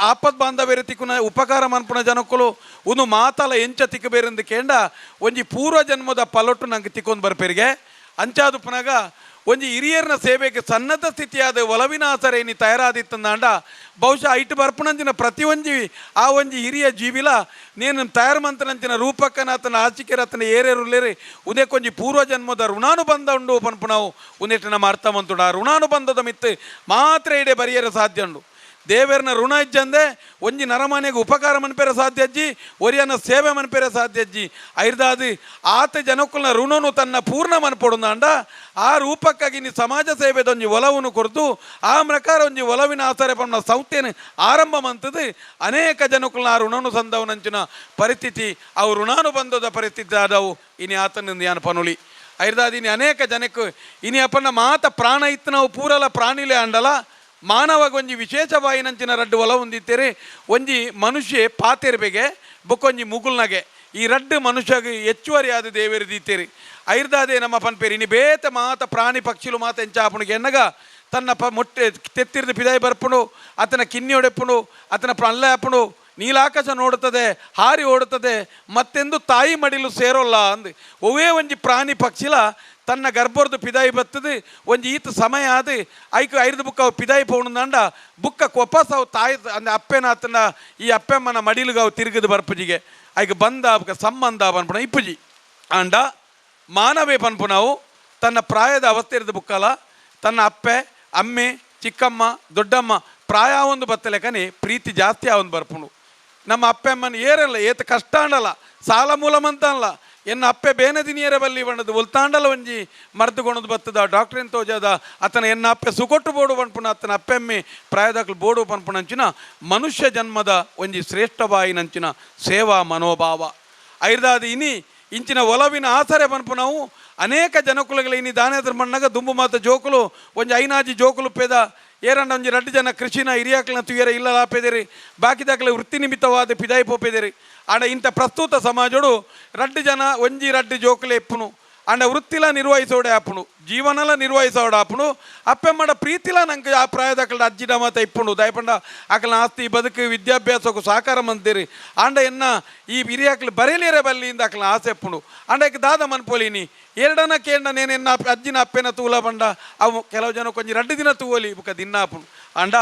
[SPEAKER 5] ಆಪತ್ ಬಾಂಧವ್ಯ ತಿಕ್ಕುನ ಉಪಕಾರ ಮನ್ಪುನ ಜನಕ್ಕಲು ಒಂದು ಮಾತಲ ಎಂಚ ತಿಕ್ಕಬೇರೆಂದು ಕೇಂಡ ಒಂಜಿ ಪೂರ್ವ ಜನ್ಮದ ಫಲೊಟ್ಟು ನಂಗೆ ತಿಕ್ಕೊಂಡು ಬರ್ಪೇರಿಗೆ ಅಂಚಾದು ಪುನಗ ಒಂಜಿ ಹಿರಿಯರ್ನ ಸೇವೆಗೆ ಸನ್ನದ್ಧ ಸ್ಥಿತಿಯಾದ ಒಲವಿನ ಆಸರೆ ನೀ ತಯಾರಾದಿತ್ತಂದಾಂಡ ಬಹುಶಃ ಐಟು ಬರ್ಪುಣಂಚಿನ ಪ್ರತಿ ಒಂಜಿ ಆ ಒಂಜಿ ಹಿರಿಯ ಜೀವಿಲ ನೇನು ತಯಾರು ಮಂತನಂಚಿನ ರೂಪಕ್ಕನ ಆತನ ಆಚಿಕೆರ ಆತನ ಏರೇರುಲ್ಲೇರಿ ಉದೇ ಕೊಂಜಿ ಪೂರ್ವ ಜನ್ಮದ ಋಣಾನುಬಂಧ ಉಂಡು ಪನ್ಪುಣವು ಉಂದೇಟ ನಮ್ಮ ಅರ್ಥ ಮಂತುಂಡು ಆ ಋಣಾನುಬಂಧದ ಮಿತ್ತು ಮಾತ್ರ ಇಡೇ ಬರಿಯರ ಸಾಧ್ಯ ಉಂಡು ದೇವರನ ಋಣ ಇಜ್ಜಂದೆ ಒಂಜಿ ನರಮನೆಗೆ ಉಪಕಾರ ಮನ್ಪೇರ ಸಾಧ್ಯ ಅಜ್ಜಿ ಒರಿಯನ ಸೇವೆ ಮನ್ಪೇರ ಸಾಧ್ಯ ಅಜ್ಜಿ ಐರ್ದಾದು ಆತ ಜನಕ್ಕುಲ್ನ ಋಣನು ತನ್ನ ಪೂರ್ಣ ಮನ್ಪೊಡುಂದಾಂಡ ಆ ರೂಪಕ್ಕಾಗಿ ನೀ ಸಮಾಜ ಸೇವೆದೊಂಜಿ ಒಲವನ್ನು ಕೊರ್ದು ಆ ಪ್ರಕಾರ ಒಂಜಿ ಒಲವಿನ ಆಸರೆ ಪನ್ನ ಸಂಸ್ಥೆನ ಆರಂಭ ಮಂತದ್ದು ಅನೇಕ ಜನಕ್ಕುಲ್ನ ಆ ಋಣನು ಸಂದವನಂಚಿನ ಪರಿಸ್ಥಿತಿ ಅವು ಋಣಾನುಬಂಧದ ಪರಿಸ್ಥಿತಿ ಆದವು ಇನಿ ಆತನಿಂದ ಯಾನ ಪನುಲಿ ಐರ್ದಾದು ಇನಿ ಅನೇಕ ಜನಕ್ಕೆ ಇನಿ ಅಪ್ಪನ ಮಾತ ಪ್ರಾಣ ಇತ್ತು ನಾವು ಪೂರಲ ಪ್ರಾಣಿಲೇ ಅಂಡಲ ಮಾನವಾಗ ಒಂಜಿ ವಿಶೇಷವಾಯಿನಂಚಿನ ರಡ್ಡು ಒಲ ಹೊಂದಿತ್ತೇರಿ ಒಂಜಿ ಮನುಷ್ಯ ಪಾತೆರ್ಬೆಗೆ ಬೊಕ್ಕೊಂಜಿ ಮುಗುಲ್ನಗೆ ಈ ರಡ್ಡು ಮನುಷ್ಯಗೆ ಹೆಚ್ಚುವರಿ ಆದ ದೇವೇರು ದೀತೇರಿ ಐರ್ದಾದೆ ನಮ್ಮ ಪನ್ಪೇರಿ ಇನಿ ಬೇತ ಮಾತ ಪ್ರಾಣಿ ಪಕ್ಷಿಲು ಮಾತ ಎಂಚಾಪುಣಿಗೆ ಎನ್ನಗ ತನ್ನ ಮೊಟ್ಟೆ ತೆತ್ತಿರ್ದು ಪಿದಾಯಿ ಬರ್ಪುಣು ಆತನ ಕಿನ್ನಿ ಒಡೆಪ್ಪುಣು ಆತನ ಅಲ್ಲ ಹಾಪುಣು ನೀಲಾಕಾಶ ನೋಡುತ್ತದೆ ಹಾರಿ ಓಡುತ್ತದೆ ಮತ್ತೆಂದು ತಾಯಿ ಮಡಿಲು ಸೇರೋಲ್ಲ ಅಂದು ಒವೇ ಒಂಜಿ ಪ್ರಾಣಿ ಪಕ್ಷಿಲ ತನ್ನ ಗರ್ಭರ್ದು ಪಿದಾಯಿ ಬತ್ತದು ಒಂಜಿ ಈತ ಸಮಯ ಆದು ಐಕ ಐದು ಬುಕ್ಕ ಅವು ಪಿದಾಯಿ ಪೋಣಂದಾಂಡ ಬುಕ್ಕ ಕೊಪ್ಪಸ ಅವು ತಾಯಿ ಅಂದ ಅಪ್ಪೆನ ಆತನ ಈ ಅಪ್ಪೆಮ್ಮನ ಮಡಿಲಿಗೆ ಅವು ತಿರುಗದು ಬರ್ಪುಜಿಗೆ ಐಕ ಬಂದ ಬುಕ್ಕ ಸಂಬಂಧ ಪನ್ಪುಣ ಇಪ್ಪುಜಿ ಆಂಡ ಮಾನವೇ ಪನ್ಪುಣವು ತನ್ನ ಪ್ರಾಯದ ಅವಸ್ಥೆ ಇರೋದು ಬುಕ್ಕಲ ತನ್ನ ಅಪ್ಪೆ ಅಮ್ಮೆ ಚಿಕ್ಕಮ್ಮ ದೊಡ್ಡಮ್ಮ ಪ್ರಾಯ ಒಂದು ಬತ್ತಲೆಕನೆ ಪ್ರೀತಿ ಜಾಸ್ತಿ ಅವನು ಬರ್ಪುಣು ನಮ್ಮ ಅಪ್ಪೆ ಅಮ್ಮನ ಏರಲ್ಲ ಏತ ಕಷ್ಟ ಅಂಡಲ್ಲ ಸಾಲ ಮೂಲಮಂತ ಅಲ್ಲ ಎನ್ನ ಅಪ್ಪೆ ಬೇನದಿನಿಯರ ಬಲ್ಲಿ ಬಣ್ಣದು ಒಲ್ತಾಂಡಲ ಒಂಜಿ ಮರ್ದುಗೊಣದು ಬತ್ತದ ಡಾಕ್ಟ್ರೇನ್ ತೋಜದ ಆತನ ಎನ್ನ ಅಪ್ಪೆ ಸುಕೊಟ್ಟು ಬೋಡು ಪನ್ಪುಣ ಆತನ ಅಪ್ಪೆಮ್ಮೆ ಪ್ರಾಯದಾಕಲು ಬೋಡು ಪನ್ಪುಣಂಚಿನ ಮನುಷ್ಯ ಜನ್ಮದ ಒಂಜಿ ಶ್ರೇಷ್ಠವಾಯಿನಂಚಿನ ಸೇವಾ ಮನೋಭಾವ ಐರ್ದಾದ ಇನಿ ಇಂಚಿನ ಒಲವಿನ ಆಸರೆ ಪನ್ಪು ನಾವು ಅನೇಕ ಜನಕುಲಗಳ ಇನಿ ದಾನೇದ್ರ ಮಣ್ಣಾಗ ದುಂಬು ಮಾತ ಜೋಕುಲು ಒಂಜಿ ಐನಾಜಿ ಜೋಕುಲು ಪೇದ ಏರಂಡ ಒಂಜಿ ರಡ್ಡು ಜನ ಕೃಷಿನ ಹಿರಿಯಾಕಲನ ತುಯ್ಯರ ಇಲ್ಲ ಲಾಪೇದೇರಿ ಬಾಕಿದಾಕಲೆ ವೃತ್ತಿ ನಿಮಿತ್ತವಾದ ಪಿದಾಯಿ ಪೋಪೇದೇರಿ ಆಂಡ ಇಂಥ ಪ್ರಸ್ತುತ ಸಮಾಜಡು ರಡ್ಡು ಜನ ಒಂಜಿ ರಡ್ಡು ಜೋಕುಲೆ ಎಪ್ಪುನು ಆಂಡ ವೃತ್ತಿಲ ನಿರ್ವಹಿಸೋಡೆ ಆಪುಣು ಜೀವನಲ ನಿರ್ವಹಿಸೋಡ ಆಪುಣು ಅಪ್ಪೆಮ್ಮಡ ಪ್ರೀತಿಲ ನಂಗೆ ಆ ಪ್ರಾಯದಾಕಲ ಅಜ್ಜಿಡ ಮಾತ ಇಪ್ಪುಣು ದಯಪಂಡ ಆಕಲ ಆಸ್ತಿ ಬದುಕು ವಿದ್ಯಾಭ್ಯಾಸಕ್ಕೂ ಸಹಕಾರ ಮಂತೀರಿ ಆಂಡ ಎನ್ನ ಈ ಹಿರಿಯಾಕಲು ಬರೇಲಿಯರ ಬಲ್ಲಿಯಿಂದ ಆಕಲ ಆಸೆ ಎಪ್ಪುಣು ಆಂಡ ಈಗ ದಾದ ಮನ್ಪೋಲಿನಿ ಎರಡನ ಕೇಂಡ ನೇನೆನ್ನ ಅಜ್ಜಿನ ಅಪ್ಪೆನ ತೂಲ ಬಂಡ ಅವು ಕೆಲವು ಜನ ಕೊಂಚ ರಡ್ಡು ದಿನ ತೂವಲಿ ಬುಕ್ಕ ದಿನ್ನಾಪುಣು ಆಂಡ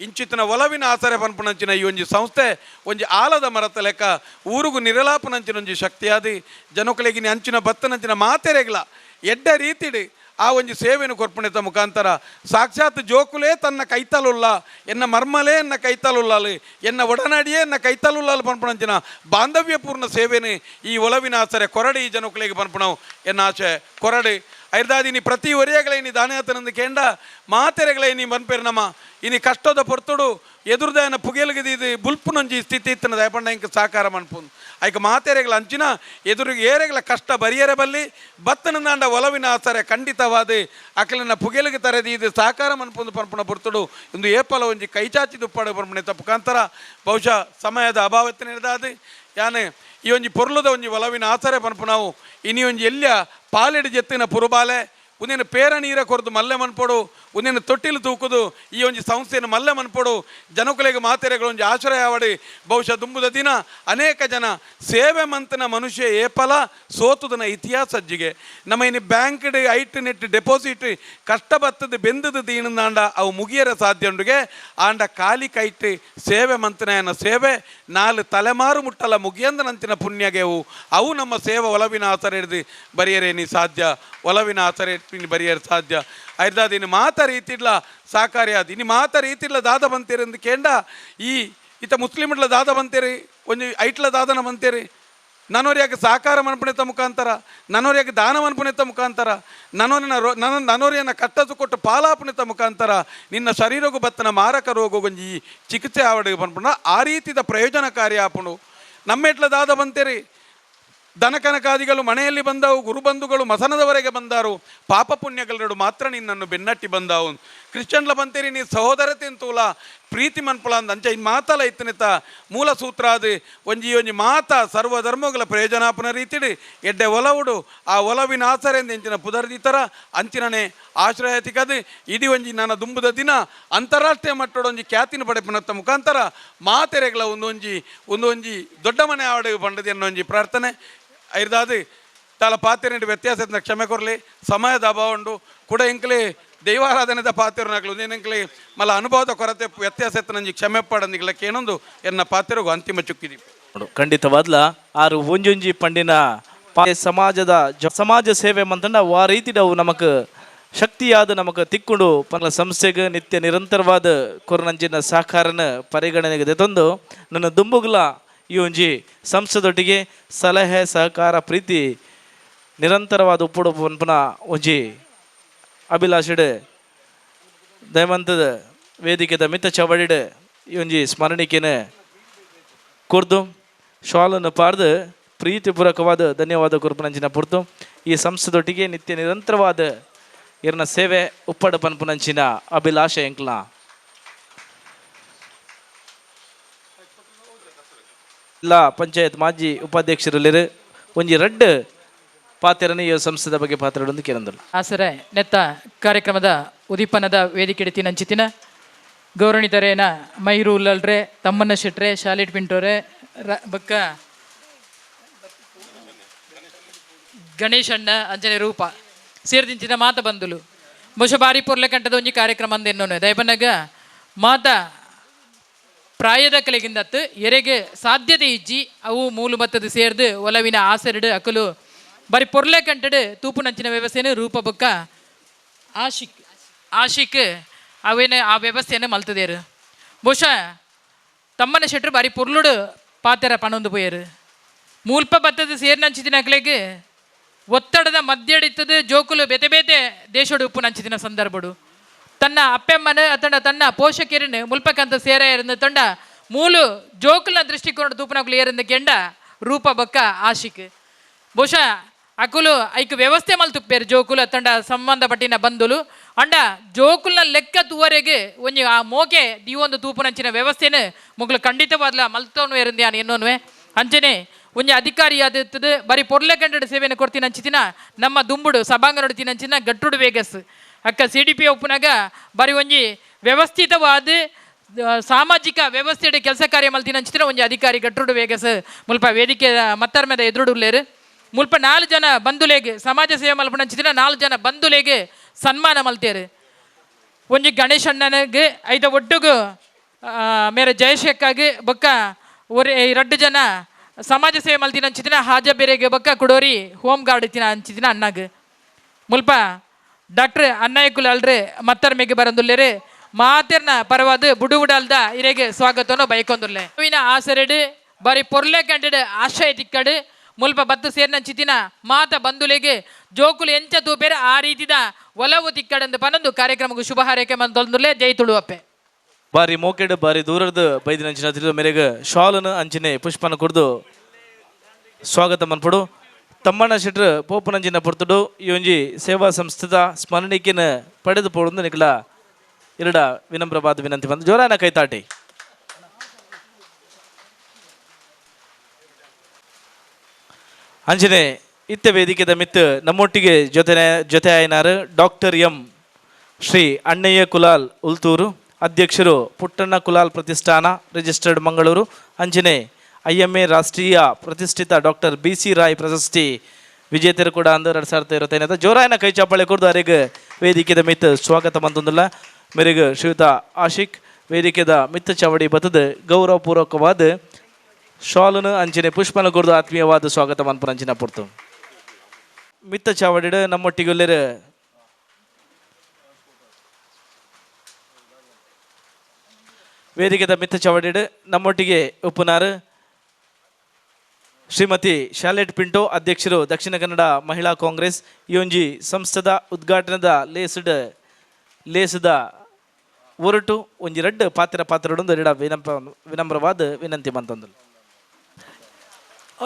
[SPEAKER 5] ಇಂಚಿತ್ತಿನ ಒಲವಿನ ಆಸರೆ ಪನ್ಪುನಂಚಿನ ಈ ಒಂಜಿ ಸಂಸ್ಥೆ ಒಂಜಿ ಆಲದ ಮರತ ಲೆಕ್ಕ ಊರುಗು ನಿರಲಾಪನಂಚಿನ ಒಂಜಿ ಶಕ್ತಿಯಾದಿ ಜನಕುಲೆಗಿನ ಅಂಚಿನ ಬತ್ತನಂಚಿನ ಮಾತೆರೆಗ್ಲ ಎಡ್ಡ ರೀತಿಡಿ ಆ ಒಂಜಿ ಸೇವೆಯನ್ನು ಕೊರ್ಪುಣಿತ ಮುಖಾಂತರ ಸಾಕ್ಷಾತ್ ಜೋಕುಲೇ ತನ್ನ ಕೈತಲುಲ್ಲ ಎನ್ನ ಮರ್ಮಲೇ ಎನ್ನ ಕೈತಲುಲ್ಲಾಲು ಎನ್ನ ಒಡನಾಡಿಯೇ ಎನ್ನ ಕೈತಲುಲ್ಲಾಲು ಪನ್ಪುಣಂಚಿನ ಬಾಂಧವ್ಯಪೂರ್ಣ ಸೇವೆನೇ ಈ ಒಲವಿನ ಆಸರೆ ಕೊರಡಿ ಈ ಜನಕುಲೆಗೆ ಪನ್ಪುಣವು ಎನ್ನ ಆಶೆ ಕೊರಡಿ ಐರ್ದಾದಿನಿ ಪ್ರತಿ ಒರಿಯಗಳೇನಿ ದಾನಯಾತನಂದು ಕೇಂಡ ಮಾತೆರೆಗಳೇನಿ ಮನ್ಪೇರು ನಮ್ಮ ಇನಿ ಕಷ್ಟದ ಪೊರ್ತುಡು ಎದುರುದಾಯನ ಪುಗೇಲ್ಗದಿ ಇದು ಬುಲ್ಪುನೊಂಜಿ ಸ್ಥಿತಿ ಇತ್ತನ ದಯಪಂಡ ಇಂಕ ಸಾಕಾರ ಮನ್ಪುಂದು ಐಕ ಮಾತೆರೆಗಳ ಅಂಚಿನ ಎದುರಿಗೆ ಏರೆಗಳ ಕಷ್ಟ ಬರಿಯರೆ ಬಲ್ಲಿ ಬತ್ತನಂದಾಂಡ ಒಲವಿನ ಆಸರೆ ಖಂಡಿತವಾದ ಅಕಲಿನ ಪುಗೇಲಿಗೆ ತರೆದಿ ಇದು ಸಾಕಾರ ಮನ್ಪುಂದು ಪನ್ಪುಣ ಪೊರ್ತುಡು ಒಂದು ಏಪಲ ಒಂಜಿ ಕೈಚಾಚಿ ದುಪ್ಪಾಡು ಪನ್ಪುಣ ಮುಖಾಂತರ ಬಹುಶಃ ಸಮಯದ ಅಭಾವತ್ತಿನ ಹಿಡಿದಾದು ಯಾನೆ ಈ ಒಂಜಿ ಪೊರ್ಲುದ ಒಂಜಿ ಒಲವಿನ ಆಸರೆ ಪನ್ಪು ನಾವು ಇನಿ ಒಂಜಿ ಎಲ್ಯ ಪಾಲೆಡಿ ಜೆತ್ತಿನ ಪುರುಬಾಲೆ ಒಂದಿನ ಪೇರ ನೀರ ಕೊರದು ಮಲ್ಲೆ ಮನ್ಪೊಡು ಒಂದಿನ ತೊಟ್ಟಿಲು ತೂಕುದು ಈ ಒಂಜಿ ಸಂಸ್ಥೆಯನ್ನು ಮಲ್ಲೆ ಮನ್ಪೊಡು ಜನಕುಲೆಗೆ ಮಾತೆರೆಗಳು ಒಂಜಿ ಆಶ್ರಯ ಆವಡಿ ಬಹುಶಃ ದುಂಬುದ ದಿನ ಅನೇಕ ಜನ ಸೇವೆ ಮಂತನ ಮನುಷ್ಯ ಏಪಲ ಸೋತುದನ ಇತಿಹಾಸ ಅಜ್ಜಿಗೆ ನಮ್ಮ ಇನ್ನು ಬ್ಯಾಂಕ್ ಐಟ್ ನೆಟ್ ಡೆಪಾಸಿಟ್ ಕಷ್ಟ ಬತ್ತದ ಬೆಂದದ ದೀನಂದಾಂಡ ಅವು ಮುಗಿಯರ ಸಾಧ್ಯ ಉಂಡುಗೆ ಆಂಡ ಕಾಲಿ ಕೈಟ್ ಸೇವೆ ಮಂತನ ಸೇವೆ ನಾಲ್ ತಲೆಮಾರು ಮುಟ್ಟಲ ಮುಗಿಯಂದನಂತಿನ ಪುಣ್ಯಗೆ ಅವು ನಮ್ಮ ಸೇವೆ ಒಲವಿನ ಆಸರೆ ಹಿಡಿದು ಬರೆಯರೇನಿ ಸಾಧ್ಯ ಒಲವಿನ ಆಸರೆ ಬರೆಯರು ಸಾಧ್ಯ ಐದಾದ ಇನ್ನು ಮಾತ ರೀತಿಡ್ಲ ಸಾಕಾರಿಯಾದ ಇನ್ನು ಮಾತ ರೀತಿಡ್ಲ ದಾದ ಬಂತೇರಿ ಎಂದು ಕೇಂಡ ಈ ಇತ ಮುಸ್ಲಿಮ್ಲ ದಾದ ಬಂತೇರಿ ಒಂದು ಐಟ್ಲ ದಾದನ ಬಂತೇರಿ ನನ್ನೋರ್ಯಾಗ ಸಾಕಾರ ಮನ್ಪುಣಿತ ಮುಖಾಂತರ ನನ್ನೋರ್ಯಾಗ ದಾನ ಮನ್ಪುಣಿತ ಮುಖಾಂತರ ನನ್ನೋರಿಯನ್ನ ಕಟ್ಟದು ಕೊಟ್ಟು ಪಾಲಾಪುಣಿತ ಮುಖಾಂತರ ನಿನ್ನ ಶರೀರಗೂ ಬತ್ತನ ಮಾರಕ ರೋಗ ಒಂಜಿ ಚಿಕಿತ್ಸೆ ಆವಡಿಗೆ ಪನ್ಪುಣ ಆ ರೀತಿದ ಪ್ರಯೋಜನಕಾರಿ ಆಪುಣು ನಮ್ಮೆಟ್ಲ ದಾದ ಬಂತೇರಿ ದನಕನಕಾದಿಗಳು ಮನೆಯಲ್ಲಿ ಬಂದವು, ಗುರುಬಂಧುಗಳು ಮಸನದವರೆಗೆ ಬಂದಾರು, ಪಾಪ ಪುಣ್ಯಗಳೆರಡು ಮಾತ್ರ ನಿನ್ನನ್ನು ಬೆನ್ನಟ್ಟಿ ಬಂದಾವು. ಕ್ರಿಶ್ಚಿಯನ್ಲ ಬಂತೇರಿ ನೀ ಸಹೋದರತೆ ಅಂತೂಲ ಪ್ರೀತಿ ಮನ್ಪುಲ ಅಂದ ಅಂಚ ಈ ಮಾತಲ ಇತ್ತನಿತ ಮೂಲ ಸೂತ್ರ ಅದು ಒಂಜಿ ಮಾತ ಸರ್ವಧರ್ಮಗಳ ಪ್ರಯೋಜನಾಪನ ರೀತಿಡಿ ಎಡ್ಡೆ ಒಲವುಡು ಆ ಒಲವಿನ ಆಸರೆಂದು ಎಂಚಿನ ಪುದರ್ದಿತರ ಅಂಚಿನನೆ ಆಶ್ರಯ ತಿಕ್ಕದು ಇಡೀ ಒಂಜಿ ನನ್ನ ದುಂಬುದ ದಿನ ಅಂತಾರಾಷ್ಟ್ರೀಯ ಮಟ್ಟದ ಒಂಜಿ ಖ್ಯಾತಿನ ಪಡೆಪನತ್ತ ಮುಖಾಂತರ ಮಾತೆರೆಗಳ ಒಂದೊಂಜಿ ದೊಡ್ಡ ಮನೆ ಆವಡೆ ಪಂಡದು ಅನ್ನೊಂಜಿ ಪ್ರಾರ್ಥನೆ ಐರ್ದಾದು ತಾಲ ಪಾತೆರೆ ವ್ಯತ್ಯಾಸದಿಂದ ಕ್ಷಮೆ ಕೊರಲಿ. ಸಮಯದ ಅಭಾವ ಉಂಡು ಕೂಡ ಎಂಕ್ಲೆ ದೈವಾರಾಧನೆದ ಪಾತೆರನಾಗಲು ಎಂಕ್ಲೆ ಮಲ ಅನುಭವದ ಕೊರತೆ ವ್ಯತ್ಯಾಸ ನಂಜಿ ಕ್ಷಮೆ ಪಡಂದಿಗ್ಲಕ್ಕೆ ಏನೊಂದು ಎನ್ನ ಪಾತೆರೆಗೂ ಅಂತಿಮ ಚುಕ್ಕಿದಿ
[SPEAKER 1] ಖಂಡಿತವಾದ್ಲ ಆರು ಒಂಜೊಂಜಿ ಪಂಡಿನ ಸಮಾಜ ಸೇವೆ ಮಂತಂಡ ಆ ರೀತಿ ಅವು ನಮಕ್ ಶಕ್ತಿಯಾದ ನಮಕ್ ತಿಕ್ಕೊಂಡು ಪಂಗ್ಲ ಸಂಸ್ಥೆಗೆ ನಿತ್ಯ ನಿರಂತರವಾದ ಕೊರನಂಜಿನ ಸಹಕಾರನ ಪರಿಗಣನೆಗೆ ತಂದು ನನ್ನ ದುಂಬುಗ್ಲ ಈ ಒಂಜಿ ಸಂಸ್ಥೆದೊಟ್ಟಿಗೆ ಸಲಹೆ ಸಹಕಾರ ಪ್ರೀತಿ ನಿರಂತರವಾದ ಉಪ್ಪುಡು ಪನ್ಪನ ಒಂಜಿ ಅಭಿಲಾಷಡ್ ದಯಮಂತದ ವೇದಿಕೆದ ಮಿತ ಚವಡಿಡ್ ಈ ಒಂಜಿ ಸ್ಮರಣಿಕೆನ ಕೊರ್ದು ಶಾಲನ್ನು ಪಾರ್ದು ಪ್ರೀತಿಪೂರ್ವಕವಾದ ಧನ್ಯವಾದ ಕೊರ್ಪನಂಚಿನ ಪುರ್ತು ಈ ಸಂಸ್ಥೆದೊಟ್ಟಿಗೆ ನಿತ್ಯ ನಿರಂತರವಾದ ಇರ್ನ ಸೇವೆ ಉಪ್ಪಡ ಪನ್ಪುನಂಚಿನ ಅಭಿಲಾಷ ಎಂಕ್ಲ ಜಿಲ್ಲಾ ಪಂಚಾಯತ್ ಮಾಜಿ ಉಪಾಧ್ಯಕ್ಷರಲ್ಲಿ ಒಂಜಿ ರೆಡ್ ಪಾತೆರನೇ ಈ ಸಂಸ್ಥೆದ ಬಗ್ಗೆ ಪಾತ್ರಡೊಂದು ಕೇರಂದಲ್ಲ
[SPEAKER 6] ಆಸರೆ ನೆತ್ತ ಕಾರ್ಯಕ್ರಮದ ಉದೀಪನದ ವೇದಿಕೆ ನಂಚಿತಿನ ಗೌರವಣಿತರೇನ ಮೈರು ಉಲ್ಲಲ್ರೆ ತಮ್ಮಣ್ಣ ಶೆಟ್ರೆ ಶಾಲೆಟ್ ಪಿಂಟೋರೆ ಬಕ್ಕ ಗಣೇಶಣ್ಣ ಅಂಜನೆ ರೂಪ ಸೇರ್ದಿಂಚಿನ ಮಾತ ಬಂದುಲು ಬಹುಶಃ ಬಾರಿ ಪೊರ್ಲೆ ಕಂಟದ ಒಂಜಿ ಕಾರ್ಯಕ್ರಮ ಅಂದೆನ್ನೋನು ದಯಪನ್ನಾಗ ಮಾತ ಪ್ರಾಯದ ಕಲೆಗಿಂದತ್ತು ಎರೆಗೆ ಸಾಧ್ಯತೆ ಇಜ್ಜಿ ಅವು ಮೂಲು ಮತ್ತದು ಸೇರ್ದು ಒಲವಿನ ಆಸೆರಡು ಅಕಲು ಬರೀ ಪೊರ್ಲೆ ಕಂಟಡು ತೂಪು ನಂಚಿನ ವ್ಯವಸ್ಥೆಯನ್ನು ರೂಪ ಬೊಕ್ಕ ಆಶಿಕ್ ಅವೇನು ಆ ವ್ಯವಸ್ಥೆಯನ್ನು ಮಲ್ತದೇರು ಬಹುಶಃ ತಮ್ಮನ ಶೆಟ್ರು ಬಾರಿ ಪೊರ್ಲುಡು ಪಾತೆರ ಪಣೊಂದು ಪೋಯರು ಮೂಲ್ಪ ಬತ್ತದ ಸೇರ್ ನಂಚಿದಿನ ಅಕ್ಲೆಗೆ ಒತ್ತಡದ ಮಧ್ಯಡಿತ್ತದು ಜೋಕುಲು ಬೇತೆ ಬೇತೆ ದೇಶೋಡು ಉಪ್ಪು ನಂಚಿದಿನ ಸಂದರ್ಭಡು ತನ್ನ ಅಪ್ಪೆಮ್ಮನ ತನ್ನ ಪೋಷಕರನ್ನು ಮುಲ್ಪಕ್ಕಂತ ಸೇರ ಇರಂದ ತಂಡ ಮೂಲು ಜೋಕುಲ ದೃಷ್ಟಿಕೋನ ತೂಪನಕುಲು ಏರಂದ ಕೆಂಡ ರೂಪ ಬಕ್ಕ ಆಶಿಕ್ ಬಹುಶಃ ಅಕುಲು ಐಕ್ ವ್ಯವಸ್ಥೆ ಮಲ್ತುಪ್ಪೇರು ಜೋಕುಲ ತಂಡ ಸಂಬಂಧಪಟ್ಟಿನ ಬಂದುಲು ಅಂಡ ಜೋಕುಲ್ನ ಲೆಕ್ಕ ತೂವರೆಗೆ ಒಂಜಿ ಆ ಮೋಕೆ ದೀವೊಂದು ತೂಪುನಂಚಿನ ವ್ಯವಸ್ಥೆನ ಮುಗ್ಲು ಖಂಡಿತವಾದ್ಲ ಮಲ್ತವನು ಏರಂದ್ಯಾನ ಎನ್ನೋನ್ವೆ ಅಂಚನೆ ಒಂಜಿ ಅಧಿಕಾರಿಯಾದ ಬರೀ ಪೊರ್ಲೆ ಕಂಡಡ ಸೇವೆಯನ್ನು ಕೊಡ್ತೀನಿ ಹಂಚಿತಿನ ನಮ್ಮ ದುಂಬುಡು ಸಭಾಂಗನೊಡ್ತೀನಿ ಹಂಚಿನ ಗಟ್ಟುಡು ವೇಗಸ್ ಅಕ್ಕ CDP ಒಪ್ಪುನಾಗ ಬರೀ ಒಂಜಿ ವ್ಯವಸ್ಥಿತವಾದ ಸಾಮಾಜಿಕ ವ್ಯವಸ್ಥೆಯ ಕೆಲಸ ಕಾರ್ಯ ಮಲ್ತಿನ ಹಂಚಿನ ಒಂಜಿ ಅಧಿಕಾರಿ ಗಟ್ಟುಡು ವೇಗಸ್ ಮುಲ್ಪ ವೇದಿಕೆ ಮತ್ತಾರ ಮೇಲೆ ಎದುರುಡುಲ್ಲೇರು ಮುಲ್ಪ 4 ಜನ ಬಂಧುಲೇಗೆ ಸಮಾಜ ಸೇವೆ ಮಲ್ಪನ ಹಂಚಿನ 4 ಜನ ಬಂಧುಲೇಗೆ ಸನ್ಮಾನ ಮಲ್ತೇರು ಒಂಜಿ ಗಣೇಶಣ್ಣನಿಗೆ ಐದ ಒಟ್ಟುಗು ಮೇರೆ ಜಯಶೇಖಾಗಿ ಬೊಕ್ಕ ಒರೆ 2 ಜನ ಸಮಾಜ ಸೇವೆ ಮಲ್ತಿನ ಹಂಚಿನ ಹಾಜ ಬೇರೆಗೆ ಬೊಕ್ಕ ಕುಡೋರಿ ಹೋಮ್ ಗಾರ್ಡ್ ಇತ್ತಿನ ಹಂಚಿನ ಅಣ್ಣಗೆ ಮುಲ್ಪ ಡಾಕ್ಟರ್ ಅನ್ನಾಯಕುಲ್ ಅಲ್ರೆ ಮತ್ತರ ಮೇಗೆ ಬರಂದುಲ್ಲೇರೆ ಮಾತೆರ್ನ ಪರವಾದ ಬುಡುವುಡಲ್ದ ಇರೆಗೆ ಸ್ವಾಗತವನ್ನು ಬೈಕೊಂದುಲ್ಲೆ ಆಸರೆಡು ಬಾರಿ ಪೊರ್ಲೆ ಕಂಡಿಡು ಆಶ್ರಯ ತಿಕ್ಕಡು ಮುಲ್ಪ ಬತ್ತು ಸೇರ್ನ ಚಿತಿನ ಮಾತ ಬಂದುಲೆಗೆ ಜೋಕುಲು ಎಂಚ ತೂಪೇರೆ ಆ ರೀತಿದ ಒಲವು ತಿಕ್ಕಡೆಂದು ಪನ್ನೊಂದು ಕಾರ್ಯಕ್ರಮಕ್ಕೆ ಶುಭ ಹಾರೈಕೆ ಮಂದೊಂದುಲ್ಲೆ ಜೈ ತುಳುವಪ್ಪೆ
[SPEAKER 1] ಬಾರಿ ಮೋಕೆಡ್ ಬಾರಿ ದೂರದ ಬೈದಿನ ಅಂಚಿನ ತಿರುದ ಮೇರೆಗೆ ಶಾಲನು ಅಂಚಿನೆ ಪುಷ್ಪನ ಕುಡ್ದು ಸ್ವಾಗತ ಮನ್ಪಡು ತಮ್ಮಣ್ಣ ಶೆಟ್ರು ಪೋಪುನಂಚಿನ ಪೊರ್ತುಡು ಈ ಒಂಜಿ ಸೇವಾ ಸಂಸ್ಥೆದ ಸ್ಮರಣಿಕೆನ ಪಡೆದು ಪೋಡು ನಿಕ್ಲ ಎರಡ ವಿನಮ್ರವಾದ ವಿನಂತಿ ಬಂದು ಜೋರಾನ ಕೈತಾಟಿ ಅಂಜನೆ ಇತ್ತ ವೇದಿಕೆದ ಮಿತ್ ನಮ್ಮೊಟ್ಟಿಗೆ ಜೊತೆ ಆಯ್ನಾರು ಡಾಕ್ಟರ್ ಎಂ ಶ್ರೀ ಅಣ್ಣಯ್ಯ ಕುಲಾಲ್ ಉಲ್ತೂರು ಅಧ್ಯಕ್ಷರು ಪುಟ್ಟಣ್ಣ ಕುಲಾಲ್ ಪ್ರತಿಷ್ಠಾನ ರಿಜಿಸ್ಟರ್ಡ್ ಮಂಗಳೂರು ಅಂಜನೆ IMA ರಾಷ್ಟ್ರೀಯ ಪ್ರತಿಷ್ಠಿತ ಡಾಕ್ಟರ್ BC ರಾಯ್ ಪ್ರಶಸ್ತಿ ವಿಜೇತರು ಕೂಡ ಅಂದು 2025 ಜೋರಾಯನ ಕೈ ಚಾಪಳೆ ಕುರ್ದು ಅರೆಗೆ ವೇದಿಕೆದ ಮಿತ್ ಸ್ವಾಗತ ಮಂತೊಂದುಲ್ಲ ಮೇರೆಗೆ ಶ್ರೀಯುತ ಆಶಿಕ್ ವೇದಿಕೆದ ಮಿತ್ ಚವಡಿ ಬತ್ತದ ಗೌರವಪೂರ್ವಕವಾದ ಶಾಲನು ಅಂಚನೆ ಪುಷ್ಪನ ಕುರ್ದು ಆತ್ಮೀಯವಾದ ಸ್ವಾಗತ ಮನ್ಪುರ ಅಂಚಿನ ಪುರ್ತು ಮಿತ್ತ ಚಾವಡಿಡ ನಮ್ಮೊಟ್ಟಿಗೊಲ್ಲೆರ ವೇದಿಕೆದ ಮಿತ್ತ ಚಾವಡಿಡ ನಮ್ಮೊಟ್ಟಿಗೆ ಉಪ್ಪುನಾರು ಶ್ರೀಮತಿ ಶಾಲೆಟ್ ಪಿಂಟೋ ಅಧ್ಯಕ್ಷರು ದಕ್ಷಿಣ ಕನ್ನಡ ಮಹಿಳಾ ಕಾಂಗ್ರೆಸ್ ಈ ಒಂಜಿ ಸಂಸ್ಥದ ಉದ್ಘಾಟನದ ಲೇಸದ ಹೊರಟು ಒಂಜಿ ರೆಡ್ ಪಾತ್ರಡೊಂದು ಎರಡ ವಿನಮ್ರವಾದ ವಿನಂತಿ ಬಂತಂದು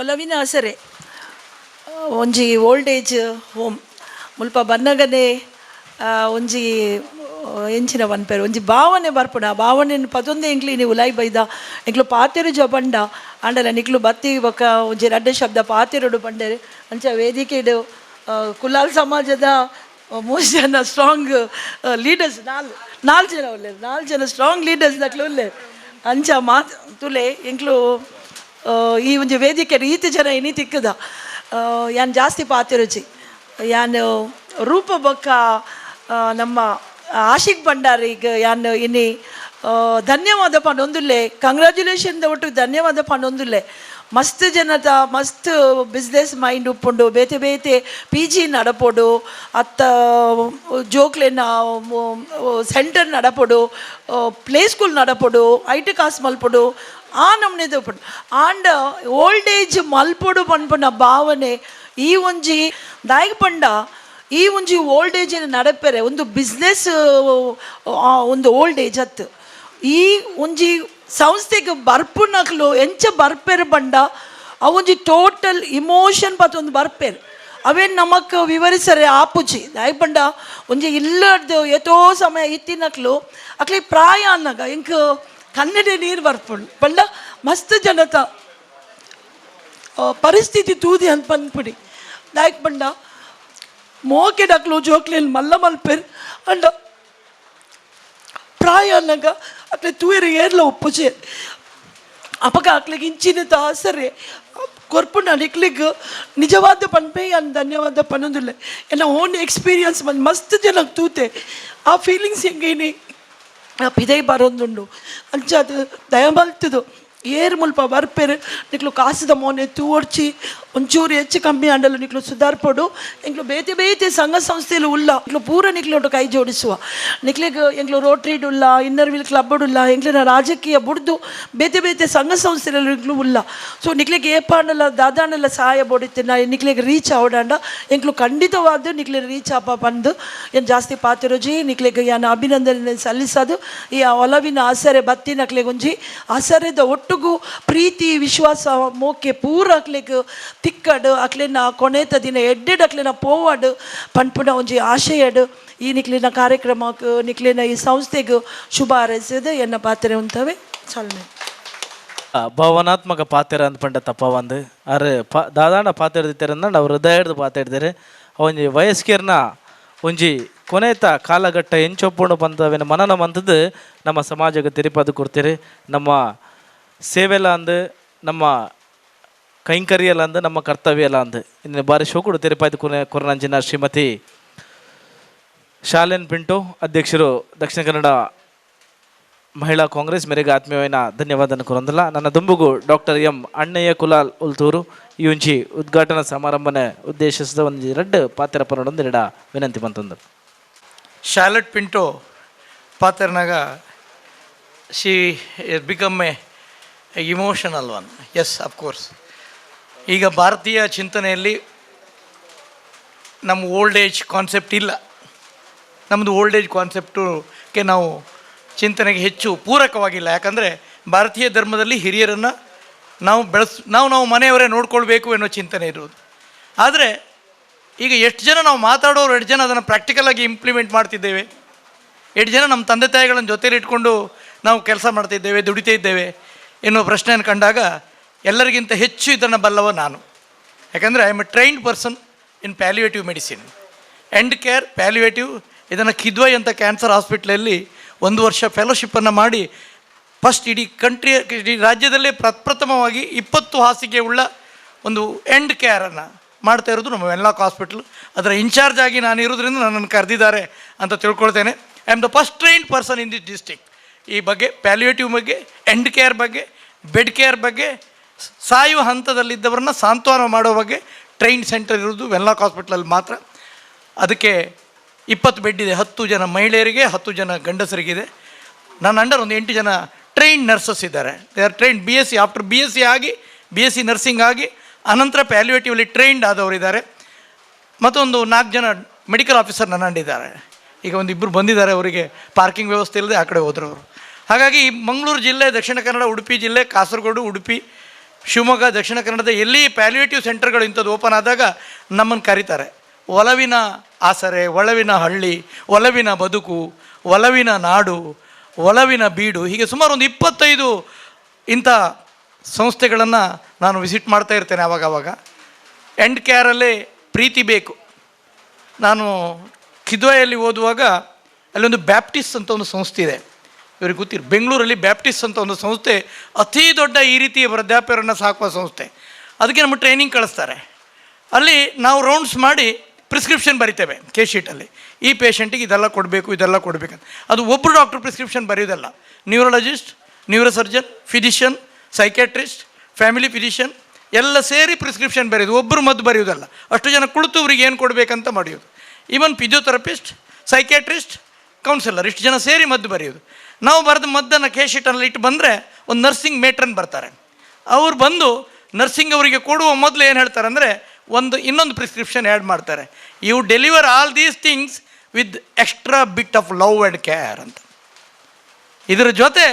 [SPEAKER 7] ಒಲವಿನ ಆಸರೆ ಒಂಜಿ ಓಲ್ಡ್ ಏಜ್ ಹೋಮ್ ಮುಲ್ಪ ಬನ್ನಗನೆ ಒಂಜಿ ಎಂಚಿನ ಪನ್ಪೇರು ಒಂಜಿ ಭಾವನೆ ಬರ್ಪುಣ ಆ ಭಾವನೆಯನ್ನು ಪದೊಂದೇ ಎಂಕ್ಲಿ ನೀವು ಉಲಾಯಿ ಬೈದ ಎಂಕ್ಲು ಪಾತೆರು ಜಪಂಡ ಅಂಡಲ ನಿಕ್ಲು ಬತ್ತಿ ಬೊಕ್ಕ ಒಂಜಿ ರಡ್ಡ ಶಬ್ದ ಪಾತೆರುಡು ಪಂಡೇರು ಅಂಚ ವೇದಿಕೆಡು ಕುಲಾಲ್ ಸಮಾಜದ 3 ಜನ ಸ್ಟ್ರಾಂಗ್ ಲೀಡರ್ಸ್ ನಾಲ್ ಜನ ಒಳ್ಳೆರು 4 ಜನ ಸ್ಟ್ರಾಂಗ್ ಲೀಡರ್ಸ್ ದಕ್ಲು ಒಳ್ಳೆರು ಅಂಚ ಮಾತು ತುಲೆ ಎಂಕ್ಲು ಈ ಒಂಜಿ ವೇದಿಕೆ ಈತ ಜನ ಇನಿ ತಿಕ್ಕದ ಯಾನ್ ಜಾಸ್ತಿ ಪಾತೆರುಚಿ ಯಾನ್ ರೂಪ ಬೊಕ್ಕ ನಮ್ಮ ಆಶಿಕ್ ಭಂಡಾರಿಗೆ ಯಾನ್ ಇನ್ನಿ ಧನ್ಯವಾದ ಪಂಡೊಂದುಲ್ಲೆ ಕಂಗ್ರ್ಯಾಚುಲೇಷನ್ ಒಟ್ಟು ಧನ್ಯವಾದ ಪಂಡೊಂದುಲ್ಲೆ ಮಸ್ತ್ ಜನದ ಮಸ್ತ್ ಬಿಸ್ನೆಸ್ ಮೈಂಡ್ ಉಪ್ಪುಂಡು ಬೇತೆ ಬೇತೆ ಪಿ ಜಿ ನಡಪೋಡು ಅತ್ತ ಜೋಕ್ಲೆನ ಸೆಂಟರ್ ನಡಪೋಡು ಪ್ಲೇ ಸ್ಕೂಲ್ ನಡಪೋಡು IT ಕಾಸ್ ಮಲ್ಪೊಡು ಆ ನಮ್ನೆದು ಉಪ್ಪುಂಡು ಆಂಡ ಓಲ್ಡ್ ಏಜ್ ಮಲ್ಪೊಡು ಪನ್ಪುನ ಭಾವನೆ ಈ ಒಂಜಿ ದಾಯಿಗೆ ಪಂಡ ಈ ಒಂಜಿ ಓಲ್ಡ್ ಏಜಿನ ನಡಪೆರೆ ಒಂದು ಬಿಸ್ನೆಸ್ ಒಂದು ಓಲ್ಡ್ ಏಜ್ ಅತ್ತು ಈ ಒಂಜಿ ಸಂಸ್ಥೆಗೆ ಬರ್ಪುನಕ್ಲು ಎಂಚ ಬರ್ಪೆರು ಬಂಡ ಅವೊಂಜಿ ಟೋಟಲ್ ಇಮೋಷನ್ ಪತ್ತ ಒಂದು ಬರ್ಪೆರು ಅವೇನು ನಮಕ್ ವಿವರಿಸರೆ ಆಪುಜಿ ದಾಯಿ ಪಂಡ ಒಂಜಿ ಇಲ್ಲದ್ದು ಎಷ್ಟೋ ಸಮಯ ಇತ್ತಿನಕ್ಲು ಅಕ್ಲಿ ಪ್ರಾಯ ಅನ್ನಗ ಇಂಕ ಕನ್ನಡ ನೀರು ಬರ್ಪುಂಡು ಪಂಡ ಮಸ್ತ್ ಜನತ ಪರಿಸ್ಥಿತಿ ತೂದಿ ಅಂತ ಪನ್ಪುಡಿ ದಾಯಿಕ್ ಪಂಡ ಮೋಕೆ ಡಕ್ಲು ಜೋಕ್ಲೇನ್ ಮಲ್ಲ ಮಲ್ಪೆರ್ ಅಂಡ ಪ್ರಾಯ ಅನ್ನಗ ಅಕ್ಲೆ ತೂಯರು ಏರ್ಲ ಒಪ್ಪುಜೆ ಅಪಗ ಅಕ್ಲಿಗೆ ಇಂಚಿನ ಆಸರೆ ಕೊರ್ಪುಂಡ ನಿಕ್ಲಿಗೆ ನಿಜವಾದ ಪನ್ಪೆ ಅನ್ ಧನ್ಯವಾದ ಪನ್ನೊಂದಿಲ್ಲ ಎನ್ನ ಓನ್ ಎಕ್ಸ್ಪೀರಿಯನ್ಸ್ ಬಂದು ಮಸ್ತ್ ಜನಕ್ಕೆ ತೂತೆ ಆ ಫೀಲಿಂಗ್ಸ್ ಹೆಂಗೇನಿ ಪಿದೈ ಬರೋದುಂಡು ಅಂಚ ಅದು ದಯಮಲ್ತದು ಏರು ಮುಲ್ಪ ಬರ್ಪೆರು ನಿಕ್ಲು ಕಾಸದ ಮೋನೆ ತೂವಡ್ಚಿ ಒಂಚೂರು ಹೆಚ್ಚು ಕಮ್ಮಿ ಆಂಡಲು ನಿಕ್ಲು ಸುಧಾರ್ಪಡು ಎಂಕ್ಲು ಬೇತೆ ಬೇತೆ ಸಂಘ ಸಂಸ್ಥೆಲು ಉಲ್ಲ ನಿಕ್ಲು ಪೂರ ನಿಕ್ಲು ಕೈ ಜೋಡಿಸುವ ನಿಕ್ಲಿಗೆ ಎಂಕ್ಲು ರೋಟ್ರಿಡ್ ಉಲ್ಲ ಇನ್ನರ್ ವೀಲ್ ಕ್ಲಬ್ ಉಲ್ಲ ಎಂಕ್ಲಿನ ರಾಜಕೀಯ ಬುಡ್ದು ಬೇತೆ ಬೇತೆ ಸಂಘ ಸಂಸ್ಥೆಲು ನಿಕ್ಲು ಉಲ್ಲ ಸೊ ನಿಕ್ಲಿಗೆ ಏಪಾಂಡಲ ದಾದಾನೆಲ್ಲ ಸಹಾಯ ಬೋಡಿತ್ತಿನ ನಿಕ್ಲಿಗೆ ರೀಚ್ ಆವಡಾಂಡ ಎಂಕ್ಲು ಖಂಡಿತವಾದ ನಿಕ್ಲಿಗೆ ರೀಚ್ ಆಪ ಬಂದು ಏನು ಜಾಸ್ತಿ ಪಾತಿರೋಜಿ ನಿಕ್ಲಿಗೆ ಯಾನ ಅಭಿನಂದನೆ ಸಲ್ಲಿಸೋದು ಈ ಒಲವಿನ ಆಸರೆ ಬತ್ತಿ ನಕ್ಲಿಗೆ ಒಂಜಿ ಆಸರೆದ ಒಟ್ಟುಗು ಪ್ರೀತಿ ವಿಶ್ವಾಸ ಮೋಕೆ ಪೂರ ಅಕ್ಲಿಗೆ ತಿಕ್ಕಡು ಅಕ್ಲಿನ ಕೊನೆತ ದಿನ ಎಡ್ಡೆಡ್ ಅಕ್ಲಿನ ಪೋವಾಡು ಪನ್ಪುನ ಒಂಜಿ ಆಶಯಡು ಈ ನಿಕ್ಲಿನ ಕಾರ್ಯಕ್ರಮಕ್ಕೆ ನಿಕ್ಲಿನ ಈ ಸಂಸ್ಥೆಗೂ ಶುಭ ಹಾರೈಸಿದ ಎನ್ನ ಪಾತ್ರೆ ಉಂಟವೆ ಚಾಲನೆ
[SPEAKER 1] ಭಾವನಾತ್ಮಕ ಪಾತ್ರ ಅಂದ್ಪಂಡ ತಪ್ಪ ಒಂದು ಅರೆ ದಾದಾಂಡ ಪಾತ್ರ ಹಿಡ್ದಿತ್ತಾರೆ ಅಂದ್ ಅವ್ರು ಹೃದಯ ಹಿಡ್ದು ಪಾತ್ರ ಹಿಡ್ದಾರೆ ಒಂಜಿ ವಯಸ್ಕರ್ನ ಒಂಜಿ ಕೊನೆತ ಕಾಲಘಟ್ಟ ಎಂಚೊಪ್ಪುಂಡು ಬಂದವೇನು ಮನನ ಮಂತದ್ದು ನಮ್ಮ ಸಮಾಜಕ್ಕೆ ತಿರುಪದು ಕೊಡ್ತೀರಿ ನಮ್ಮ ಸೇವೆಲ್ಲ ಅಂದು ನಮ್ಮ ಕೈಂಕರ್ಯಲ್ಲ ಅಂದು ನಮ್ಮ ಕರ್ತವ್ಯ ಎಲ್ಲ ಅಂದು ಇನ್ನು ಬಾರಿ ಶೋಕುಡು ತಿರುಪತಿ ಕೊರನಂಚಿನ ಶ್ರೀಮತಿ ಶಾಲೆನ್ ಪಿಂಟು ಅಧ್ಯಕ್ಷರು ದಕ್ಷಿಣ ಕನ್ನಡ ಮಹಿಳಾ ಕಾಂಗ್ರೆಸ್ ಮೇರೆಗೆ ಆತ್ಮೀಯమైన ಧನ್ಯವಾದನ ಕೊರಂದಿಲ್ಲ ನನ್ನ ದುಂಬುಗು ಡಾಕ್ಟರ್ ಎಂ ಅಣ್ಣಯ್ಯ ಕುಲಾಲ್ ಉಲ್ತೂರು ಈ ಒಂಜಿ ಉದ್ಘಾಟನಾ ಸಮಾರಂಭನ ಉದ್ದೇಶಿಸಿದ ಒಂದು 2 ಪಾತ್ರ ಪರಡೊಂದು 2 ವಿನಂತಿ ಬಂತಂದರು
[SPEAKER 8] ಶಾರ್ಲೆಟ್ ಪಿಂಟೋ ಪಾತ್ರನಾಗ she become a emotional one yes of course ಈಗ ಭಾರತೀಯ ಚಿಂತನೆಯಲ್ಲಿ ನಮ್ಮ ಓಲ್ಡ್ ಏಜ್ ಕಾನ್ಸೆಪ್ಟ್ ಇಲ್ಲ ನಮ್ಮದು ಓಲ್ಡ್ ಏಜ್ ಕಾನ್ಸೆಪ್ಟುಗೆ ನಾವು ಚಿಂತನೆಗೆ ಹೆಚ್ಚು ಪೂರಕವಾಗಿಲ್ಲ ಯಾಕಂದರೆ ಭಾರತೀಯ ಧರ್ಮದಲ್ಲಿ ಹಿರಿಯರನ್ನು ನಾವು ಮನೆಯವರೇ ನೋಡ್ಕೊಳ್ಬೇಕು ಅನ್ನೋ ಚಿಂತನೆ ಇರೋದು ಆದರೆ ಈಗ ಎಷ್ಟು ಜನ ನಾವು ಮಾತಾಡೋರು 2 ಜನ ಅದನ್ನು ಪ್ರಾಕ್ಟಿಕಲಾಗಿ ಇಂಪ್ಲಿಮೆಂಟ್ ಮಾಡ್ತಿದ್ದೇವೆ 2 ಜನ ನಮ್ಮ ತಂದೆ ತಾಯಿಗಳನ್ನು ಜೊತೆಲಿ ಇಟ್ಕೊಂಡು ನಾವು ಕೆಲಸ ಮಾಡ್ತಿದ್ದೇವೆ ದುಡಿತಾ ಇದ್ದೇವೆ ಎನ್ನುವ ಪ್ರಶ್ನೆಯನ್ನು ಕಂಡಾಗ ಎಲ್ಲರಿಗಿಂತ ಹೆಚ್ಚು ಇದನ್ನು ಬಲ್ಲವ ನಾನು ಯಾಕಂದರೆ I am a trained person in palliative medicine end care palliative ಇದನ್ನು ಕಿದ್ವೈ ಅಂತ ಕ್ಯಾನ್ಸರ್ ಹಾಸ್ಪಿಟ್ಲಲ್ಲಿ 1 ವರ್ಷ ಫೆಲೋಶಿಪ್ಪನ್ನು ಮಾಡಿ ಫಸ್ಟ್ ಇಡೀ ರಾಜ್ಯದಲ್ಲೇ ಪ್ರಪ್ರಥಮವಾಗಿ 20 ಹಾಸಿಗೆ ಉಳ್ಳ ಒಂದು ಎಂಡ್ ಕೇರನ್ನು ಮಾಡ್ತಾ ಇರೋದು ನಮ್ಮ ವೆನ್ಲಾಕ್ ಹಾಸ್ಪಿಟ್ಲ್. ಅದರ ಇನ್ಚಾರ್ಜ್ ಆಗಿ ನಾನು ಇರೋದ್ರಿಂದ ನನ್ನನ್ನು ಕರೆದಿದ್ದಾರೆ ಅಂತ ತಿಳ್ಕೊಳ್ತೇನೆ. I am the first trained person in this district. ಈ ಬಗ್ಗೆ ಪ್ಯಾಲಿವೇಟಿವ್ ಬಗ್ಗೆ, ಎಂಡ್ ಕೇರ್ ಬಗ್ಗೆ, ಬೆಡ್ ಕೇರ್ ಬಗ್ಗೆ, ಸಾಯುವ ಹಂತದಲ್ಲಿದ್ದವ್ರನ್ನ ಸಾಂತ್ವನ ಮಾಡೋ ಬಗ್ಗೆ ಟ್ರೈನ್ ಸೆಂಟರ್ ಇರೋದು ವೆನ್ಲಾಕ್ ಹಾಸ್ಪಿಟ್ಲಲ್ಲಿ ಮಾತ್ರ. ಅದಕ್ಕೆ 20 ಬೆಡ್ ಇದೆ. 10 ಜನ ಮಹಿಳೆಯರಿಗೆ, 10 ಜನ ಗಂಡಸರಿಗಿದೆ. ನನ್ನ ಅಂಡರ್ ಒಂದು 8 ಜನ ಟ್ರೈನ್ಡ್ ನರ್ಸಸ್ ಇದ್ದಾರೆ. They are trained BSc, after BSc ಆಗಿ BSc ನರ್ಸಿಂಗ್ ಆಗಿ ಅನಂತರ ಪ್ಯಾಲಿವೇಟಿವ್ಲಿ ಟ್ರೈನ್ಡ್ ಆದವರಿದ್ದಾರೆ. ಮತ್ತೊಂದು 4 ಜನ ಮೆಡಿಕಲ್ ಆಫೀಸರ್ ನನ್ನ ಅಂಡಿದ್ದಾರೆ. ಈಗ ಒಂದು 2 ಬಂದಿದ್ದಾರೆ, ಅವರಿಗೆ ಪಾರ್ಕಿಂಗ್ ವ್ಯವಸ್ಥೆ ಇಲ್ಲದೆ ಆ ಕಡೆ ಹೋದ್ರು ಅವರು. ಹಾಗಾಗಿ ಮಂಗಳೂರು ಜಿಲ್ಲೆ, ದಕ್ಷಿಣ ಕನ್ನಡ, ಉಡುಪಿ ಜಿಲ್ಲೆ, ಕಾಸರಗೋಡು, ಉಡುಪಿ ಶಿವಮೊಗ್ಗ, ದಕ್ಷಿಣ ಕನ್ನಡದ ಎಲ್ಲಿ ಪ್ಯಾಲಿಯೇಟಿವ್ ಸೆಂಟರ್ಗಳು ಇಂಥದ್ದು ಓಪನ್ ಆದಾಗ ನಮ್ಮನ್ನು ಕರೀತಾರೆ. ಒಲವಿನ ಆಸರೆ, ಒಲವಿನ ಹಳ್ಳಿ, ಒಲವಿನ ಬದುಕು, ಒಲವಿನ ನಾಡು, ಒಲವಿನ ಬೀಡು, ಹೀಗೆ ಸುಮಾರು ಒಂದು 25 ಇಂಥ ಸಂಸ್ಥೆಗಳನ್ನು ನಾನು ವಿಸಿಟ್ ಮಾಡ್ತಾ ಇರ್ತೇನೆ ಆವಾಗವಾಗ. ಎಂಡ್ ಕೇರಲ್ಲೇ ಪ್ರೀತಿ ಬೇಕು. ನಾನು ಕಿದ್ವಾಯಲ್ಲಿ ಓದುವಾಗ ಅಲ್ಲೊಂದು ಬ್ಯಾಪ್ಟಿಸ್ಟ್ ಅಂತ ಒಂದು ಸಂಸ್ಥೆ ಇದೆ, ಇವ್ರಿಗೆ ಗೊತ್ತಿರು, ಬೆಂಗಳೂರಲ್ಲಿ ಬ್ಯಾಪ್ಟಿಸ್ಟ್ ಅಂತ ಒಂದು ಸಂಸ್ಥೆ, ಅತಿ ದೊಡ್ಡ ಈ ರೀತಿಯ ವೃದ್ಧಾಪ್ಯರನ್ನು ಸಾಕುವ ಸಂಸ್ಥೆ. ಅದಕ್ಕೆ ನಮ್ಮ ಟ್ರೈನಿಂಗ್ ಕಳಿಸ್ತಾರೆ. ಅಲ್ಲಿ ನಾವು ರೌಂಡ್ಸ್ ಮಾಡಿ ಪ್ರಿಸ್ಕ್ರಿಪ್ಷನ್ ಬರಿತೇವೆ ಕೇಸ್ ಶೀಟಲ್ಲಿ, ಈ ಪೇಷಂಟಿಗೆ ಇದೆಲ್ಲ ಕೊಡಬೇಕು, ಇದೆಲ್ಲ ಕೊಡಬೇಕಂತ. ಅದು ಒಬ್ಬರು ಡಾಕ್ಟ್ರು ಪ್ರಿಸ್ಕ್ರಿಪ್ಷನ್ ಬರೆಯೋದಲ್ಲ, neurologist, neurosurgeon, physician, psychiatrist, family physician ಎಲ್ಲ ಸೇರಿ ಪ್ರಿಸ್ಕ್ರಿಪ್ಷನ್ ಬರೆಯೋದು, ಒಬ್ಬರು ಮದ್ದು ಬರೆಯೋದಲ್ಲ. ಅಷ್ಟು ಜನ ಕುಳಿತು ಅವ್ರಿಗೆ ಏನು ಕೊಡಬೇಕಂತ ಮಾಡಿಯೋದು. ಈವನ್ ಫಿಸಿಯೋಥೆರಪಿಸ್ಟ್, ಸೈಕ್ಯಾಟ್ರಿಸ್ಟ್, ಕೌನ್ಸಿಲರ್ ಇಷ್ಟು ಜನ ಸೇರಿ ಮದ್ದು ಬರೆಯೋದು. ನಾವು ಬರೆದ ಮದ್ದನ್ನು ಕೇಸ್ ಶೀಟಲ್ಲಿ ಇಟ್ಟು ಬಂದರೆ ಒಂದು ನರ್ಸಿಂಗ್ ಮೇಟ್ರನ್ ಬರ್ತಾರೆ. ಅವ್ರು ಬಂದು ನರ್ಸಿಂಗ್ ಅವರಿಗೆ ಕೊಡುವ ಮೊದಲು ಏನು ಹೇಳ್ತಾರೆ ಅಂದರೆ ಇನ್ನೊಂದು ಪ್ರಿಸ್ಕ್ರಿಪ್ಷನ್ ಆ್ಯಡ್ ಮಾಡ್ತಾರೆ, you deliver all these things with extra bit of love and care ಅಂತ. ಇದರ ಜೊತೆ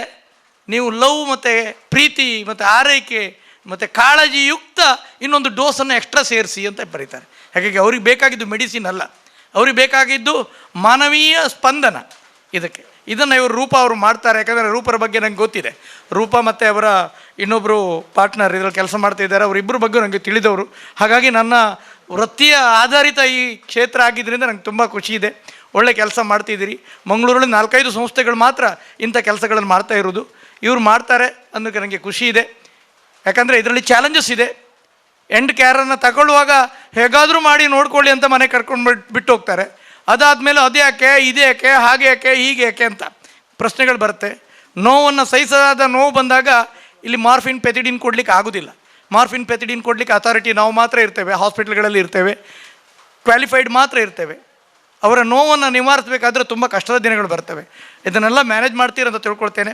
[SPEAKER 8] ನೀವು ಲವ್ ಮತ್ತು ಪ್ರೀತಿ ಮತ್ತು ಆರೈಕೆ ಮತ್ತು ಕಾಳಜಿಯುಕ್ತ ಇನ್ನೊಂದು ಡೋಸನ್ನು ಎಕ್ಸ್ಟ್ರಾ ಸೇರಿಸಿ ಅಂತ ಬರೀತಾರೆ. ಹಾಗಾಗಿ ಅವ್ರಿಗೆ ಬೇಕಾಗಿದ್ದು ಮೆಡಿಸಿನ್ ಅಲ್ಲ, ಅವ್ರಿಗೆ ಬೇಕಾಗಿದ್ದು ಮಾನವೀಯ ಸ್ಪಂದನ. ಇದನ್ನು ಇವರು ರೂಪ ಅವರು ಮಾಡ್ತಾರೆ. ಯಾಕಂದರೆ ರೂಪರ ಬಗ್ಗೆ ನಂಗೆ ಗೊತ್ತಿದೆ. ರೂಪ ಮತ್ತು ಅವರ ಇನ್ನೊಬ್ಬರು ಪಾರ್ಟ್ನರ್ ಇದರಲ್ಲಿ ಕೆಲಸ ಮಾಡ್ತಾಯಿದ್ದಾರೆ, ಅವರಿಬ್ಬರ ಬಗ್ಗೆ ನನಗೆ ತಿಳಿದವರು. ಹಾಗಾಗಿ ನನ್ನ ವೃತ್ತಿಯ ಆಧಾರಿತ ಈ ಕ್ಷೇತ್ರ ಆಗಿದ್ದರಿಂದ ನಂಗೆ ತುಂಬ ಖುಷಿ ಇದೆ. ಒಳ್ಳೆ ಕೆಲಸ ಮಾಡ್ತಿದ್ದೀರಿ. ಮಂಗಳೂರಲ್ಲಿ 4-5 ಸಂಸ್ಥೆಗಳು ಮಾತ್ರ ಇಂಥ ಕೆಲಸಗಳನ್ನು ಮಾಡ್ತಾ ಇರೋದು. ಇವರು ಮಾಡ್ತಾರೆ ಅನ್ನೋಕ್ಕೆ ನನಗೆ ಖುಷಿ ಇದೆ. ಯಾಕಂದರೆ ಇದರಲ್ಲಿ ಚಾಲೆಂಜಸ್ ಇದೆ. ಎಂಡ್ ಕೇರನ್ನು ತಗೊಳ್ಳುವಾಗ ಹೇಗಾದರೂ ಮಾಡಿ ನೋಡ್ಕೊಳ್ಳಿ ಅಂತ ಮನೆ ಕರ್ಕೊಂಡು ಬಿಟ್ಟು ಹೋಗ್ತಾರೆ. ಅದಾದಮೇಲೆ ಅದೇ ಯಾಕೆ, ಇದೇ ಯಾಕೆ, ಹಾಗೆ ಯಾಕೆ, ಹೀಗೆ ಯಾಕೆ ಅಂತ ಪ್ರಶ್ನೆಗಳು ಬರುತ್ತೆ. ನೋವನ್ನು ಸಹಿಸಲಾದ ನೋವು ಬಂದಾಗ ಇಲ್ಲಿ ಮಾರ್ಫಿನ್, ಪೆಥಿಡಿನ್ ಕೊಡಲಿಕ್ಕೆ ಆಗೋದಿಲ್ಲ. ಮಾರ್ಫಿನ್, ಪೆಥಿಡಿನ್ ಕೊಡಲಿಕ್ಕೆ ಅಥಾರಿಟಿ ನಾವು ಮಾತ್ರ ಇರ್ತೇವೆ, ಹಾಸ್ಪಿಟ್ಲ್ಗಳಲ್ಲಿ ಇರ್ತೇವೆ, ಕ್ವಾಲಿಫೈಡ್ ಮಾತ್ರ ಇರ್ತೇವೆ. ಅವರ ನೋವನ್ನು ನಿವಾರಿಸಬೇಕಾದ್ರೆ ತುಂಬ ಕಷ್ಟದ ದಿನಗಳು ಬರ್ತವೆ. ಇದನ್ನೆಲ್ಲ ಮ್ಯಾನೇಜ್ ಮಾಡ್ತೀರಂತ ತಿಳ್ಕೊಳ್ತೇನೆ.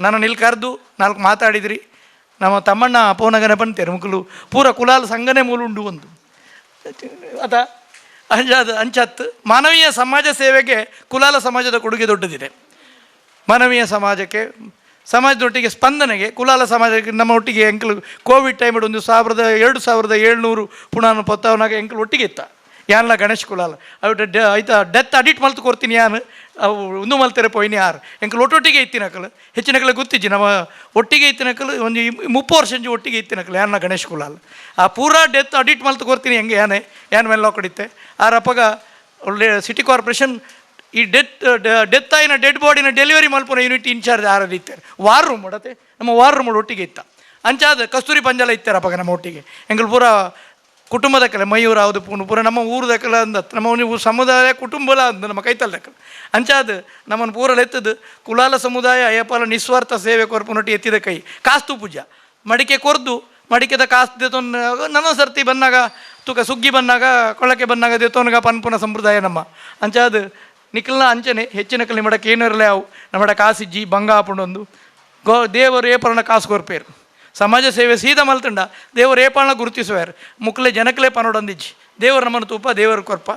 [SPEAKER 8] ನಾನು ಇಲ್ಲಿ ಕರೆದು 4 ಮಾತಾಡಿದ್ರಿ. ನಮ್ಮ ತಮ್ಮಣ್ಣ ಅಪೋನಗನ ಬಂತೇನೆ ಮುಕ್ಕಲು ಪೂರ ಕುಲಾಲ ಸಂಘನೆ ಮೂಲುಂಡು ಒಂದು ಅದ ಅಂಚತ್ತು. ಮಾನವೀಯ ಸಮಾಜ ಸೇವೆಗೆ ಕುಲಾಲ ಸಮಾಜದ ಕೊಡುಗೆ ದೊಡ್ಡದಿದೆ. ಮಾನವೀಯ ಸಮಾಜಕ್ಕೆ, ಸಮಾಜದೊಟ್ಟಿಗೆ ಸ್ಪಂದನೆಗೆ ಕುಲಾಲ ಸಮಾಜಕ್ಕೆ ನಮ್ಮ ಒಟ್ಟಿಗೆ ಎಂಕಲು ಕೋವಿಡ್ ಟೈಮ್ ಒಂದು 2700 ಪುಣಾನು ಪೊತ್ತವನಾಗ ಎಂಕಲು ಒಟ್ಟಿಗೆ ಇತ್ತ ಯಾನ್ಲ ಗಣೇಶ್ ಕುಲಾಲ ಅವ್ರು ಆಯ್ತಾ ಡೆತ್ ಅಡಿಟ್ ಮಲ್ತು ಕೊಡ್ತೀನಿ ಯಾನು ಅವು ಒಂದು ಮಲ್ತಾರೆ ಪೋಯ್ನಿ ಯಾರು ಎಂಕಲು ಒಟ್ಟೊಟ್ಟಿಗೆ ಇತ್ತಿನಕಲು ಹೆಚ್ಚಿನಕಲು ಗೊತ್ತಿಜ್ಜಿ ನಮ್ಮ ಒಟ್ಟಿಗೆ ಇತ್ತಿನಕಲು ಒಂದು 30 ವರ್ಷ ಒಟ್ಟಿಗೆ ಇತ್ತಿನಕಲು ಯಾನ ಗಣೇಶ್ ಕುಲಾಲ್ ಆ ಪೂರಾ ಡೆತ್ ಅಡಿಟ್ ಮಲ್ತು ಕೊಡ್ತೀನಿ ಹೆಂಗೆ ಯಾನ್ ಮೇಲೆ ಕೊಡಿತ್ತೆ ಆ ರಪ್ಪಗ ಒಳ್ಳೆ ಸಿಟಿ ಕಾರ್ಪೊರೇಷನ್ ಈ ಡೆತ್ ಆಯಿನ ಡೆಡ್ ಬಾಡಿನ ಡೆಲಿವರಿ ಮಲ್ಪುನ ಯೂನಿಟ್ ಇನ್ಚಾರ್ಜ್ ಆರಲ್ಲಿ ಇತ್ತಾರೆ. ವಾರ್ ರೂಮ್ ಮಾಡತ್ತೆ ನಮ್ಮ ವಾರ್ ರೂಮ್ ಒಟ್ಟಿಗೆ ಇತ್ತ ಅಂಚಾದ ಕಸ್ತೂರಿ ಪಂಜಾಲ ಇತ್ತಾರಪ್ಪಾಗ ನಮ್ಮ ಒಟ್ಟಿಗೆ ಎಂಗಲ್ ಪೂರ ಕುಟುಂಬದಕ್ಕಲ್ಲ ಮಯೂರ ಯಾವುದು ಪೂರ ನಮ್ಮ ಊರದಕ್ಕಲ್ಲ ಅಂದ ನಮ್ಮ ನೀವು ಸಮುದಾಯ ಕುಟುಂಬಲ ಅಂದ ನಮ್ಮ ಕೈತಲ್ದಕ್ಕಲ್ಲ ಅಂಚಾದ ನಮ್ಮನ್ನು ಪೂರಲ್ಲಿ ಎತ್ತದು ಕುಲಾಲ ಸಮುದಾಯ ಅಯ್ಯಪ್ಪಲ ನಿಸ್ವಾರ್ಥ ಸೇವೆ ಕೊರ್ಪುನೊಟ್ಟಿ ಎತ್ತಿದ ಕೈ ಕಾಸ್ತು ಪೂಜಾ ಮಡಿಕೆ ಕೊರ್ದು ಮಡಿಕೆದ ಕಾಸ್ತು ದೇತೊಂದು ನನ್ನ ಸರ್ತಿ ಬಂದಾಗ ತುಕ ಸುಗ್ಗಿ ಬಂದಾಗ ಕೊಳ್ಳಕ್ಕೆ ಬಂದಾಗ ದೇತೋನ್ಗ ಪನ್ಪುನ ಸಂಪ್ರದಾಯ ನಮ್ಮ ಅಂಚಾದ ನಿಖಲ್ನ ಅಂಚನೆ ಹೆಚ್ಚಿನ ಕಲಿ ಮಡಕ್ಕೆ ಏನಿರಲೇ ಅವು ನಮ್ಮ ಕಾಸಿಜ್ಜಿ ಬಂಗ ಹಾಪುಂಡೊಂದು ದೇವರು ಏಪರಣ ಕಾಸು ಕೊರ್ಪೇರು ಸಮಾಜ ಸೇವೆ ಸೀದಾ ಮಲ್ತಂಡ ದೇವರು ಏಪಾಳನ್ನ ಗುರುತಿಸುವಾರು ಮುಕ್ಲೆ ಜನಕ್ಲೆ ಪನೋಡೊಂದಿಜ್ಜಿ ದೇವರು ನಮ್ಮನ್ನು ತೂಪ ದೇವರು ಕೊರ್ಪ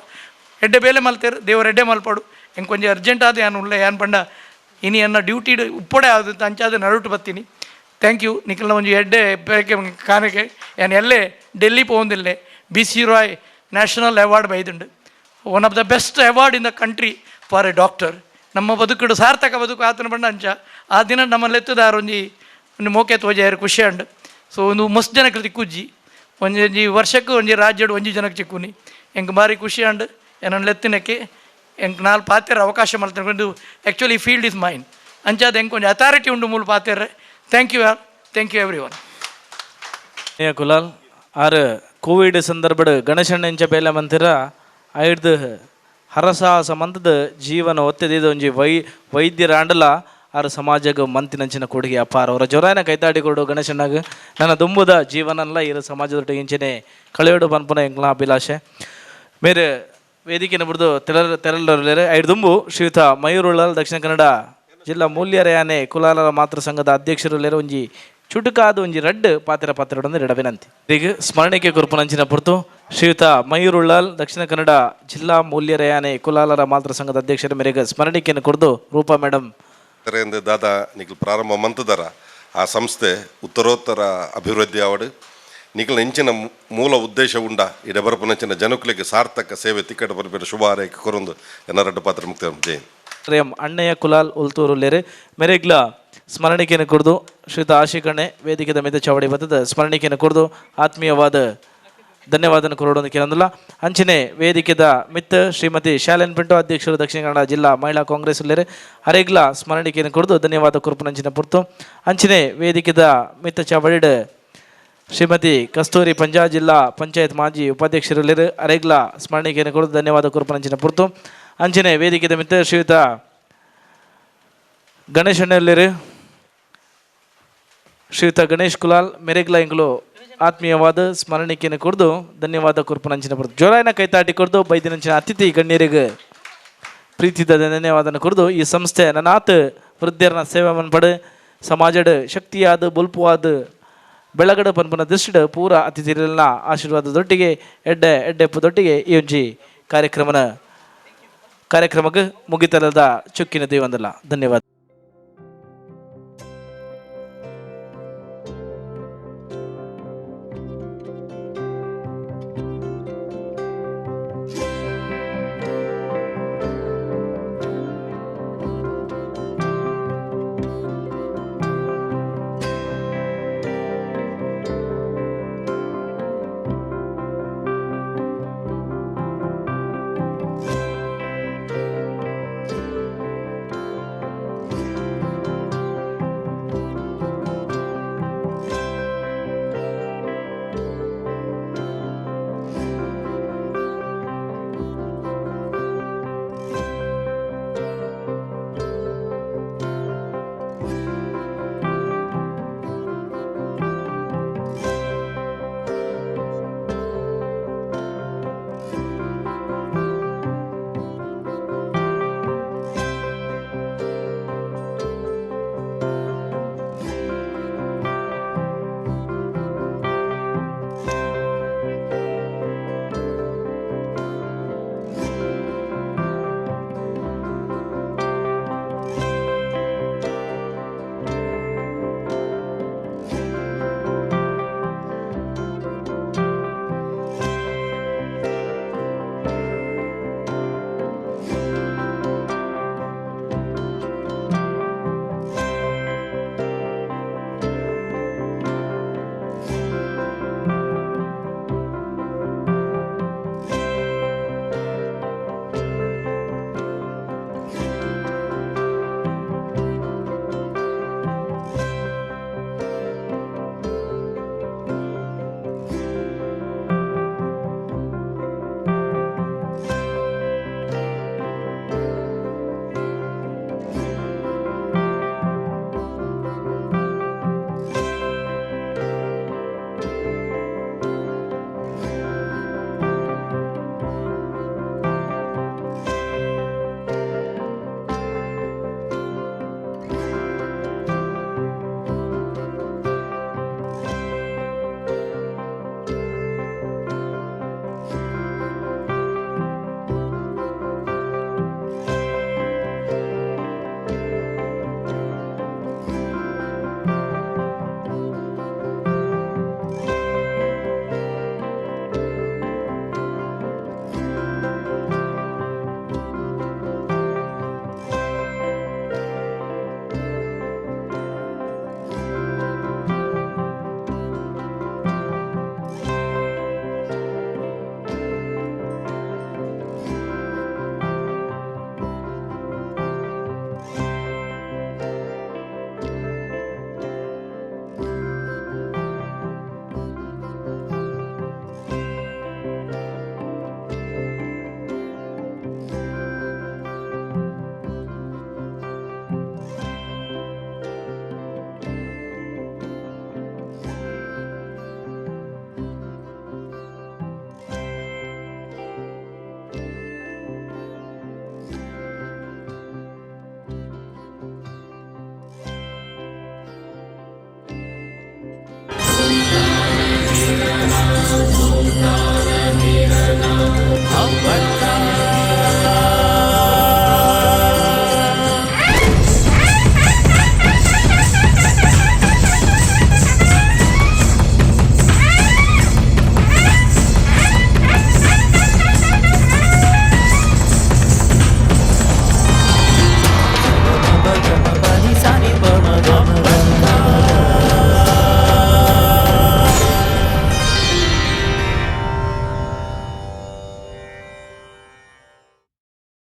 [SPEAKER 8] ಎಡ್ಡೆ ಬೇಲೆ ಮಲ್ತೇರು ದೇವರು ಎಡ್ಡೆ ಮಲ್ಪಾಡು ಹೆಂಗೆ ಕೊಂಚ ಅರ್ಜೆಂಟ್ ಆದ ಯಾನು ಉಳ್ಳೆ ಯಾನ್ ಪಂಡ ಇನಿ ಅನ್ನ ಡ್ಯೂಟಿ ಉಪ್ಪಡೆ ಆದ ಅಂಚಾದ ನರುಟು ಬತ್ತೀನಿ. ಥ್ಯಾಂಕ್ ಯು ನಿಖಲ್ನ ಒಂದು ಎಡ್ಡೆ ಬೇಕೆ ಕಾನಕ್ಕೆ ಯಾನು ಎಲ್ಲೇ ಡೆಲ್ಲಿ ಪೋಂದಿಲ್ಲೇ BC ರಾಯ್ ನ್ಯಾಷನಲ್ ಅವಾರ್ಡ್ ಬೈದುಂಡು one of the best award in the country for a doctor. ನಮ್ಮ ಬದುಕುಡು ಸಾರ್ಥಕ ಬದುಕು ಆತನ ಬಂಡ ಅಂಚ ಆ ದಿನ ನಮ್ಮಲ್ಲೆತ್ತದಾರು ಒಂದು ಮೋಕೆ ತೋಜಾರು ಖುಷಿ ಅಂಡು. ಸೊ ಒಂದು ಮಸ್ತ್ ಜನಕ್ಕೆ ತಿಕ್ಕುಜ್ಜಿ ಒಂಜಿ ವರ್ಷಕ್ಕೆ ಒಂಜಿ ರಾಜ್ಯಡು ಒಂಜಿ ಜನಕ್ಕೆ ಚಿಕ್ಕುನಿ ಎಂಗೆ ಭಾರಿ ಖುಷಿ ಅಂಡು ನನ್ನ ಎತ್ತಿನಕ್ಕೆ ಎಂಗೆ ನಾಲ್ ಪಾತ್ರೆ ಅವಕಾಶ ಮಲ್ತಕೊಂಡು ಆ್ಯಕ್ಚುಲಿ ಫೀಲ್ಡ್ ಇಸ್ ಮೈನ್ ಅಂಚಾದ ಹೆಂಗೆ ಕೊಂಚ ಅಥಾರಿಟಿ ಉಂಡು ಮೂಲ ಪಾತ್ರೆ. ಥ್ಯಾಂಕ್ ಯು ಯಾರ್, thank you everyone.
[SPEAKER 1] Kulal ಆರು ಕೋವಿಡ್ ಸಂದರ್ಭಡ್ ಗಣೇಶಣ್ಣ ಎಂಚ ಬೇಲೆ ಮಂತಿರ ಐಡ್ದು ಹರಸಾಹಸ ಮಂತದ ಜೀವನ ಒತ್ತಿದ ಒಂಜಿ ವೈದ್ಯರ ಆಂಡಲ ಆರು ಸಮಾಜಕ್ಕೆ ಮಂತಿನಂಚಿನ ಕೊಡುಗೆ ಅಪಾರ. ಅವರ ಜೊರಾಯನ ಕೈತಾಡಿ ಕೊಡು ಗಣೇಶನಾಗ ನನ್ನ ದುಂಬುದ ಜೀವನಲ್ಲ ಇರು ಸಮಾಜದೊಟ್ಟಿಗೆ ಇಂಚನೆ ಕಳೆಯೋಡು ಪನ್ಪುನ ಎಂಕ್ಲ ಅಭಿಲಾಷೆ ಮೇರೆ ವೇದಿಕೆನ ಬಿಡ್ದು ತೆರಳರೇ ಐದು ದುಂಬು ಶ್ರೀಯುತ ಮಯೂರುಳ್ಳಲ್ ದಕ್ಷಿಣ ಕನ್ನಡ ಜಿಲ್ಲಾ ಮೂಲ್ಯರಯಾನೆ ಕುಲಾಲರ ಮಾತೃ ಸಂಘದ ಅಧ್ಯಕ್ಷರುಳ್ಳೇರ ಒಂಜಿ ಚುಟುಕಾದ ಒಂಜಿ ರಡ್ಡು ಪಾತ್ರೆಡೊಂದು ಎರಡ ವಿನಂತಿ. ಈಗ ಸ್ಮರಣೆಗೆ ಕುರುಪುನಂಚಿನ ಪುರ್ತು ಶ್ರೀಯುತ ಮಯೂರುಳ್ಳಲ್ ದಕ್ಷಿಣ ಕನ್ನಡ ಜಿಲ್ಲಾ ಮೂಲ್ಯರಯಾನೆ ಕುಲಾಲರ ಮಾತೃ ಸಂಘದ ಅಧ್ಯಕ್ಷರ ಮೇರೆಗೆ ಸ್ಮರಣಿಕೆಯನ್ನು ಕುರಿದು ರೂಪಾ ಮೇಡಮ್
[SPEAKER 9] ದಾದಾ ನಿಖಲ್ ಪ್ರಾರಂಭ ಮಂತದಾರ ಆ ಸಂಸ್ಥೆ ಉತ್ತರೋತ್ತರ ಅಭಿವೃದ್ಧಿ ಆವಡು ನಿಖಲ ಇಂಚಿನ ಮೂಲ ಉದ್ದೇಶ ಉಂಡ ಈ ಡಬರಪನಂಚಿನ ಜನಕುಲಿಗೆ ಸಾರ್ಥಕ ಸೇವೆ ತಿಕ್ಕಟ ಬರಬೇಡ ಶುಭ ಹಾರೈಕೆ ಕೊರೊಂದು ಜನರಡ್ಡ ಪಾತ್ರ ಮುಕ್ತ ಜೈ
[SPEAKER 1] ರೇಮ್ ಅಣ್ಣಯ್ಯ ಕುಲಾಲ್ ಉಲ್ತೂರು ಲೇರೆ ಮೆರೆಗ್ಲ ಸ್ಮರಣಿಕೆಯನ್ನು ಕುರಿದು ಶ್ರೀಯುತ ಆಶಿಕಣ್ಣೆ ವೇದಿಕೆದ ಮಿತ ಚಾವಡಿ ಬತ್ತದ ಸ್ಮರಣಿಕೆಯನ್ನು ಕುರಿದು ಆತ್ಮೀಯವಾದ ಧನ್ಯವಾದನ ಕೊರೋಡೋದು ಕೇಳಂದಿಲ್ಲ ಅಂಚನೆ ವೇದಿಕೆದ ಮಿತ್ ಶ್ರೀಮತಿ ಶಾಲೆನ್ ಪಿಂಟೋ ಅಧ್ಯಕ್ಷರು ದಕ್ಷಿಣ ಕನ್ನಡ ಜಿಲ್ಲಾ ಮಹಿಳಾ ಕಾಂಗ್ರೆಸ್ ಉಲ್ಲೇರೆ ಅರೆಗ್ಲ ಸ್ಮರಣಿಕೆಯನ್ನು ಕುರಿದು ಧನ್ಯವಾದ ಕುರುಪನಂಚಿನ ಪುರ್ತು ಅಂಚನೆ ವೇದಿಕೆದ ಮಿತ್ತ ಚಾವಡಿಡ್ ಶ್ರೀಮತಿ ಕಸ್ತೂರಿ ಪಂಜಾ ಜಿಲ್ಲಾ ಪಂಚಾಯತ್ ಮಾಜಿ ಉಪಾಧ್ಯಕ್ಷರಲ್ಲಿ ಅರೆಗ್ಲ ಸ್ಮರಣಿಕೆಯನ್ನು ಕುರಿತು ಧನ್ಯವಾದ ಕುರುಪನಂಚಿನ ಪುರ್ತು ಅಂಚನೆ ವೇದಿಕೆದ ಮಿತ್ತ ಶ್ರೀಯುತ ಗಣೇಶ್ ಅಣ್ಣಲ್ಲಿರು ಶ್ರೀಯುತ ಗಣೇಶ್ ಕುಲಾಲ್ ಮೆರೆಗ್ಲ ಇಂಗ್ಲು ಆತ್ಮೀಯವಾದ ಸ್ಮರಣಿಕೆಯನ್ನು ಕುರಿದು ಧನ್ಯವಾದ ಕುರುಪನಂಚಿನ ಪುರ್ತು ಜೋರಾಯಿನ ಕೈತಾಟಿ ಕುರಿದು ಬೈದಿನಂಚಿನ ಅತಿಥಿ ಗಣ್ಯರಿಗೆ ಪ್ರೀತಿದ ಧನ್ಯವಾದನ ಕುರಿದು ಈ ಸಂಸ್ಥೆ ನನಾತ್ ವೃದ್ಧರನ ಸೇವೆ ಮನ್ಪಡು ಸಮಾಜಡ್ ಶಕ್ತಿಯಾದ ಬುಲ್ಪುವಾದ ಬೆಳಗಡ ಪನ್ಪನ ದೃಷ್ಟಿಡ ಪೂರ ಅತಿಥಿರಲ್ನ ಆಶೀರ್ವಾದದೊಟ್ಟಿಗೆ ಎಡ್ಡೆಪ್ಪದೊಟ್ಟಿಗೆ ಈ ಒಂಜಿ ಕಾರ್ಯಕ್ರಮಕ್ಕೆ ಮುಗಿತಲದ ಚುಕ್ಕಿನ ದೇವಂದಲ್ಲ ಧನ್ಯವಾದ.